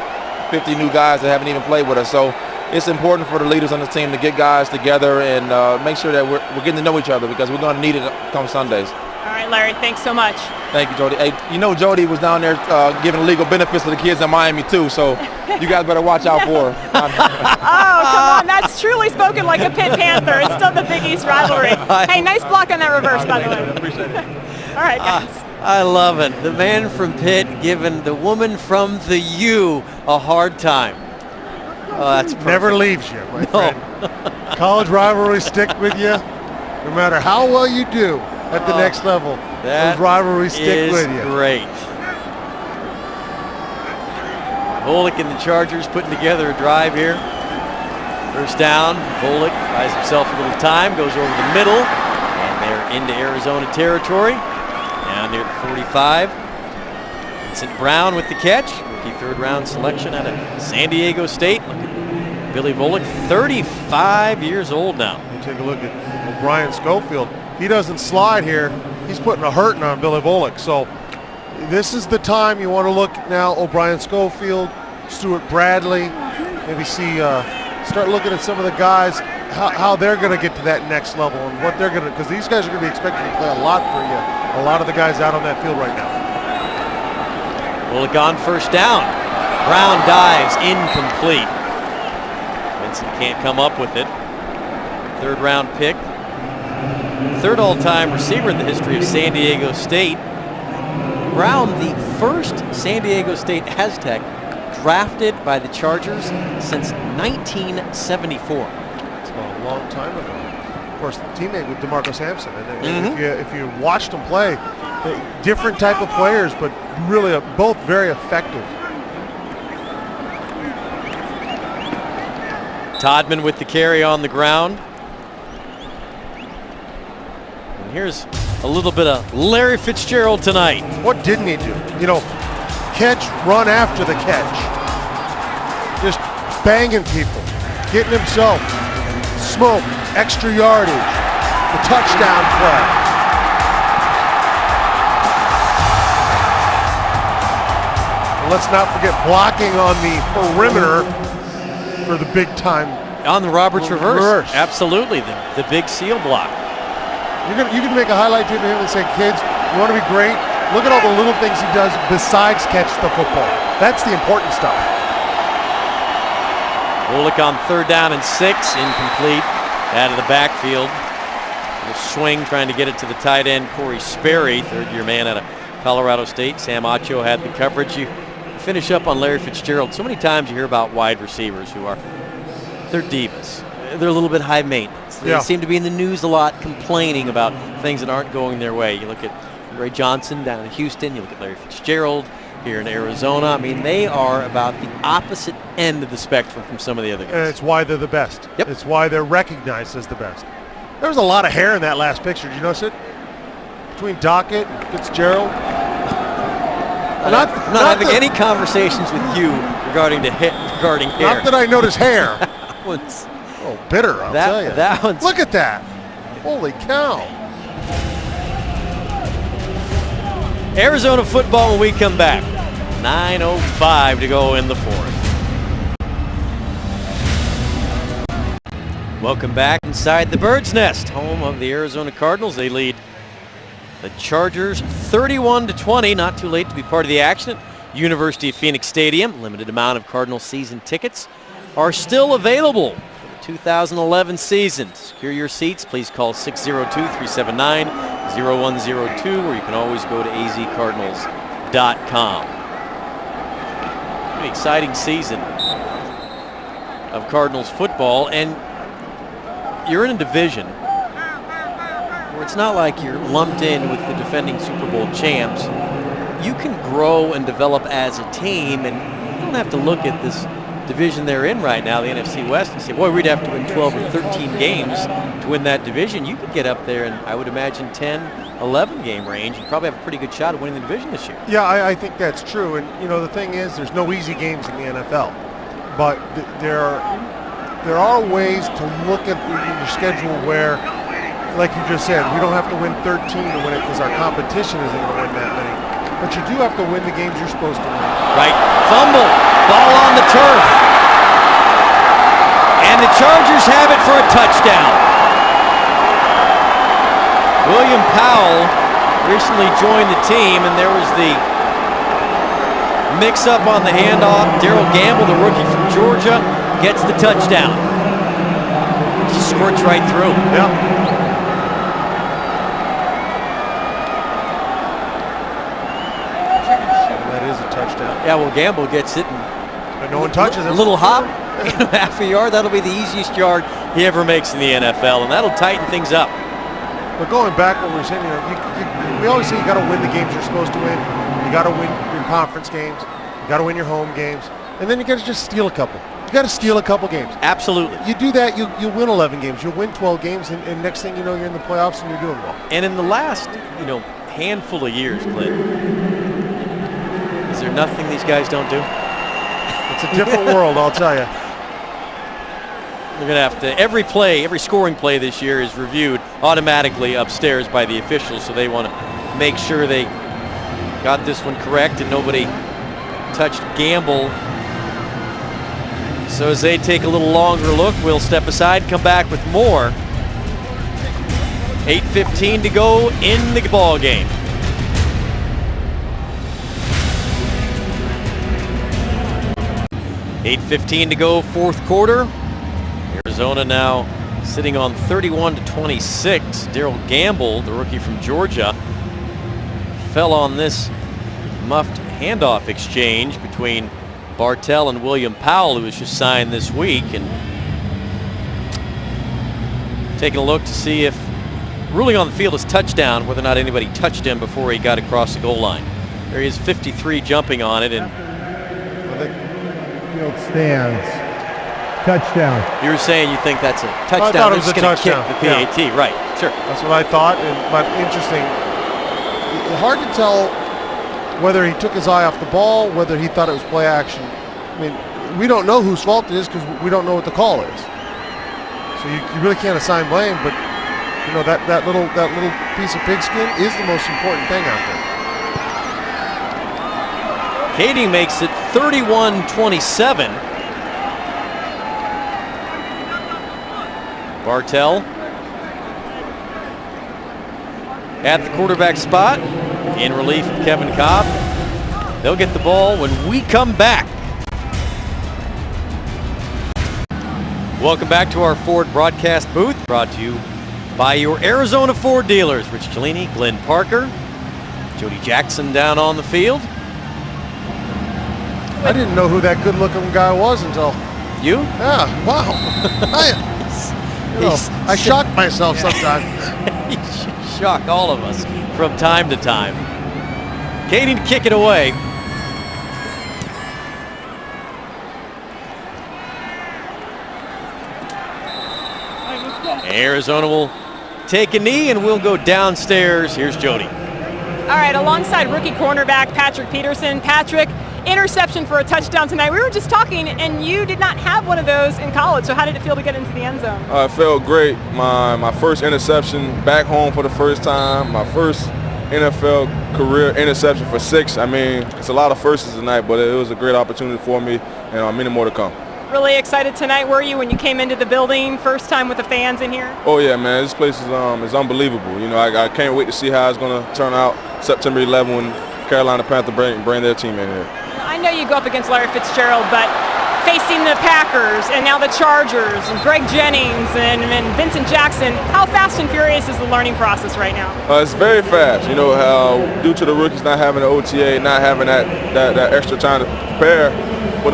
50 new guys that haven't even played with us. So it's important for the leaders on the team to get guys together and make sure that we're getting to know each other, because we're going to need it come Sundays. All right, Larry, thanks so much. Thank you, Jody. Hey, Jody was down there giving legal benefits to the kids in Miami, too, so you guys better watch out for her. Oh, come on. That's truly spoken like a Pitt Panther. It's still the Big East rivalry. Hey, nice block on that reverse, by the way. Appreciate it. All right, guys. I love it. The man from Pitt giving the woman from the U a hard time. Oh, that's perfect. Never leaves you, my friend. College rivalries stick with you no matter how well you do at the next level. Those rivalries stick with you. Great. Volek and the Chargers putting together a drive here. First down. Volek buys himself a little time, goes over the middle, and they're into Arizona territory. Down near the 45. Vincent Brown with the catch. Rookie 3rd-round selection out of San Diego State. Look at Billy Volek, 35 years old now. You take a look at O'Brien Schofield. He doesn't slide here. He's putting a hurting on Billy Volek. So this is the time you want to look now. O'Brien Schofield, Stuart Bradley, maybe start looking at some of the guys, how they're going to get to that next level and what they're going to, because these guys are going to be expected to play a lot for you. A lot of the guys out on that field right now. Volek on first down. Brown dives incomplete. Vincent can't come up with it. 3rd-round pick. 3rd all-time receiver in the history of San Diego State. Brown, the first San Diego State Aztec drafted by the Chargers since 1974. It's a long time ago. Of course, teammate with DeMarco Sampson. And if you watched them play, different type of players, but really both very effective. Todman with the carry on the ground. Here's a little bit of Larry Fitzgerald tonight. What didn't he do? Catch, run after the catch. Just banging people, getting himself smoke, extra yardage, the touchdown play. And let's not forget blocking on the perimeter for the big time. On the Roberts reverse. Absolutely, the big seal block. You can make a highlight tape of him and say, kids, you want to be great? Look at all the little things he does besides catch the football. That's the important stuff. Bullock on 3rd down and 6, incomplete, out of the backfield. The swing trying to get it to the tight end, Corey Sperry, 3rd-year man out of Colorado State. Sam Acho had the coverage. You finish up on Larry Fitzgerald. So many times you hear about wide receivers who are, they're divas. They're a little bit high maintenance. They seem to be in the news a lot, complaining about things that aren't going their way. You look at Ray Johnson down in Houston. You look at Larry Fitzgerald here in Arizona. I mean, they are about the opposite end of the spectrum from some of the other guys. And it's why they're the best. Yep. It's why they're recognized as the best. There was a lot of hair in that last picture. Did you notice it? Between Dockett and Fitzgerald. I'm not having any conversations with you regarding hair. Not that I notice hair. That one's bitter, I'll tell you. That one's. Look at that. Holy cow. Arizona football when we come back. 9:05 to go in the 4th. Welcome back inside the Bird's Nest, home of the Arizona Cardinals. They lead the Chargers 31-20. Not too late to be part of the action at University of Phoenix Stadium. Limited amount of Cardinals season tickets are still available for the 2011 season. To secure your seats, please call 602-379-0102, or you can always go to azcardinals.com. An exciting season of Cardinals football, and you're in a division where it's not like you're lumped in with the defending Super Bowl champs. You can grow and develop as a team, and you don't have to look at this division they're in right now, the NFC West, and say, boy, we'd have to win 12 or 13 games to win that division. You could get up there in, I would imagine, 10, 11 game range and probably have a pretty good shot at winning the division this year. Yeah, I think that's true. And, you know, the thing is, there's no easy games in the NFL. But there are ways to look at your schedule where, like you just said, we don't have to win 13 to win it because our competition isn't going to win that many. But you do have to win the games you're supposed to win. Right. Fumble. Ball on the turf. And the Chargers have it for a touchdown. William Powell recently joined the team, and there was the mix-up on the handoff. Darrell Gamble, the rookie from Georgia, gets the touchdown. Just squirts right through. Yeah. That is a touchdown. Yeah, well, Gamble gets it, But no one touches him. a little hop, half a yard. That'll be the easiest yard he ever makes in the NFL, and that'll tighten things up. But going back what we were saying, we always say you got to win the games you're supposed to win. You got to win your conference games. You got to win your home games, and then you got to just steal a couple. You got to steal a couple games. Absolutely. You do that, you'll win 11 games. You'll win 12 games, and next thing you know, you're in the playoffs and you're doing well. And in the last, handful of years, Clint, is there nothing these guys don't do? It's a different world, I'll tell you. They're going to have to, every scoring play this year is reviewed automatically upstairs by the officials, so they want to make sure they got this one correct and nobody touched Gamble. So as they take a little longer look, we'll step aside, come back with more. 8:15 to go in the ball game. $8:15 to go, fourth quarter. Arizona now sitting on 31-26. Darrell Gamble, the rookie from Georgia, fell on this muffed handoff exchange between Bartell and William Powell, who was just signed this week, and taking a look to see if ruling on the field is touchdown, whether or not anybody touched him before he got across the goal line. There he is, 53 jumping on it, and Field stands. Touchdown. you were saying you think that's a touchdown. I thought it was They're a just gonna touchdown. kick the PAT, right? Sure. That's what I thought, but interesting. It's hard to tell whether he took his eye off the ball, whether he thought it was play action. I mean, we don't know whose fault it is because we don't know what the call is. So you really can't assign blame, but that little piece of pigskin is the most important thing out there. Katie makes it 31-27. Bartell at the quarterback spot in relief of Kevin Cobb. They'll get the ball when we come back. Welcome back to our Ford broadcast booth, brought to you by your Arizona Ford dealers. Rich Cellini, Glenn Parker, Jody Jackson down on the field. I didn't know who that good-looking guy was until. You? Yeah, wow. I shock myself sometimes. He shock all of us from time to time. Kading to kick it away. Arizona will take a knee and we'll go downstairs. Here's Jody. All right, alongside rookie cornerback Patrick Peterson. Patrick, interception for a touchdown tonight. We were just talking, and you did not have one of those in college, so how did it feel to get into the end zone? It felt great. My first interception back home for the first time. My first NFL career interception for 6. I mean, it's a lot of firsts tonight, but it was a great opportunity for me, and many more to come. Really excited tonight, were you, when you came into the building, first time with the fans in here? Oh yeah, man, this place is unbelievable. You know, I can't wait to see how it's going to turn out September 11 when Carolina Panthers bring their team in here. I know you go up against Larry Fitzgerald, but facing the Packers and now the Chargers and Greg Jennings and Vincent Jackson, how fast and furious is the learning process right now? It's very fast. You know, due to the rookies not having the OTA, not having that extra time to prepare. But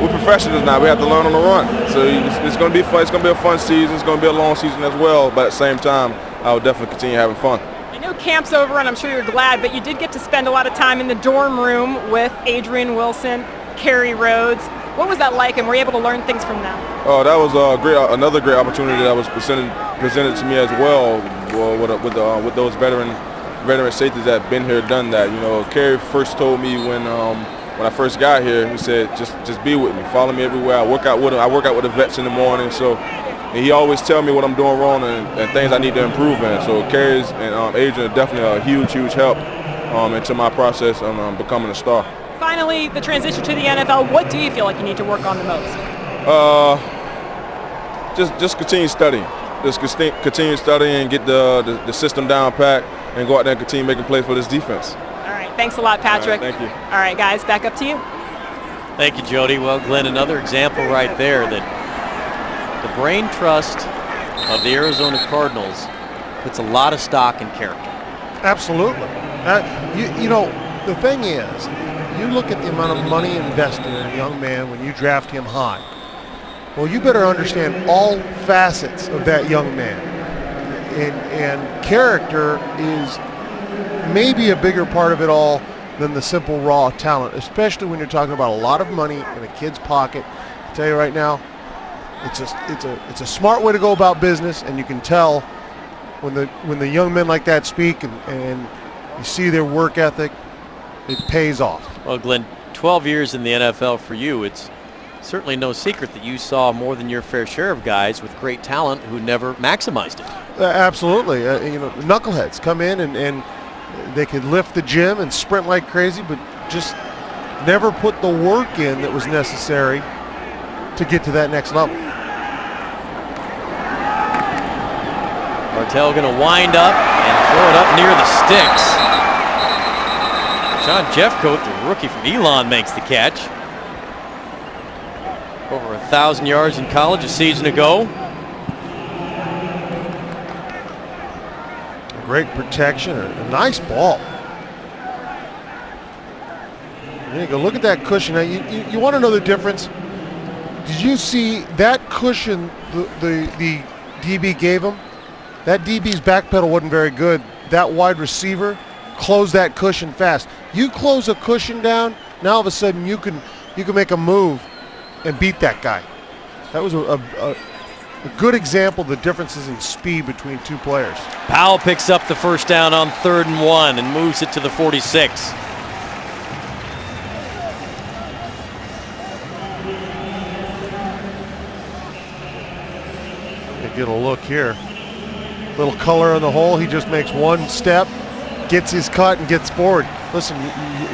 we're professionals now. We have to learn on the run. So it's going to be fun. It's going to be a fun season. It's going to be a long season as well. But at the same time, I will definitely continue having fun. I know camp's over, and I'm sure you're glad, but you did get to spend a lot of time in the dorm room with Adrian Wilson, Kerry Rhodes. What was that like, and were you able to learn things from them? Oh, that was another great opportunity that was presented to me as well with those veteran safeties that have been here, done that. You know, Kerry first told me when I first got here, he said, just be with me, follow me everywhere. I work out with him. I work out with the vets in the morning, and he always tell me what I'm doing wrong and things I need to improve in. So Kerry's and Adrian are definitely a huge help into my process of becoming a star. Finally, the transition to the NFL, what do you feel like you need to work on the most? Just continue studying. Just continue studying and get the system down pat and go out there and continue making plays for this defense. All right, thanks a lot, Patrick. Thank you. All right, guys, back up to you. Thank you, Jody. Well, Glenn, another example right there that the brain trust of the Arizona Cardinals puts a lot of stock in character. Absolutely. You know, the thing is, you look at the amount of money invested in a young man when you draft him high. Well, you better understand all facets of that young man. And character is maybe a bigger part of it all than the simple raw talent, especially when you're talking about a lot of money in a kid's pocket. I tell you right now, it's a smart way to go about business, and you can tell when the young men like that speak and you see their work ethic, it pays off. Well, Glenn, 12 years in the NFL for you, it's certainly no secret that you saw more than your fair share of guys with great talent who never maximized it. Absolutely. You know, knuckleheads come in and they could lift the gym and sprint like crazy, but just never put the work in that was necessary to get to that next level. Martell going to wind up and throw it up near the sticks. John Jeffcoat, the rookie from Elon, makes the catch. Over 1,000 yards in college a season ago. Great protection, a nice ball. There you go. Look at that cushion. Now, you want to know the difference? Did you see that cushion the DB gave him? That DB's back pedal wasn't very good. That wide receiver closed that cushion fast. You close a cushion down, now all of a sudden you can make a move and beat that guy. That was a good example of the differences in speed between two players. Powell picks up the first down on 3rd and 1 and moves it to the 46. Get a look here. Little color in the hole. He just makes one step, gets his cut, and gets forward. Listen,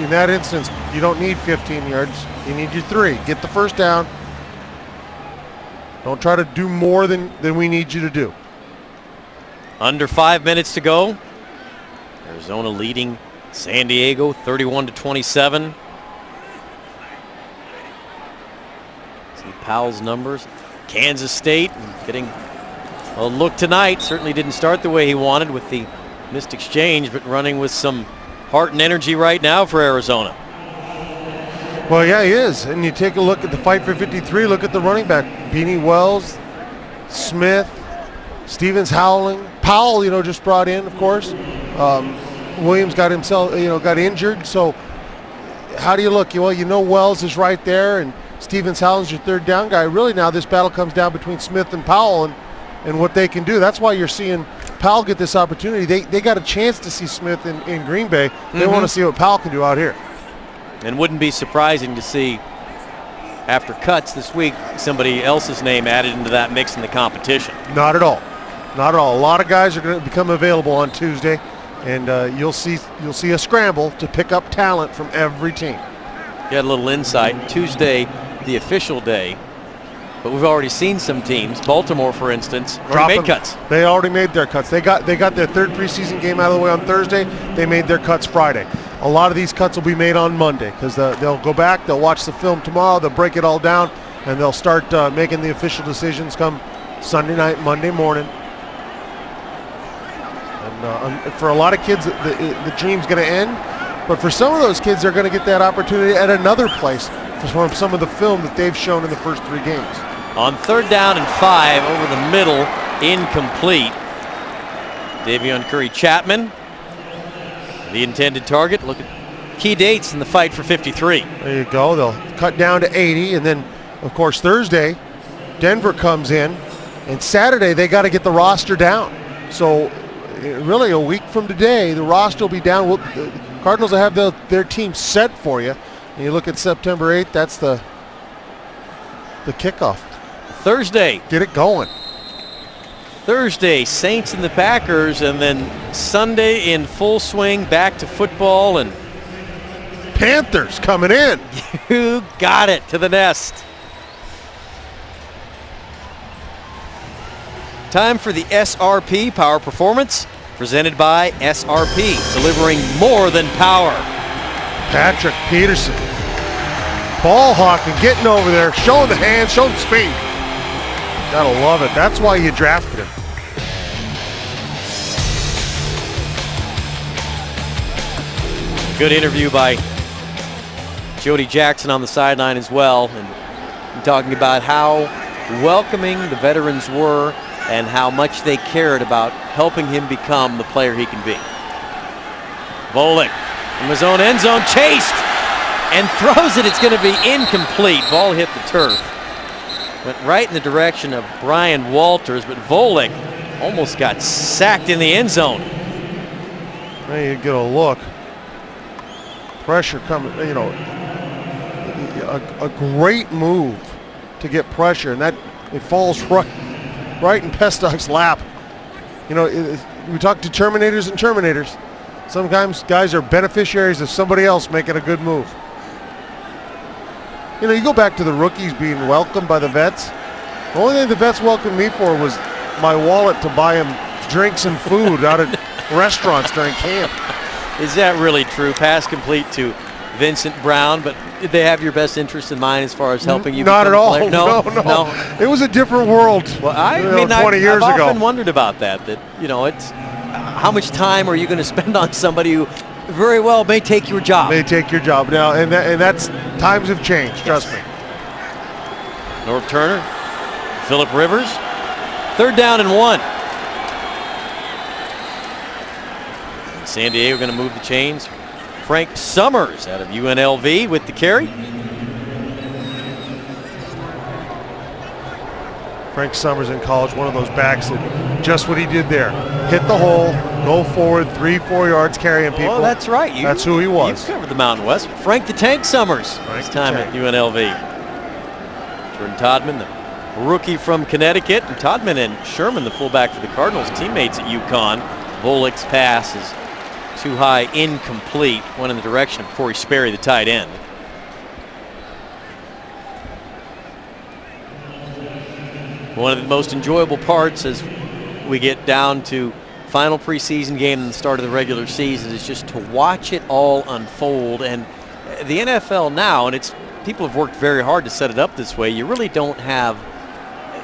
in that instance, you don't need 15 yards. You need your 3. Get the first down. Don't try to do more than we need you to do. Under 5 minutes to go. Arizona leading San Diego 31-27. See Powell's numbers. Kansas State getting a look tonight. Certainly didn't start the way he wanted with the missed exchange, but running with some heart and energy right now for Arizona. Well, yeah, he is. And you take a look at the fight for 53, look at the running back. Beanie Wells, Smith, Stevens Howling, Powell, just brought in, of course. Williams got himself, got injured. So how do you look? Well, Wells is right there, and Stevens Howland's your third down guy. Really now this battle comes down between Smith and Powell and what they can do. That's why you're seeing Powell get this opportunity. They got a chance to see Smith in Green Bay. They want to see what Powell can do out here. And wouldn't be surprising to see, after cuts this week, somebody else's name added into that mix in the competition. Not at all. Not at all. A lot of guys are going to become available on Tuesday, and you'll see a scramble to pick up talent from every team. Get a little insight. Tuesday, the official day, but we've already seen some teams. Baltimore, for instance, already made cuts. They already made their cuts. They got their third preseason game out of the way on Thursday. They made their cuts Friday. A lot of these cuts will be made on Monday because they'll go back, they'll watch the film tomorrow, they'll break it all down, and they'll start making the official decisions come Sunday night, Monday morning. And for a lot of kids, the dream's going to end, but for some of those kids, they're going to get that opportunity at another place from some of the film that they've shown in the first 3 games. On 3rd down and 5, over the middle, incomplete. Davion Curry-Chapman, the intended target. Look at key dates in the fight for 53. There you go. They'll cut down to 80, and then, of course, Thursday, Denver comes in, and Saturday they got to get the roster down. So, really, a week from today, the roster will be down. The Cardinals will have their team set for you. And you look at September 8th. That's the kickoff. Thursday. Get it going. Thursday, Saints and the Packers, and then Sunday in full swing, back to football, and Panthers coming in. You got it, to the nest. Time for the SRP Power Performance, presented by SRP, delivering more than power. Patrick Peterson, ball hawking, getting over there, showing the hands, showing the speed. Gotta love it. That's why you drafted him. Good interview by Jody Jackson on the sideline as well, and talking about how welcoming the veterans were and how much they cared about helping him become the player he can be. Volek from his own end zone, chased and throws it. It's going to be incomplete. Ball hit the turf. Went right in the direction of Brian Walters, but Volek almost got sacked in the end zone. There you get a look. Pressure coming, a great move to get pressure, and that it falls right in Pestog's lap. We talk to Terminators and Terminators. Sometimes guys are beneficiaries of somebody else making a good move. You go back to the rookies being welcomed by the vets. The only thing the vets welcomed me for was my wallet to buy them drinks and food out at restaurants during camp. Is that really true? Pass complete to Vincent Brown, but did they have your best interest in mind as far as helping you? Not at all. No. It was a different world. Well, 20 years ago. I've often wondered about that. It's how much time are you going to spend on somebody who very well may take your job? May take your job now, and that's times have changed. Trust me. Norv Turner, Phillip Rivers, 3rd down and 1. San Diego going to move the chains. Frank Summers out of UNLV with the carry. Frank Summers in college, one of those backs that just what he did there. Hit the hole, go forward, 3-4 yards carrying people. Oh, that's right. That's who he was. You've covered the Mountain West. Frank the Tank Summers. His time at UNLV. Jordan Todman, the rookie from Connecticut. And Todman and Sherman, the fullback for the Cardinals, teammates at UConn. Volek's pass is too high, incomplete. Went in the direction of Corey Sperry, the tight end. One of the most enjoyable parts as we get down to final preseason game and the start of the regular season is just to watch it all unfold. And the NFL now, and people have worked very hard to set it up this way, you really don't have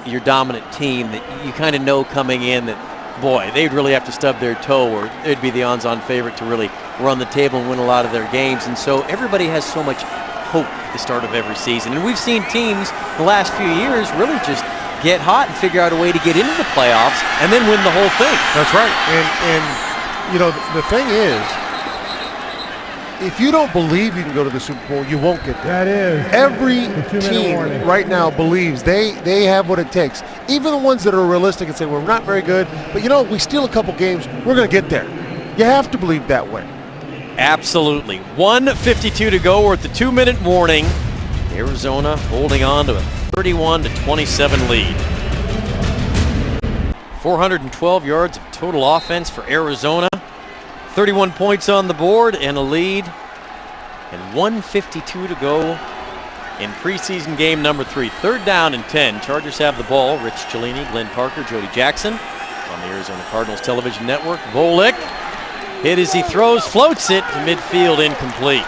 your dominant team that you kind of know coming in that, boy, they'd really have to stub their toe or they'd be the odds-on favorite to really run the table and win a lot of their games. And so everybody has so much hope at the start of every season. And we've seen teams the last few years really just get hot and figure out a way to get into the playoffs and then win the whole thing. That's right. And you know, the thing is, if you don't believe you can go to the Super Bowl, you won't get there. That is. Every The 2-minute team warning. right now believes they have what it takes. Even the ones that are realistic and say, we're not very good, but you know, we steal a couple games, we're going to get there. You have to believe that way. Absolutely. 1:52 to go. We're at the 2-minute warning. Arizona holding on to a 31-27 lead. 412 yards of total offense for Arizona. 31 points on the board and a lead. And 1:52 to go in preseason game number 3. 3rd down and 10. Chargers have the ball. Rich Cellini, Glenn Parker, Jody Jackson on the Arizona Cardinals television network. Volek hit as he throws, floats it to midfield, incomplete.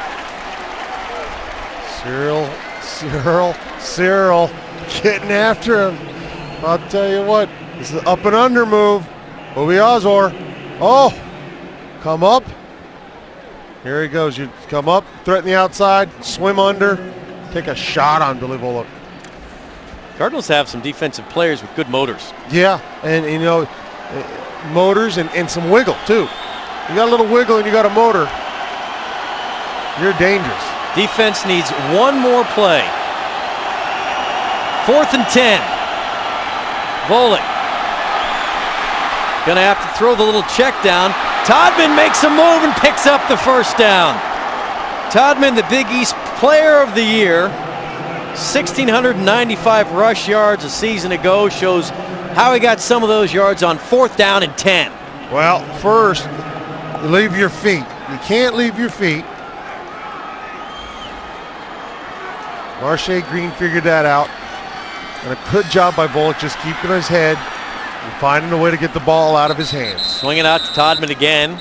Cyril getting after him. I'll tell you what, this is an up and under move. Bobby Osor. Oh, come up. Here he goes. You come up, threaten the outside, swim under, take a shot on Billy Volek. Cardinals have some defensive players with good motors. Yeah, and you know, motors and some wiggle too. You got a little wiggle and you got a motor, you're dangerous. Defense needs one more play. 4th and 10. Volek gonna have to throw the little check down. Todman makes a move and picks up the 1st down. Todman, the Big East Player of the Year, 1,695 rush yards a season ago, shows how he got some of those yards on 4th down and 10. Well, first, you leave your feet. You can't leave your feet. Marche Green figured that out. And a good job by Volek just keeping his head and finding a way to get the ball out of his hands. Swinging out to Todman again.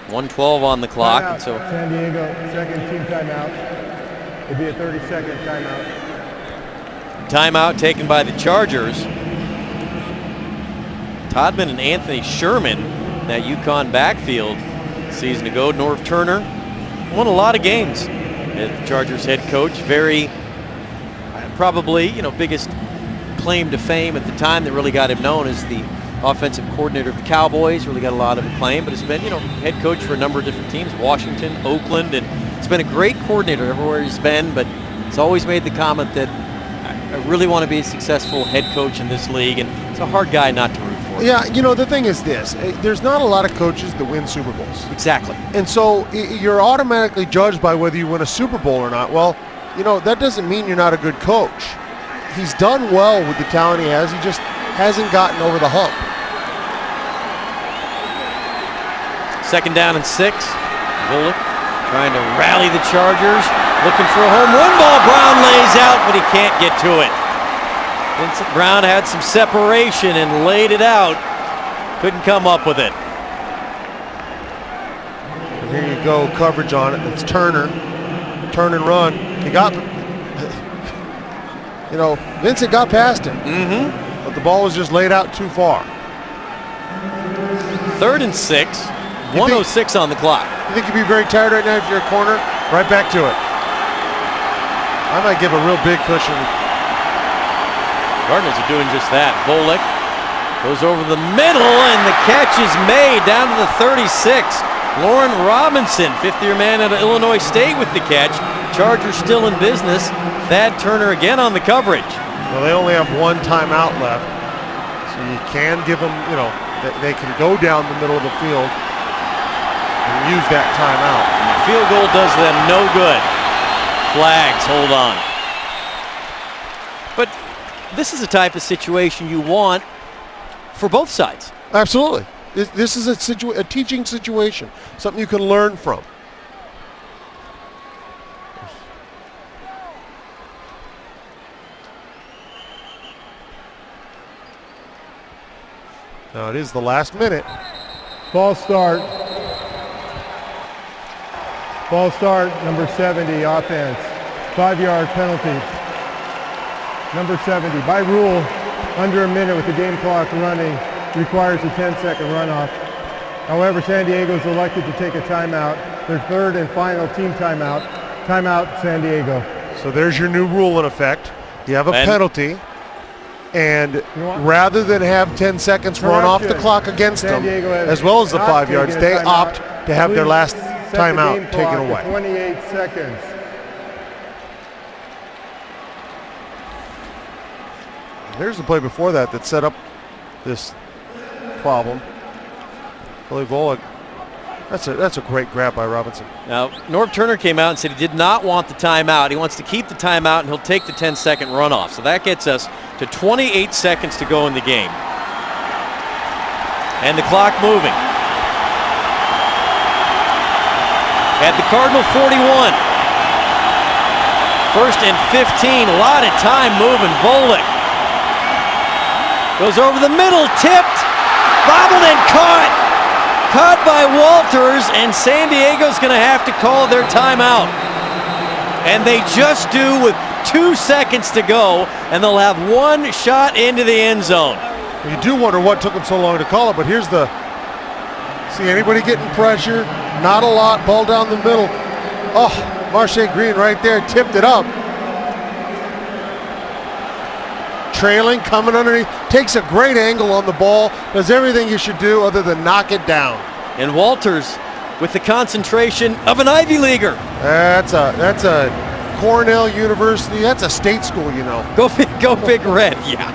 1:12 on the clock. Timeout. And so San Diego, second team timeout. It'll be a 30-second timeout. timeout taken by the Chargers. Todman and Anthony Sherman, that UConn backfield season ago. Norv Turner won a lot of games as the Chargers head coach. Very, probably, biggest claim to fame at the time that really got him known as the offensive coordinator of the Cowboys. Really got a lot of acclaim, but has been, head coach for a number of different teams, Washington, Oakland, and it's been a great coordinator everywhere he's been, but he's always made the comment that I really want to be a successful head coach in this league, and it's a hard guy not to root for. Yeah, the thing is this. There's not a lot of coaches that win Super Bowls. Exactly. And so you're automatically judged by whether you win a Super Bowl or not. Well, that doesn't mean you're not a good coach. He's done well with the talent he has. He just hasn't gotten over the hump. 2nd down and 6. Volek trying to rally the Chargers. Looking for a home run ball. Brown lays out, but he can't get to it. Vincent Brown had some separation and laid it out. Couldn't come up with it. And here you go, coverage on it. It's Turner. Turn and run. He got, Vincent got past him. Mm-hmm. But the ball was just laid out too far. 3rd and 6. 1:06 on the clock. You think you'd be very tired right now if you're a corner? Right back to it. I might give a real big cushion. Cardinals are doing just that. Volek goes over the middle, and the catch is made down to the 36. Lauren Robinson, 5th-year man out of Illinois State with the catch. Chargers still in business. Thad Turner again on the coverage. Well, they only have one timeout left, so you can give them, they can go down the middle of the field and use that timeout. And the field goal does them no good. Flags, hold on. But this is the type of situation you want for both sides. Absolutely. This is a teaching situation, something you can learn from. Now it is the last minute. False start. False start, number 70, offense. 5-yard penalty. Number 70, by rule, under a minute with the game clock running requires a 10-second runoff. However, San Diego's elected to take a timeout, their third and final team timeout. Timeout, San Diego. So there's your new rule in effect. You have a penalty, and rather than have 10 seconds run off the clock against them, as well as the 5 yards, they opt to have their last timeout taken away. 28 seconds. There's the play before that that set up this problem. Billy Volek, that's a great grab by Robinson. Now, Norv Turner came out and said he did not want the timeout. He wants to keep the timeout, and he'll take the 10-second runoff. So that gets us to 28 seconds to go in the game. And the clock moving. At the Cardinal 41. 1st and 15, a lot of time moving. Volek goes over the middle, tipped, bobbled and caught. Caught by Walters, and San Diego's going to have to call their timeout. And they just do with 2 seconds to go, and they'll have one shot into the end zone. You do wonder what took them so long to call it, but here's the, see anybody getting pressure? Not a lot, ball down the middle. Oh, Marche Green right there, tipped it up. Trailing, coming underneath, takes a great angle on the ball, does everything you should do other than knock it down. And Walters with the concentration of an Ivy Leaguer. That's a Cornell University, that's a state school, you know. Go Big Red, yeah.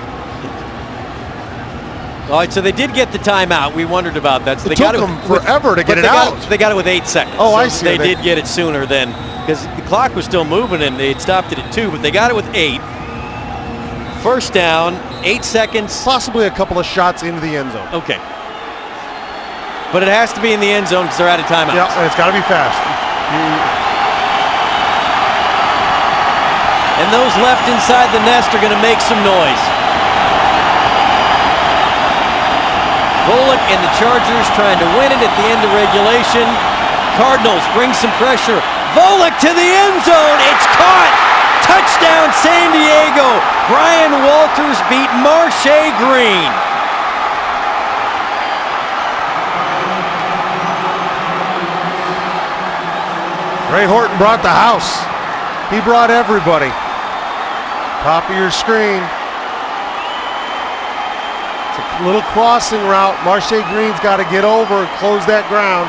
All right, so they did get the timeout. We wondered about that. So It took them forever to get it out. They got it with 8 seconds. Oh, so I see. They did get it sooner then, because the clock was still moving and they had stopped it at 2, but they got it with 8. First down, 8 seconds. Possibly a couple of shots into the end zone. Okay. But it has to be in the end zone because they're out of timeouts. Yeah, and it's got to be fast. And those left inside the nest are going to make some noise. Volek and the Chargers trying to win it at the end of regulation. Cardinals bring some pressure. Volek to the end zone. It's caught. Touchdown San Diego. Brian Walters beat Marche Green. Ray Horton brought the house. He brought everybody. Top of your screen. It's a little crossing route. Marche Green's got to get over and close that ground.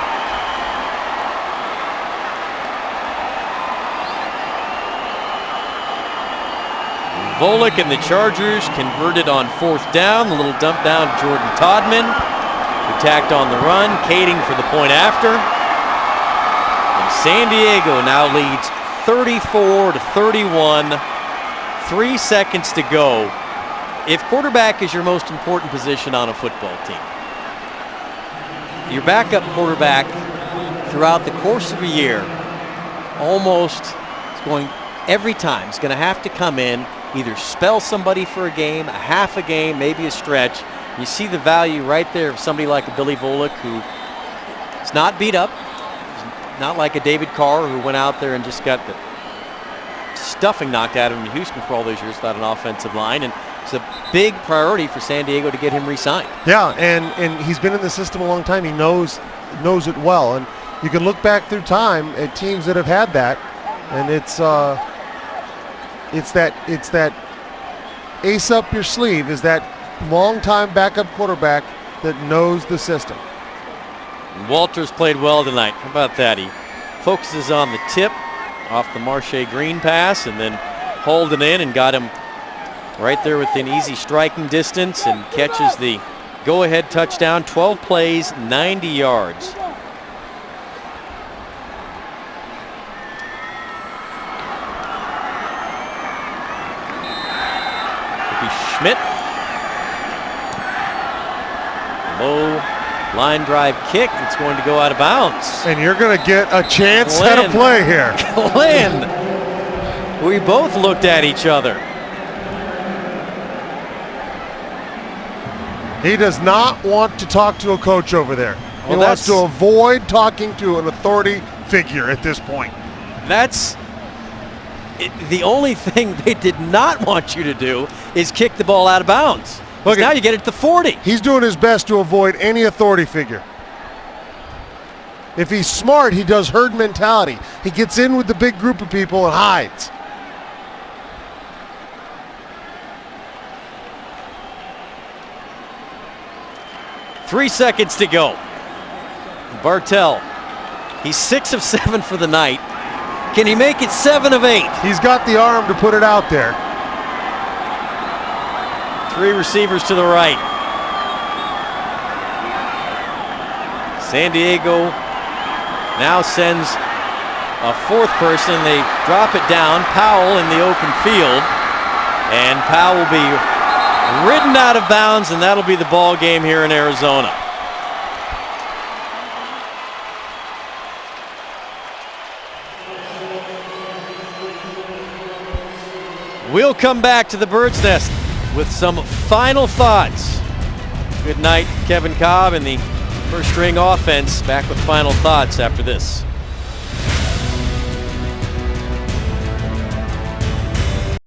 Volek and the Chargers converted on 4th down. The little dump down to Jordan Todman, who tacked on the run, Kading for the point after. And San Diego now leads 34-31. 3 seconds to go. If quarterback is your most important position on a football team, your backup quarterback throughout the course of a year almost is going, every time, is going to have to come in, either spell somebody for a game, a half a game, maybe a stretch. You see the value right there of somebody like a Billy Volek, who is not beat up, not like a David Carr who went out there and just got the stuffing knocked out of him in Houston for all those years without an offensive line. And it's a big priority for San Diego to get him re-signed. Yeah, and he's been in the system a long time. He knows it well. And you can look back through time at teams that have had that, and it's that ace up your sleeve, is that long-time backup quarterback that knows the system. Walters played well tonight. How about that? He focuses on the tip off the Marche Green pass and then holding in and got him right there within easy striking distance and catches the go-ahead touchdown. 12 plays, 90 yards. Schmidt. Low line drive kick. It's going to go out of bounds. And you're going to get a chance at a play here. Glenn. We both looked at each other. He does not want to talk to a coach over there. He wants to avoid talking to an authority figure at this point. That's the only thing they did not want you to do is kick the ball out of bounds. Look, now you get it to 40. He's doing his best to avoid any authority figure. If he's smart, he does herd mentality. He gets in with the big group of people and hides. Three seconds to go. Bartell, he's 6 of 7 for the night. Can he make it 7 of 8? He's got the arm to put it out there. 3 receivers to the right. San Diego now sends a 4th person. They drop it down. Powell in the open field. And Powell will be ridden out of bounds, and that'll be the ball game here in Arizona. We'll come back to the Bird's Nest with some final thoughts. Good night, Kevin Cobb and the first string offense. Back with final thoughts after this.